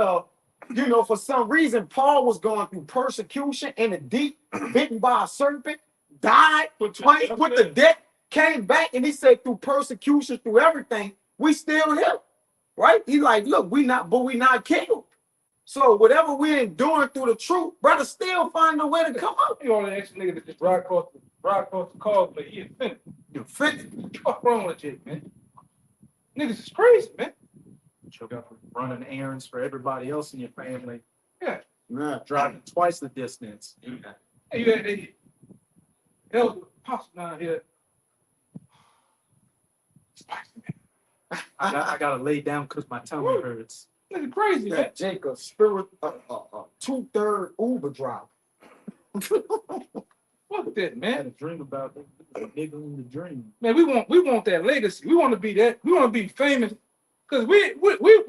D: for some reason, Paul was going through persecution in the deep, bitten by a serpent, died twice with the death, came back, and he said through persecution, through everything, we still here. Right? He like, look, we not killed. So whatever we enduring through the truth, brother, still find a way to come out.
E: You all the extra nigga that just ride across the car, but he offended.
D: You offended.
E: What's wrong with you, man? Niggas is crazy, man.
A: Running errands for everybody else in your family.
E: Yeah.
D: Man,
A: Driving twice the distance.
E: Hey, you had a hell pops down here.
A: I gotta lay down because my tummy hurts.
E: Nigga crazy, man.
D: that Jacob spirit, 2/3 Uber driver.
E: Fuck that,
A: I
E: man.
A: had a dream about it. A nigga in the dream.
E: Man, we want that legacy. We want to be that. We want to be famous. Cause we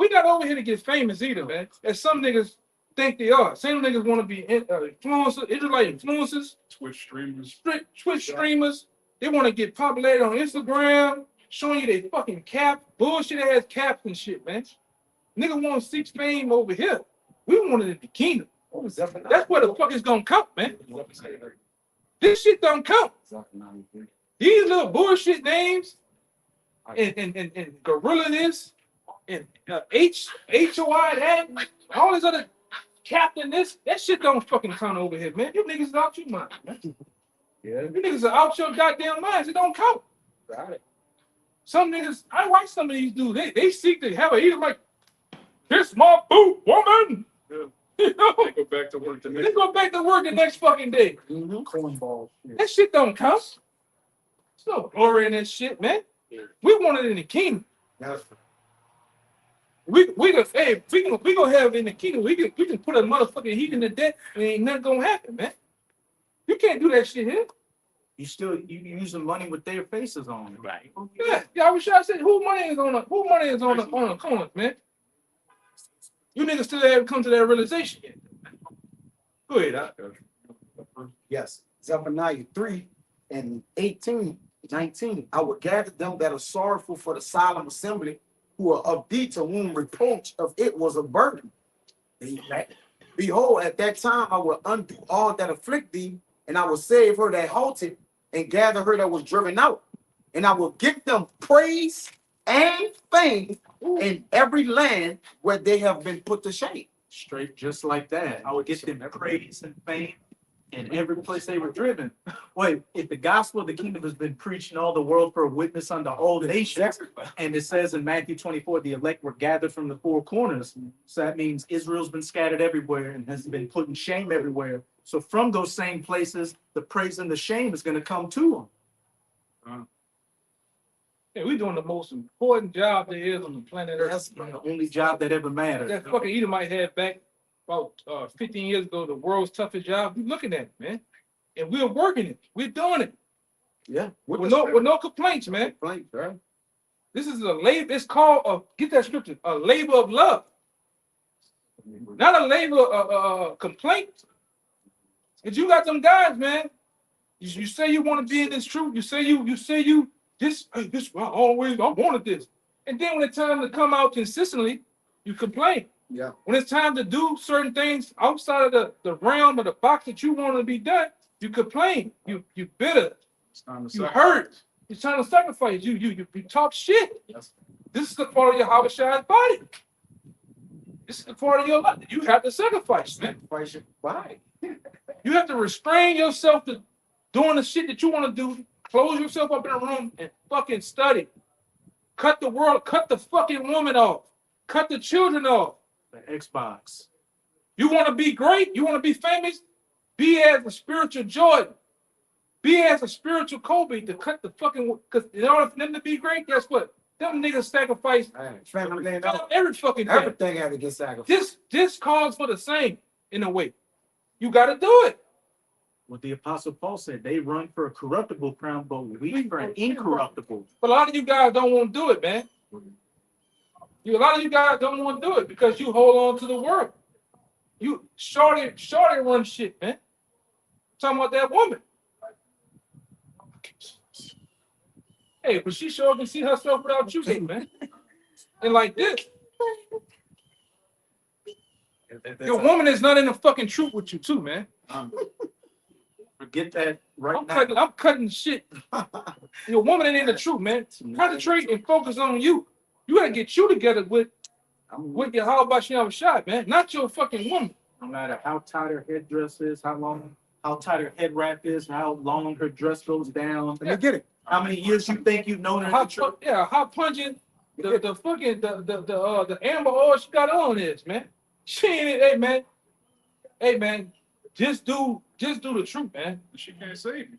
E: not over here to get famous either, man. As some niggas think they are. Some niggas want to be influencers, Israelite influencers,
C: Twitch streamers.
E: Twitch streamers. They want to get popular on Instagram, showing you they fucking cap, bullshit ass caps and shit, man. Nigga want 6 fame over here. We want it in the kingdom. That's where the fuck is gonna count, man. This shit don't count. These little bullshit names and gorilla this and HOI that, all this other captain this, that shit don't fucking count over here, man. You niggas are out your mind, man.
A: Yeah.
E: You niggas are out your goddamn minds. It don't count.
D: Got it.
E: Some niggas, I watch some of these dudes, they seek to have a either like, this my boot, woman.
C: Yeah.
E: You know?
C: They go back to work the
E: They
C: next.
E: go back to work the next fucking day.
A: Cornball shit.
E: That shit don't count. There's no glory in that shit, man. We want it in the kingdom.
D: That's
E: We gonna have it in the kingdom. We can put a motherfucking heat in the deck and ain't nothing gonna happen, man. You can't do that shit here.
A: You using money with their faces on. Right.
E: Yeah. I wish I said who money is on the corners, man. You niggas still haven't come to that realization yet. Go ahead.
D: yes. Zephaniah 3:18, 19. I will gather them that are sorrowful for the solemn assembly, who are of thee, to whom reproach of it was a burden. Amen. Behold, at that time I will undo all that afflict thee, and I will save her that halted, and gather her that was driven out. And I will give them praise and fame in every land where they have been put to shame.
A: Straight just like that. I would get them praise and fame in every place they were driven. Wait, if the gospel of the kingdom has been preached in all the world for a witness unto all nations, and it says in Matthew 24, the elect were gathered from the four corners. So that means Israel's been scattered everywhere and has been put in shame everywhere. So from those same places, the praise and the shame is going to come to them.
E: Yeah, we doing the most important job there is on the planet Earth.
A: That's the only job that ever mattered.
E: That fucking Edomite had back about 15 years ago, the world's toughest job. We looking at it, man. And we're working it. We're doing it.
D: Yeah.
E: With no complaints, man.
D: Complaints, right?
E: This is a labor, it's called get that scripture, a labor of love. Not a labor of complaint. Because you got them guys, man. You say you want to be in this truth. You say you this I wanted this. And then when it's time to come out consistently, you complain.
D: Yeah.
E: When it's time to do certain things outside of the realm of the box that you want to be done, you complain. You bitter. You hurt. You're trying to sacrifice. You talk shit. This is the part of your Habashai's body. This is the part of your life. You have to sacrifice, man.
D: Sacrifice your body.
E: You have to restrain yourself to doing the shit that you want to do. Close yourself up in a room and fucking study. Cut the world, cut the fucking woman off. Cut the children off.
A: The Xbox.
E: You want to be great? You want to be famous? Be as a spiritual Jordan. Be as a spiritual Kobe to cut the fucking, because in order for them to be great, guess what? Them niggas sacrifice every fucking thing.
D: Everything had to get sacrificed.
E: This calls for the same in a way. You got to do it.
A: What the Apostle Paul said, they run for a corruptible crown, but we for an incorruptible.
E: But a lot of you guys don't want to do it, man. A lot of you guys don't want to do it because you hold on to the world. You shorty run shit, man. Talking about that woman. Hey, but she sure can see herself without you, man. And like this. Your woman is not in the fucking truth with you, too, man.
A: Forget that right now.
E: I'm cutting shit. Your woman ain't in the truth, man. Concentrate and focus on you. You gotta get you together with your how about you have a shot, man. Not your fucking woman.
A: No matter how tight her headdress is, how tight her head wrap is, how long her dress goes down.
D: Let me get it.
A: How many years you think you've known her?
E: How pungent the fucking the amber oil she got on is, man. She ain't it, hey man. Just do the truth, man.
C: She can't save you.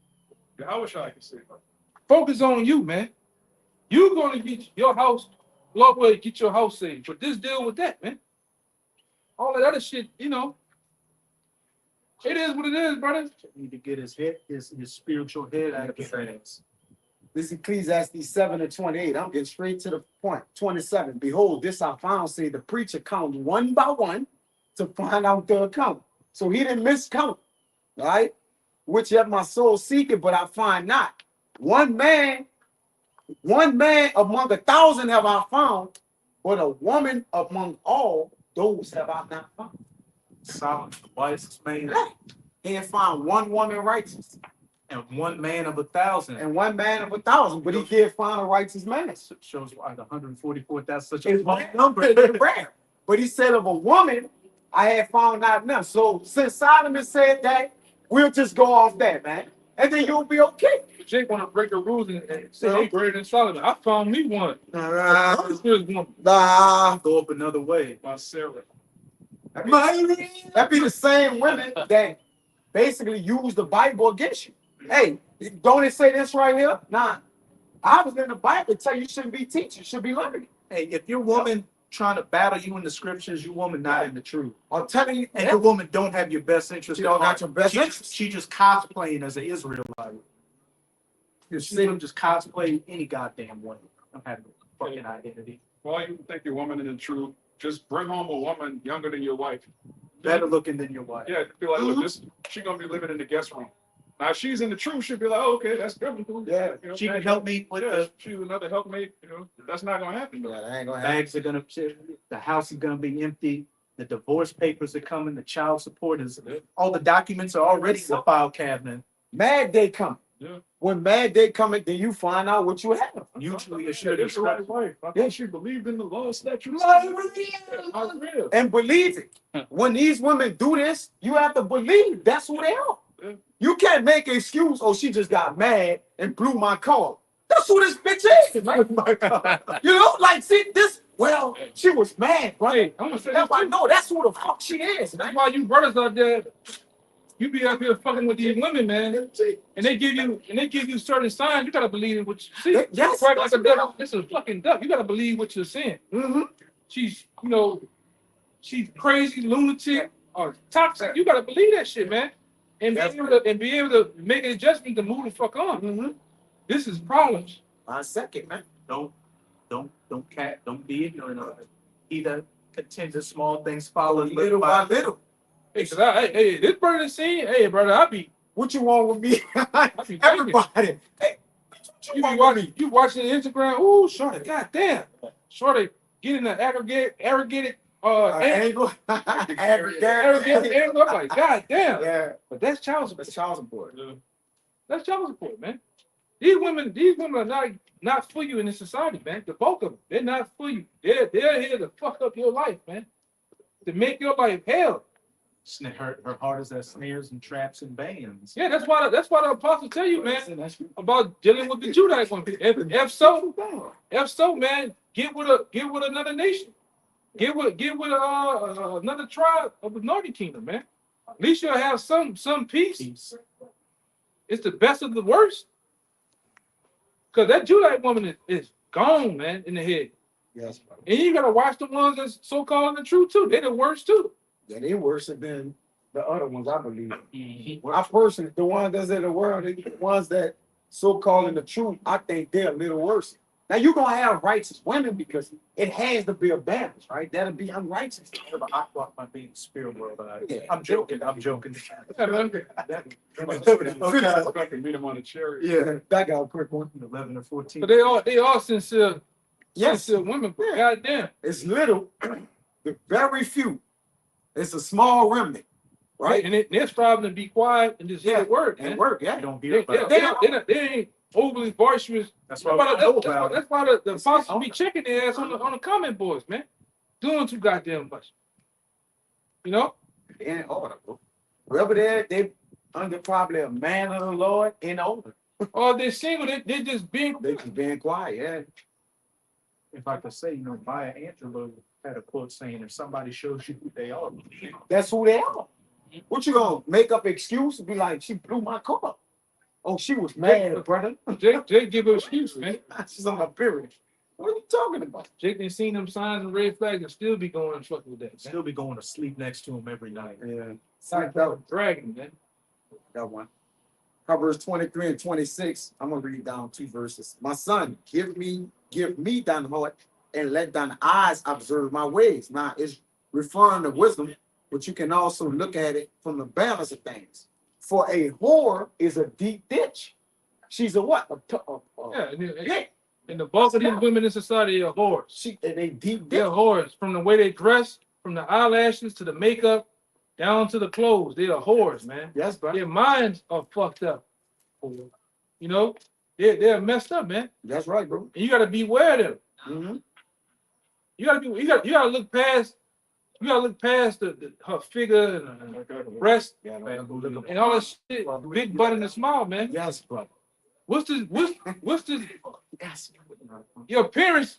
C: Yahushua can save her.
E: Focus on you, man. You're gonna get your house, Lord will get your house saved. But this deal with that, man. All that other shit, you know. It is what it is, brother.
A: Need to get his spiritual head out of his hands.
D: This Ecclesiastes 7:28. I'm getting straight to the point. 27. Behold, this I found, say the preacher count one by one to find out the account. So he didn't miscount, right? Which have my soul seeking, but I find not. One man among 1,000 have I found, but a woman among all those have I not found.
A: Solomon, the wisest man,
D: He had found one woman righteous
A: and one man of 1,000.
D: and one man of 1,000, but he did find a righteous man.
A: Shows why the 144. That's such a
D: It's
A: small
D: number, it's rare. But he said of a woman, I had found not none. So since Solomon said that, we'll just go off that, man. And then you'll be okay.
E: Jake want to break the rules and say he greater than Solomon. I found me one.
D: Nah,
E: Here's one.
A: go up another way.
C: By Sarah.
D: that be the same women that basically use the Bible against you. Hey, don't it say this right here? Nah, I was in the Bible tell you shouldn't be teaching, you should be learning.
A: Hey, if your woman trying to battle you in the scriptures, your woman not in the truth.
D: I'm telling you,
A: And your woman don't have your best interest.
D: She don't
A: at
D: got
A: heart.
D: your best
A: She-
D: interest.
A: She just cosplaying as an Israelite. She would just cosplay any goddamn way. Don't have no fucking identity.
C: Well, you think your woman is in truth, just bring home a woman younger than your wife.
A: Better looking than your wife.
C: Yeah, be like, look, she gonna be living in the guest room. Now, if she's in the truth, she'll be like, oh, okay, that's good.
D: Yeah,
C: You know,
A: She can help me with the
C: she's another helpmate. You know, that's not gonna happen. Though.
D: that ain't gonna happen.
A: bags are gonna, the house is gonna be empty. The divorce papers are coming. The child support is, all the documents are already in the file cabinet.
D: Mad day coming.
C: Yeah.
D: When mad day coming, then you find out what you have.
A: Usually it
C: Yeah,
A: should
C: that's the
A: be
C: right wife. I thought she believed in the law, statutes.
D: And believe it. When these women do this, you have to believe that's who they are. You can't make an excuse, oh, she just got mad and blew my car. That's who this bitch is, man. You know, like, see, this, well, she was mad, right?
E: Hey, I'm gonna say
D: That's
E: this
D: why,
E: too.
D: no, that's who the fuck she is,
E: That's
D: man.
E: why you brothers out there, you be up here fucking with these women, man, and they give you certain signs. You gotta believe in what you see.
D: Yes,
E: Quite like a duck. It's a fucking duck. You gotta believe what you're seeing.
D: Mm-hmm.
E: She's, she's crazy, lunatic, or toxic. You gotta believe that shit, man, and be able to make an adjustment to move the fuck on.
D: Mm-hmm.
E: This is problems.
D: I second, man.
A: Don't be ignorant of it. Either contend to small things, follow
D: Little by little.
E: Hey, hey, this brother seen. Hey, brother, I be
D: What you want with me?
E: thinking.
D: Everybody. Hey, what
E: You
D: want
E: be
D: with
E: watching,
D: me?
E: you watching Instagram. Ooh, shorty, goddamn, shorty, getting the arrogated,
D: Angle.
E: arrogant angle. I'm like, goddamn.
D: Yeah.
E: But that's child support.
D: That's child support.
E: That's child support, man. These women are not for you in this society, man. The bulk of them, they're not for you. They're here to fuck up your life, man. To make your life hell.
A: Her heart is at snares and traps and bands.
E: Yeah, that's why the apostles tell you, man, about dealing with the Judites one. If so, man, get with another nation. Get with another tribe of the Northern Kingdom, man. At least you'll have some peace. It's the best of the worst. Because that Judite woman is gone, man, in the head.
D: Yes.
E: And you gotta watch the ones that's so-called the truth too. They're the worst too.
D: Yeah, they worse than the other ones, I believe. Well, I personally, the ones that's in the world, the ones that so-called in the truth, I think they're a little worse. Now you're gonna have righteous women because it has to be a balance, right? That'll be unrighteous.
A: I walk my being spirit world.
D: Yeah.
A: I'm joking.
C: Fucking meet him on a chariot.
D: Yeah, that got a quick one.
A: 11 or 14.
E: But they all sincere,
D: Yes,
E: sincere women, but goddamn.
D: it's little, the very few. It's a small remnant, right?
E: And they're striving to be quiet and just hear the word, man.
D: And work, yeah.
A: You don't
E: They,
A: hear about it.
E: they ain't overly boisterous.
A: That's
E: That's
A: why
E: why,
A: I know about it.
E: that's why the apostles be checking their ass on the comment boards, man. Doing too goddamn much. You know?
D: They ain't order, bro. Whoever they under probably a man of the Lord in order.
E: Or they're single, they just being
D: They just being quiet, yeah.
A: If I could say, Maya Angelou had a quote saying, if somebody shows you who they are, believe them.
D: That's who they are. What you gonna make up excuse and be like, she blew my car? Oh, she was mad, brother.
E: Jake give an excuse, man.
D: She's on my period. What are you talking about?
E: Jake done seen them signs and red flags and still be going and fucking with that. Man.
A: Still be going to sleep next to him every night.
D: Yeah. Psyched out.
E: Dragging, man.
D: That one. Proverbs 23 and 26. I'm gonna read down 2 verses. My son, give me thine heart and let thine eyes observe my ways. Now it's referring to wisdom, but you can also look at it from the balance of things. For a whore is a deep ditch. She's a what?
E: Yeah,
D: Yeah.
E: and the bulk of these women in society are whores.
D: She and they deep
E: They're
D: ditch.
E: whores. From the way they dress, from the eyelashes to the makeup, down to the clothes. They are whores, man.
D: Yes, bro.
E: Their minds are fucked up. You know, they're messed up, man.
D: That's right, bro.
E: And you gotta beware of them.
D: Mm-hmm.
E: You gotta look past her figure and her breast
D: Yeah,
E: and all that shit. Big butt and a smile, man.
D: yes, brother.
E: What's this?
D: Yes.
E: Your appearance,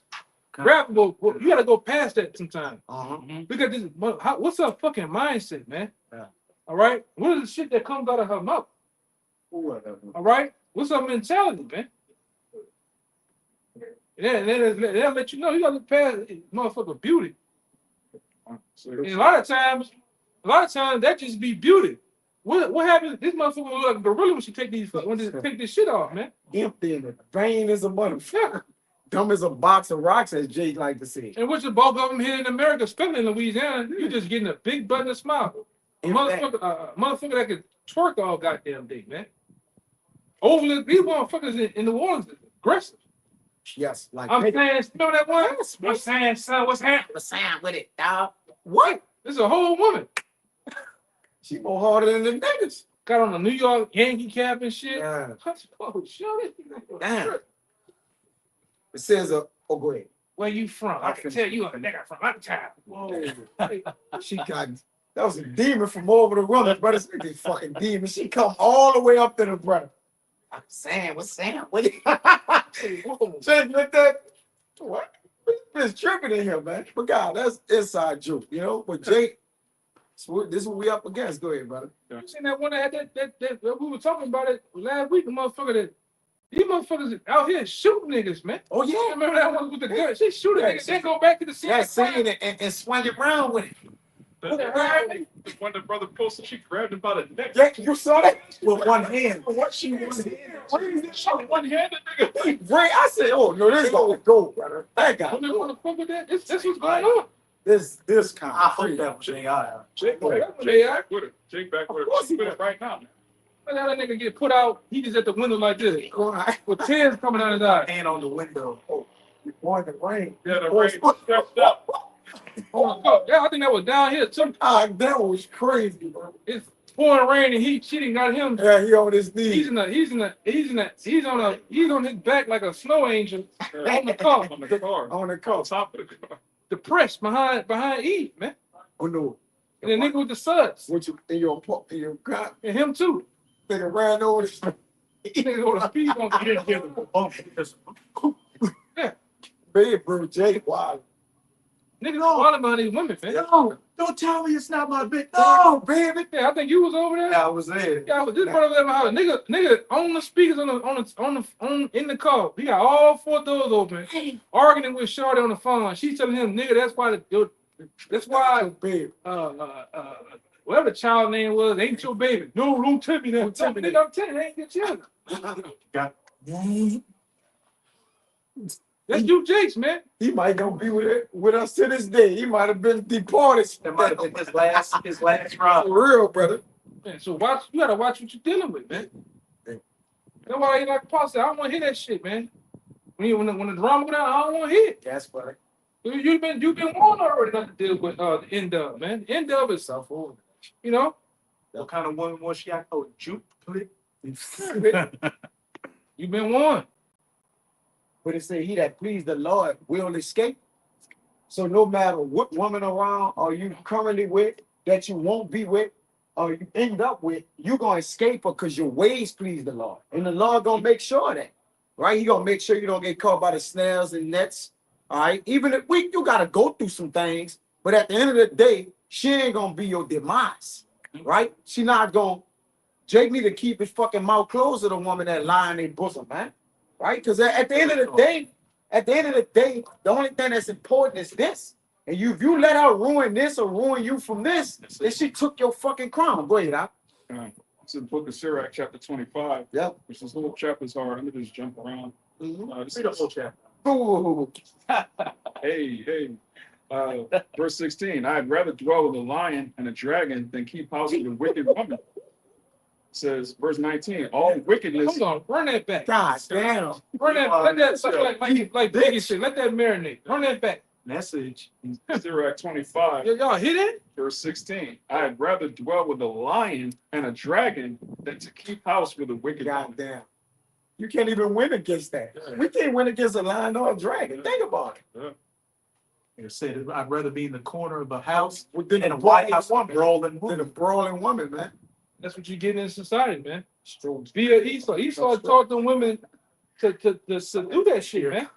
E: grabbable. You gotta go past that sometimes.
D: Uh-huh.
E: Look at this. What's her fucking mindset, man?
D: Yeah.
E: All right. What is the shit that comes out of her mouth? All right. What's her mentality, man? And then they'll let you know you gotta look past motherfucker beauty. And a lot of times that just be beauty. What happens? This motherfucker look like a gorilla when she take this shit off, man.
D: Empty and vain as a motherfucker. Dumb as a box of rocks, as Jake like to say.
E: And which the bulk of them here in America, especially in Louisiana, you just getting a big butt and a smile. A motherfucker that can twerk all goddamn day, man. Overly, these motherfuckers in the waters aggressive.
D: Yes, like
E: I'm saying, remember that one? What's saying, son? What's happening?
D: the sound with it, dog. What?
E: This is a whole woman.
D: She more harder than the niggas.
E: Got on a New York Yankee cap and shit.
D: Yeah.
E: Oh, shit.
D: Damn. It says, oh, go ahead.
E: Where you from? I can tell you a nigga from uptown. Whoa.
D: She got That was a demon from over the woman, brother. This fucking demon. She come all the way up to the brother. I'm saying, what's Sam? What? Jake, look that. What? It's tripping in here, man. But God, that's inside joke, you know. But Jake, this is what we up against. Go ahead, brother.
E: You seen that one that had that we were talking about it last week, the motherfucker that these motherfuckers out here shooting niggas, man.
D: Oh yeah.
E: Remember that one with the gun? She shoot a nigga, then go back to the scene.
D: Yeah, singing it and swing it around with it.
C: When the brother posted, she grabbed him by the neck.
D: Yeah, you saw that with one hand. What she was
C: One-handed nigga.
D: Ray, I said, oh no, this gonna go, brother. That guy.
E: What the fuck with that? This what's going on.
D: This kind.
A: I hope that was AI.
C: Jake
E: Boy,
C: back
E: that's AI.
C: with it. Jake back with
D: Of course
C: it.
D: he
C: She's with it right now.
E: Look how that nigga get put out. He just at the window like this,
D: Right.
E: with tears coming out his eyes.
A: Hand on the window.
D: Oh, you going to rain.
C: Yeah, the rain stepped up.
E: Oh fuck. Yeah, I think that was down here too.
D: Ah, that was crazy, bro.
E: It's pouring rain and she didn't got him.
D: Yeah, he on his
E: He's
D: knees.
E: he's on his back like a snow angel on the car,
C: On the car.
D: On the
C: On
D: coast.
C: top of the car.
E: depressed behind Eve, man.
D: Oh no.
E: And the nigga with the suds.
D: What you in your car?
E: And him too.
D: Nigga ran over the street.
E: Nigga on the speed on
D: Big bro, Jake. Wow.
E: Niggas falling behind these women, man.
A: No, don't tell me it's not my big
D: No, baby.
E: Yeah, I think you was over there.
A: I was there.
E: Yeah, this brother there behind nigga on the speakers on in the car. He got all four doors open, arguing with Shorty on the phone. She's telling him, nigga, that's why
D: Baby.
E: whatever the child name was, ain't your baby. No, don't tell me that.
D: Don't tell me
E: Nigga,
D: that.
E: I'm telling you, ain't your children.
A: Got
E: That's you, Jakes, man.
D: He might gonna be with us to this day. He might have been deported.
A: that might have been his last ride.
D: For real, brother.
E: Man, so you gotta watch what you're dealing with, man.
D: Yeah.
E: That's why you like Paul said, I don't want to hear that shit, man. When the drama go down, I don't want to hear it.
D: That's funny.
E: You've been warned already not to deal with the end of, man. The end of is
D: Self-hold.
E: you know.
A: What kind of woman was she? I told juke click.
E: You've been warned.
D: But it say he that please the Lord will escape. So no matter what woman around or you currently with, that you won't be with, or you end up with, you're gonna escape her because your ways please the Lord. And the Lord gonna make sure of that. Right? He gonna make sure you don't get caught by the snares and nets. All right. Even if you gotta go through some things, but at the end of the day, she ain't gonna be your demise. Right? She not gonna Jake need to keep his fucking mouth closed to the woman that lie in their bosom, man. Right? Because at the end of the day, the only thing that's important is this. And if you let her ruin this or ruin you from this, then she took your fucking crown. Go ahead, Al.
C: It's in the book of Sirach, chapter 25.
D: Yep.
C: Which is little chapters are. Let me just jump around. This
A: Read the
C: is-
A: whole chapter.
D: Ooh.
C: Hey. Verse 16. I'd rather dwell with a lion and a dragon than keep house with a wicked woman. Says verse 19. All wickedness.
E: Hold on, run that back.
D: God damn.
E: Run that. Let that like Biggie shit. Let that marinate. Run that back.
A: Message.
C: Sirach 25.
E: Y'all hit it?
C: Verse 16. I'd rather dwell with a lion and a dragon than to keep house with a wicked woman.
D: God damn. You can't even win against that. We can't win against a lion or a dragon. Think about it.
A: It said, I'd rather be in the corner of a house
D: Within
A: in a White House
D: woman.
A: rolling
D: Than a brawling woman, man.
E: That's what you getting in society, man.
D: Strokes.
E: Via Esau. Esau taught the women to do that shit, man.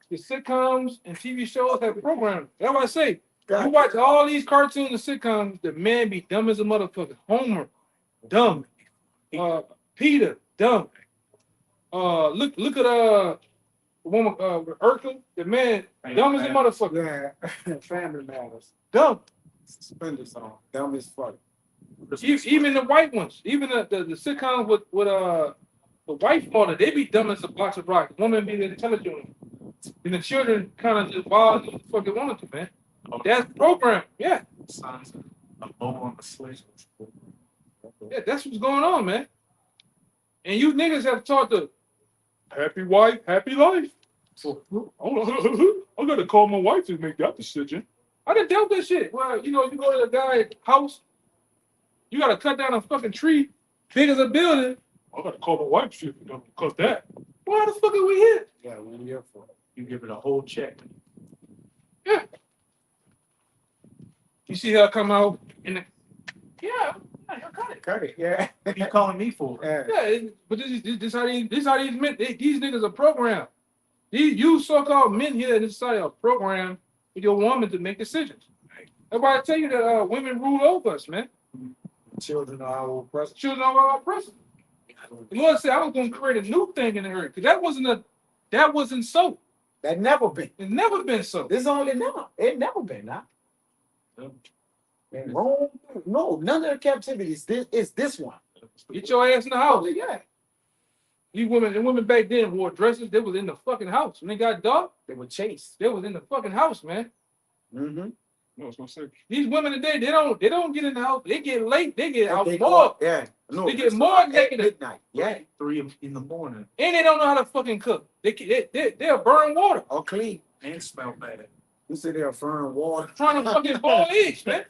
E: The sitcoms and TV shows have programming. That's what I say. You watch all these cartoons and sitcoms, the man be dumb as a motherfucker. Homer, dumb. Peter, dumb. Look at the woman Urkel, the man, dumb as a motherfucker.
D: Yeah. Family matters.
E: Dumb.
D: Suspenders on. Dumb as fuck.
E: Even the white ones, even the sitcoms with the white father, they be dumb as a box of rocks. Woman be the intelligent one. And the children kind of just wild as fucking wanted to, man. That's program. Yeah.
A: Sons of Momo and the slaves.
E: Yeah, that's what's going on, man. And you niggas have taught the happy wife, happy life. So I gotta call my wife to make that decision. I didn't doubt that shit. Well, you go to the guy's house, you gotta cut down a fucking tree, big as a building. I gotta call my wife to cut that. Why the fuck are we here?
D: Yeah, what are we here for?
A: You give it a whole check.
E: Yeah. You see her come out in the yeah, cut it.
D: Cut it, yeah.
A: What are you calling me for?
D: Yeah.
E: But this how these men these niggas are programmed. You so-called men here in this society are programmed with your woman to make decisions. That's why I tell you that women rule over us, man.
D: Children are our oppressors.
E: Children of our oppressors. The Lord said I was going to create a new thing in the earth because that wasn't so.
D: That never been.
E: It's never been so.
D: This only never. It never been, huh? In Rome, no, none of the captivities. This is this one.
E: Get your ass in the house. Yeah. The women back then wore dresses. They was in the fucking house. When they got dark,
D: They were chased.
E: they was in the fucking house, man.
D: Mm-hmm.
C: No, it's gonna say.
E: These women today, they don't get in the house. They get late. They get out
D: They
E: more.
D: yeah. No,
E: They get more
D: at
E: naked.
D: midnight. Yeah.
A: 3 in the morning
E: And they don't know how to fucking cook. They'll burn water.
D: All clean.
A: and smell bad.
D: You sit there firm water.
E: Trying to fucking boil eggs, man.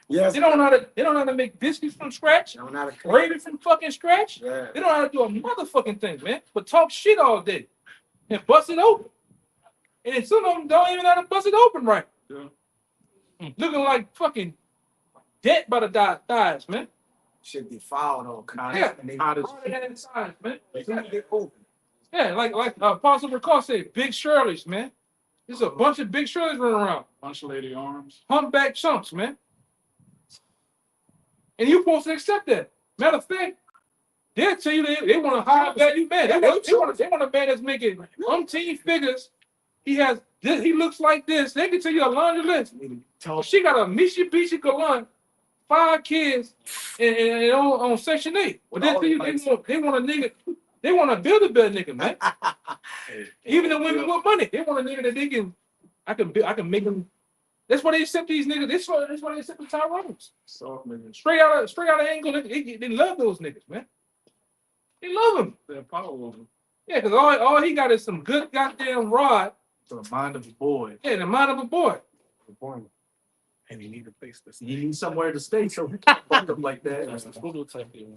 D: Yes.
E: They don't know how to make biscuits from scratch.
D: They don't know how to clean.
E: Gravy from fucking scratch.
D: Yeah.
E: They don't know how to do a motherfucking thing, man. But talk shit all day and bust it open. And then some of them don't even know how to bust it open right.
C: Yeah.
E: Looking like fucking dead by the thighs, man.
D: Should be filed all kinds.
E: Yeah.
D: And they
A: Hot as
E: All that inside, man.
D: soon get open.
E: Yeah, like Apostle Recall said, big Shirleys, man. There's a bunch of big Shirleys running around.
C: Bunch of lady arms.
E: Humpback chunks, man. And you're supposed to accept that. Matter of fact, they'll tell you they want a high value man. They want a man that's making umpteen figures. He looks like this. They can tell you a laundry list. She got a Mitsubishi Galant, 5 kids, and on Section 8. Well, they tell you they want a nigga. They want to build a better nigga, man. Even the women with money, they want a nigga that I can make them. That's why they accept these niggas. That's why they accept the Tyrones.
C: Soft niggas.
E: Straight out of angle, they love those niggas, man. They love them.
C: They're power over.
E: Yeah, because all he got is some good goddamn rod.
A: To the mind of a boy.
E: Yeah, the mind of a boy.
A: And you need a place to stay. You need somewhere to stay, so we can't fuck up like that.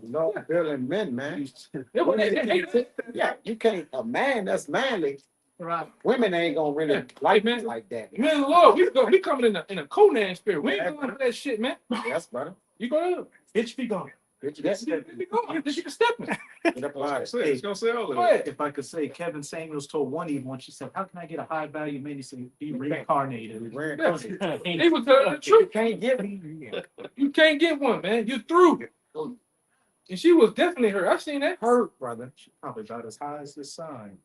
D: No, building men, man.
E: They-
D: Yeah, you can't. A man that's manly.
A: Right.
D: Women ain't gonna really
E: Yeah.
D: like
E: Man.
D: it like that.
E: Man, Lord, we coming in a Conan spirit. We ain't going for that shit, man.
D: Yes, brother.
E: You go
A: Bitch be gone.
D: Bitch, that's it.
E: you can step me.
D: Get up out of it.
C: It's gonna say all of
E: Go
C: that.
E: ahead.
A: If I could say, Kevin Samuels told one even when she said, "How can I get a high value man?" He said, "Be reincarnated."
D: Wearing
E: Yeah.
D: clothes.
E: They was telling the
D: You
E: truth.
D: can't give it.
E: You can't get one, man. You through. And she was definitely hurt. I seen that.
D: Hurt, brother.
A: Probably about as high as this sign.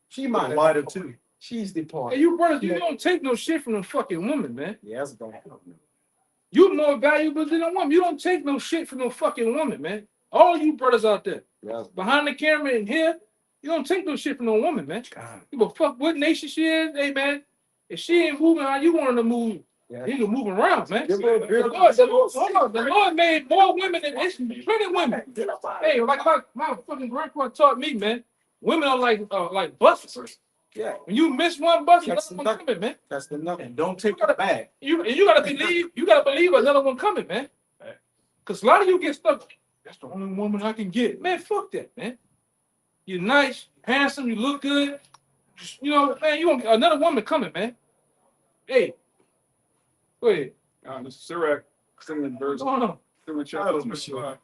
D: She might have
A: Wider too.
D: She's
E: Hey,
D: departed.
E: you brothers, you don't take no shit from a fucking woman, man.
D: Yes, bro.
E: You more valuable than a woman. You don't take no shit from no fucking woman, man. All you brothers out there,
D: Yes.
E: behind the camera and here, you don't take no shit from no woman, man.
A: God.
E: You give a fuck what nation she is, hey man. If she ain't moving how you want her to move,
D: Yeah.
E: you can move around, man.
D: Give her a bit of-
E: The Lord made more women than it's plenty women.
D: Get up out of
E: Hey,
D: it.
E: like my fucking grandpa taught me, man. Women are like buses.
D: Yeah,
E: When you miss one bus,
D: That's
E: another one coming, man.
D: that's the nothing.
A: And don't take it back.
E: You gotta believe another one coming, man. Cause a lot of you get stuck. That's the only woman I can get. Man, fuck that, man. You're nice, handsome, you look good. You know, man, you want another woman coming, man. Hey, go ahead.
C: This is Sirach, similar verse,
E: What's going on?
C: similar chapter 25.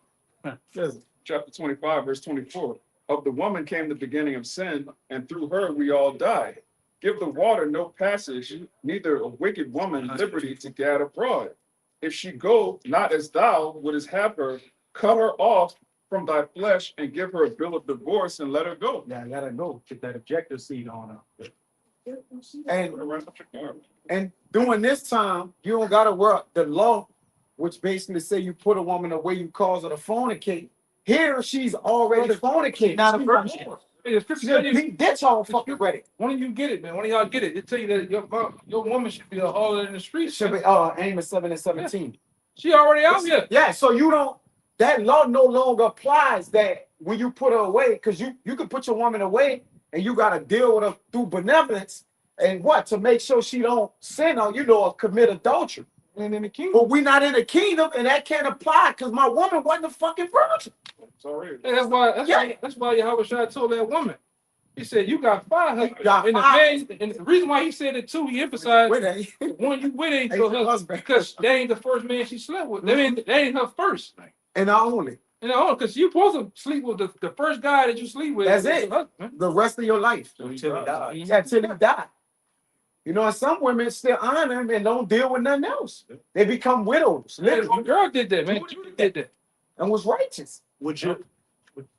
C: Chapter 25, verse 24. Of the woman came the beginning of sin, and through her we all die. Give the water no passage, neither a wicked woman liberty to gad abroad. If she go not as thou wouldest have her, cut her off from thy flesh and give her a bill of divorce and let her go.
A: Yeah, I gotta go. Get that objective seat on her.
D: And during this time, you don't gotta work the law, which basically say you put a woman away, you cause her to fornicate. Here, she's already fornicating.
A: Not a
D: She's
A: virgin.
E: Hey, the scripture
D: She's
E: tell you,
D: a ditch all fucking ready.
E: one of you get it, man. One of y'all get it. They tell you that your woman should be a harlot in the streets.
D: Should be Amos 7 and 17.
E: She already out here.
D: Yeah, so you don't, that law no longer applies that when you put her away, because you can put your woman away and you gotta deal with her through benevolence and what? To make sure she don't sin or commit adultery.
E: And in the kingdom.
D: But we not in the kingdom and that can't apply because my woman wasn't a fucking virgin.
C: It's already.
E: Hey, that's why Yahweh Shai told that woman, He said, you got 5 husbands.
D: got
E: And the
D: 5.
E: man, and the reason why he said it too, he emphasized
D: With a
E: the one you with ain't
D: Ain't
E: your
D: your
E: husband
D: husband.
E: because they ain't the first man she slept with. That ain't her first.
D: and not only
E: You know, because you supposed to sleep with the first guy that you sleep with.
D: That's
E: is
D: it.
E: your husband.
D: the rest of your life.
A: Until he died.
D: Yeah, till he die. You know, and some women still honor him and don't deal with nothing else. They become widows,
E: Man, my
D: literally,
E: girl did that, man. Judy did that.
D: and was righteous.
A: Would you?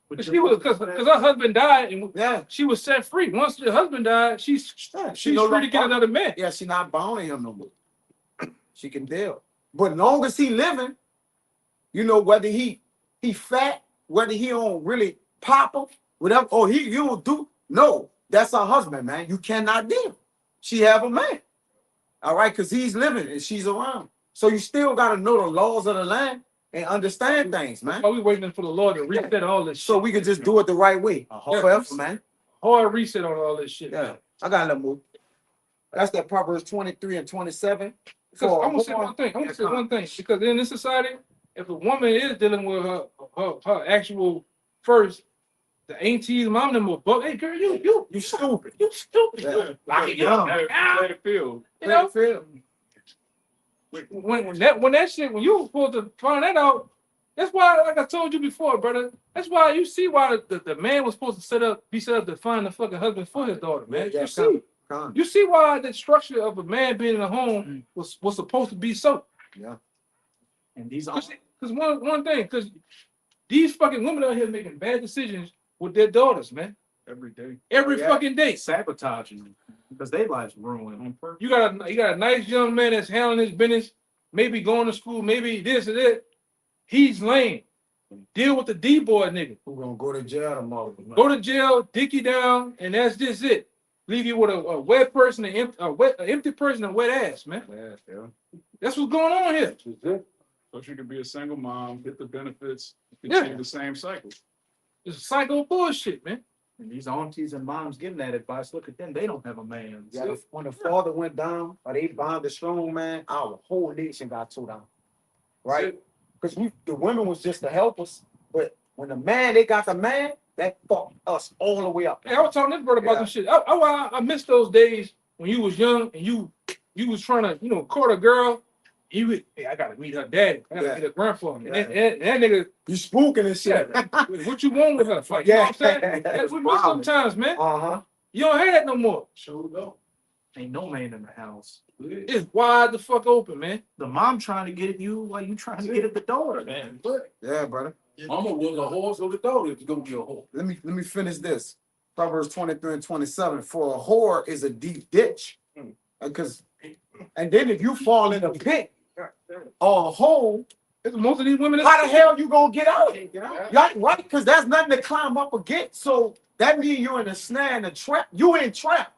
E: Because her husband died and
D: Yeah,
E: she was set free. Once the husband died, she's
D: yeah.
E: free
D: no
E: to get
D: longer-
E: another man.
D: Yeah, she not bound to him no more. She can deal. But long as he living, you know, whether he fat, whether he don't really pop him, whatever, or you don't do, no, that's her husband, man. You cannot deal. She have a man. All right, because he's living and she's around. So you still gotta know the laws of the land and understand things, man.
E: While we waiting for the Lord to reset all this
D: So
E: shit.
D: we can just do it the right way. Forever, man.
E: Hard reset on all this shit.
D: Yeah. I got a little move. That's that Proverbs 23 and 27.
E: Because I'm gonna say one thing. I'm gonna say one thing. Because in this society, if a woman is dealing with her actual first, the aunties, mom, them will buck. Hey, girl, you
D: stupid.
E: you stupid.
D: Yeah.
A: Like it young.
C: Let it feel.
E: You know,
D: Feel.
E: when that shit, when you were supposed to find that out, that's why, like I told you before, brother. That's why you see why the man was supposed to be set up to find the fucking husband for his daughter, man.
D: Yeah,
E: You see.
D: Come.
E: You see why the structure of a man being in a home was supposed to be so.
D: Yeah.
A: And these are
E: Because one thing, because these fucking women out here making bad decisions with their daughters, man.
C: Every day.
E: Every
D: Yeah.
E: fucking day.
A: sabotaging them because their lives ruined on purpose.
E: You got a nice young man that's handling his business, maybe going to school, maybe this or that. He's lame. Deal with the D-boy nigga.
D: We're gonna go to jail tomorrow.
E: Go to jail, dick you down, and that's just it. Leave you with a wet person, an empty person, and wet ass, man.
C: Yeah.
E: That's what's going on here.
C: But you could be a single mom, get the benefits,
E: Yeah.
C: continue the same cycle.
E: It's psycho bullshit, man.
A: And these aunties and moms giving that advice, look at them, they don't have a man.
D: Yeah, when the father went down, or they bound the strong man, our whole nation got tore down. Right? Because the women was just the helpers. But when the man, they got the man, that fucked us all the way up.
E: Hey, I was talking to this brother about some shit. I miss those days when you was young and you was trying to, court a girl. You would, hey, I gotta meet her daddy. I gotta meet her grandfather.
D: Yeah.
E: And that nigga,
D: You spooking and shit.
E: what you want with her? Like, you know what I'm saying?
D: Yeah.
E: That's what we miss sometimes, man.
D: Uh-huh.
E: You don't have that no more.
A: Sure don't. Ain't no man in the house.
E: It's wide the fuck open, man.
A: The mom trying to get at you while you trying to get at the daughter, man.
D: Yeah, brother.
F: Mama was a horse, so the daughter is gonna be a horse.
D: Let me finish this. Proverbs 23 and 27. For a whore is a deep ditch. Because, and then if you fall in a pit or a hole,
E: Most of these women.
D: how the hell you gonna get out? Right? Because there's nothing to climb up against. So that means you're in a snare and a trap. You in trap.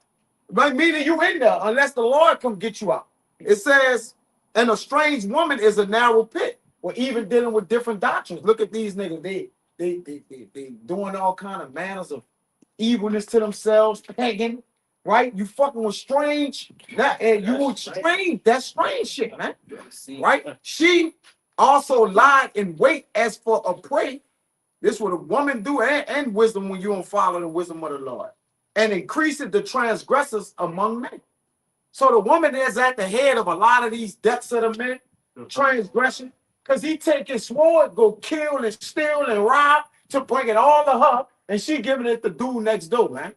D: Right? Meaning you in there unless the Lord come get you out. It says, and a strange woman is a narrow pit. Or even dealing with different doctrines. Look at these niggas. They doing all kind of manners of evilness to themselves, pagan, right? You fucking with strange. And you were strange. That's strange shit, man. Right? She also lied in wait as for a prey. This what a woman do, and wisdom when you don't follow the wisdom of the Lord. And increases the transgressors among men. So the woman is at the head of a lot of these deaths of the men, transgression, because he take his sword, go kill and steal and rob to bring it all to her, and she giving it to dude next door, man.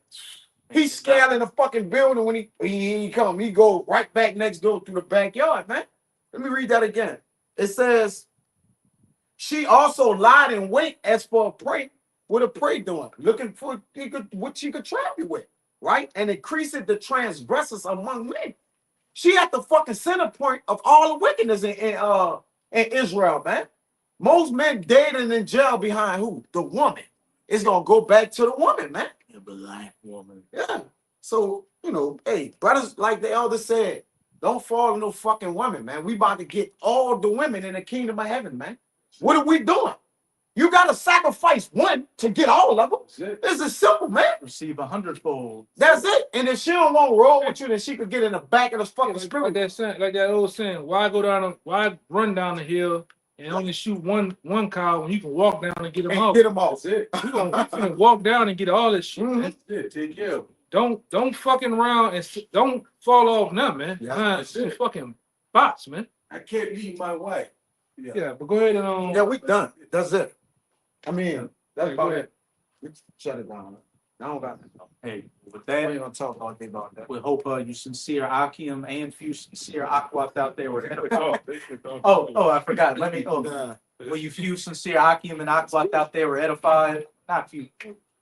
D: He's scaling the fucking building when he come. He go right back next door through the backyard, man. Let me read that again. It says, she also lied in wait as for a prey. What a prey doing? Looking for what she could trap you with, right? And increasing the transgressors among men. She at the fucking center point of all the wickedness in Israel, man. Most men dead and in jail behind who? The woman. It's gonna go back to the woman, man.
A: The black woman.
D: Yeah. So, hey, brothers, like the elder said, don't fall in no fucking women, man. We about to get all the women in the kingdom of heaven, man. What are we doing? You got to sacrifice one to get all of them. This is simple, man.
A: Receive 100-fold.
D: That's it. And if she don't want to roll with you, then she could get in the back of the fucking
E: Like
D: spirit.
E: that saying, like that old saying, why run down the hill and only shoot one cow when you can walk down and get them
D: And
E: out.
D: get them off.
F: That's it.
E: We gonna walk down and get all this shit. Man.
F: Yeah, take care of it.
E: Don't fucking around and don't fall off now, man.
D: Yeah,
E: Man,
F: that's
E: some
F: it.
E: fucking bots, man.
F: I can't leave my wife.
E: Yeah, but go ahead and
D: Yeah, we done. That's it. I mean, that's
E: Go
D: about
E: ahead.
D: it. We shut it down. I don't got nothing.
A: Hey, with
D: We ain't
A: that,
D: gonna talk all day about that.
A: we hope you sincere Akim and few sincere Aquat out there were
C: Oh,
A: Oh, I forgot. Let me, were you few sincere Akim and Aquat out there were edified? Not few.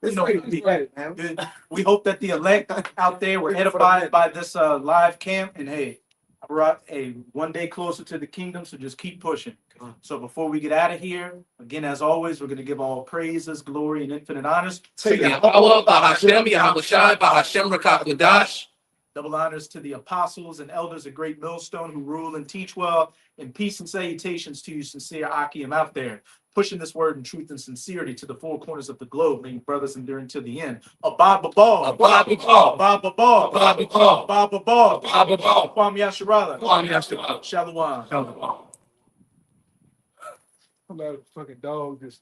D: It's
A: know,
D: right,
A: we-
D: man.
A: We hope that the elect out there were edified by this live camp, and hey, I brought a one day closer to the kingdom, so just keep pushing. So before we get out of here, again, as always, we're gonna give all praises, glory, and infinite honors.
D: Take it.
G: Yahweh, Bahashem, Yahweh Shai, Bahashem, Rakakwadash.
A: Double honors to the apostles and elders of Great Millstone who rule and teach well, and peace and salutations to you, sincere Akim out there, pushing this word in truth and sincerity to the four corners of the globe, may you brothers enduring to the end. Abba Babal,
G: Abba Babal,
A: Abba Babal,
G: Abba Babal,
A: Abba Babal,
G: Abba Babal,
A: Kwame Yasharala,
G: Kwame Yashua.
A: Shalom.
G: Shalom.
E: I'm about a fucking dog just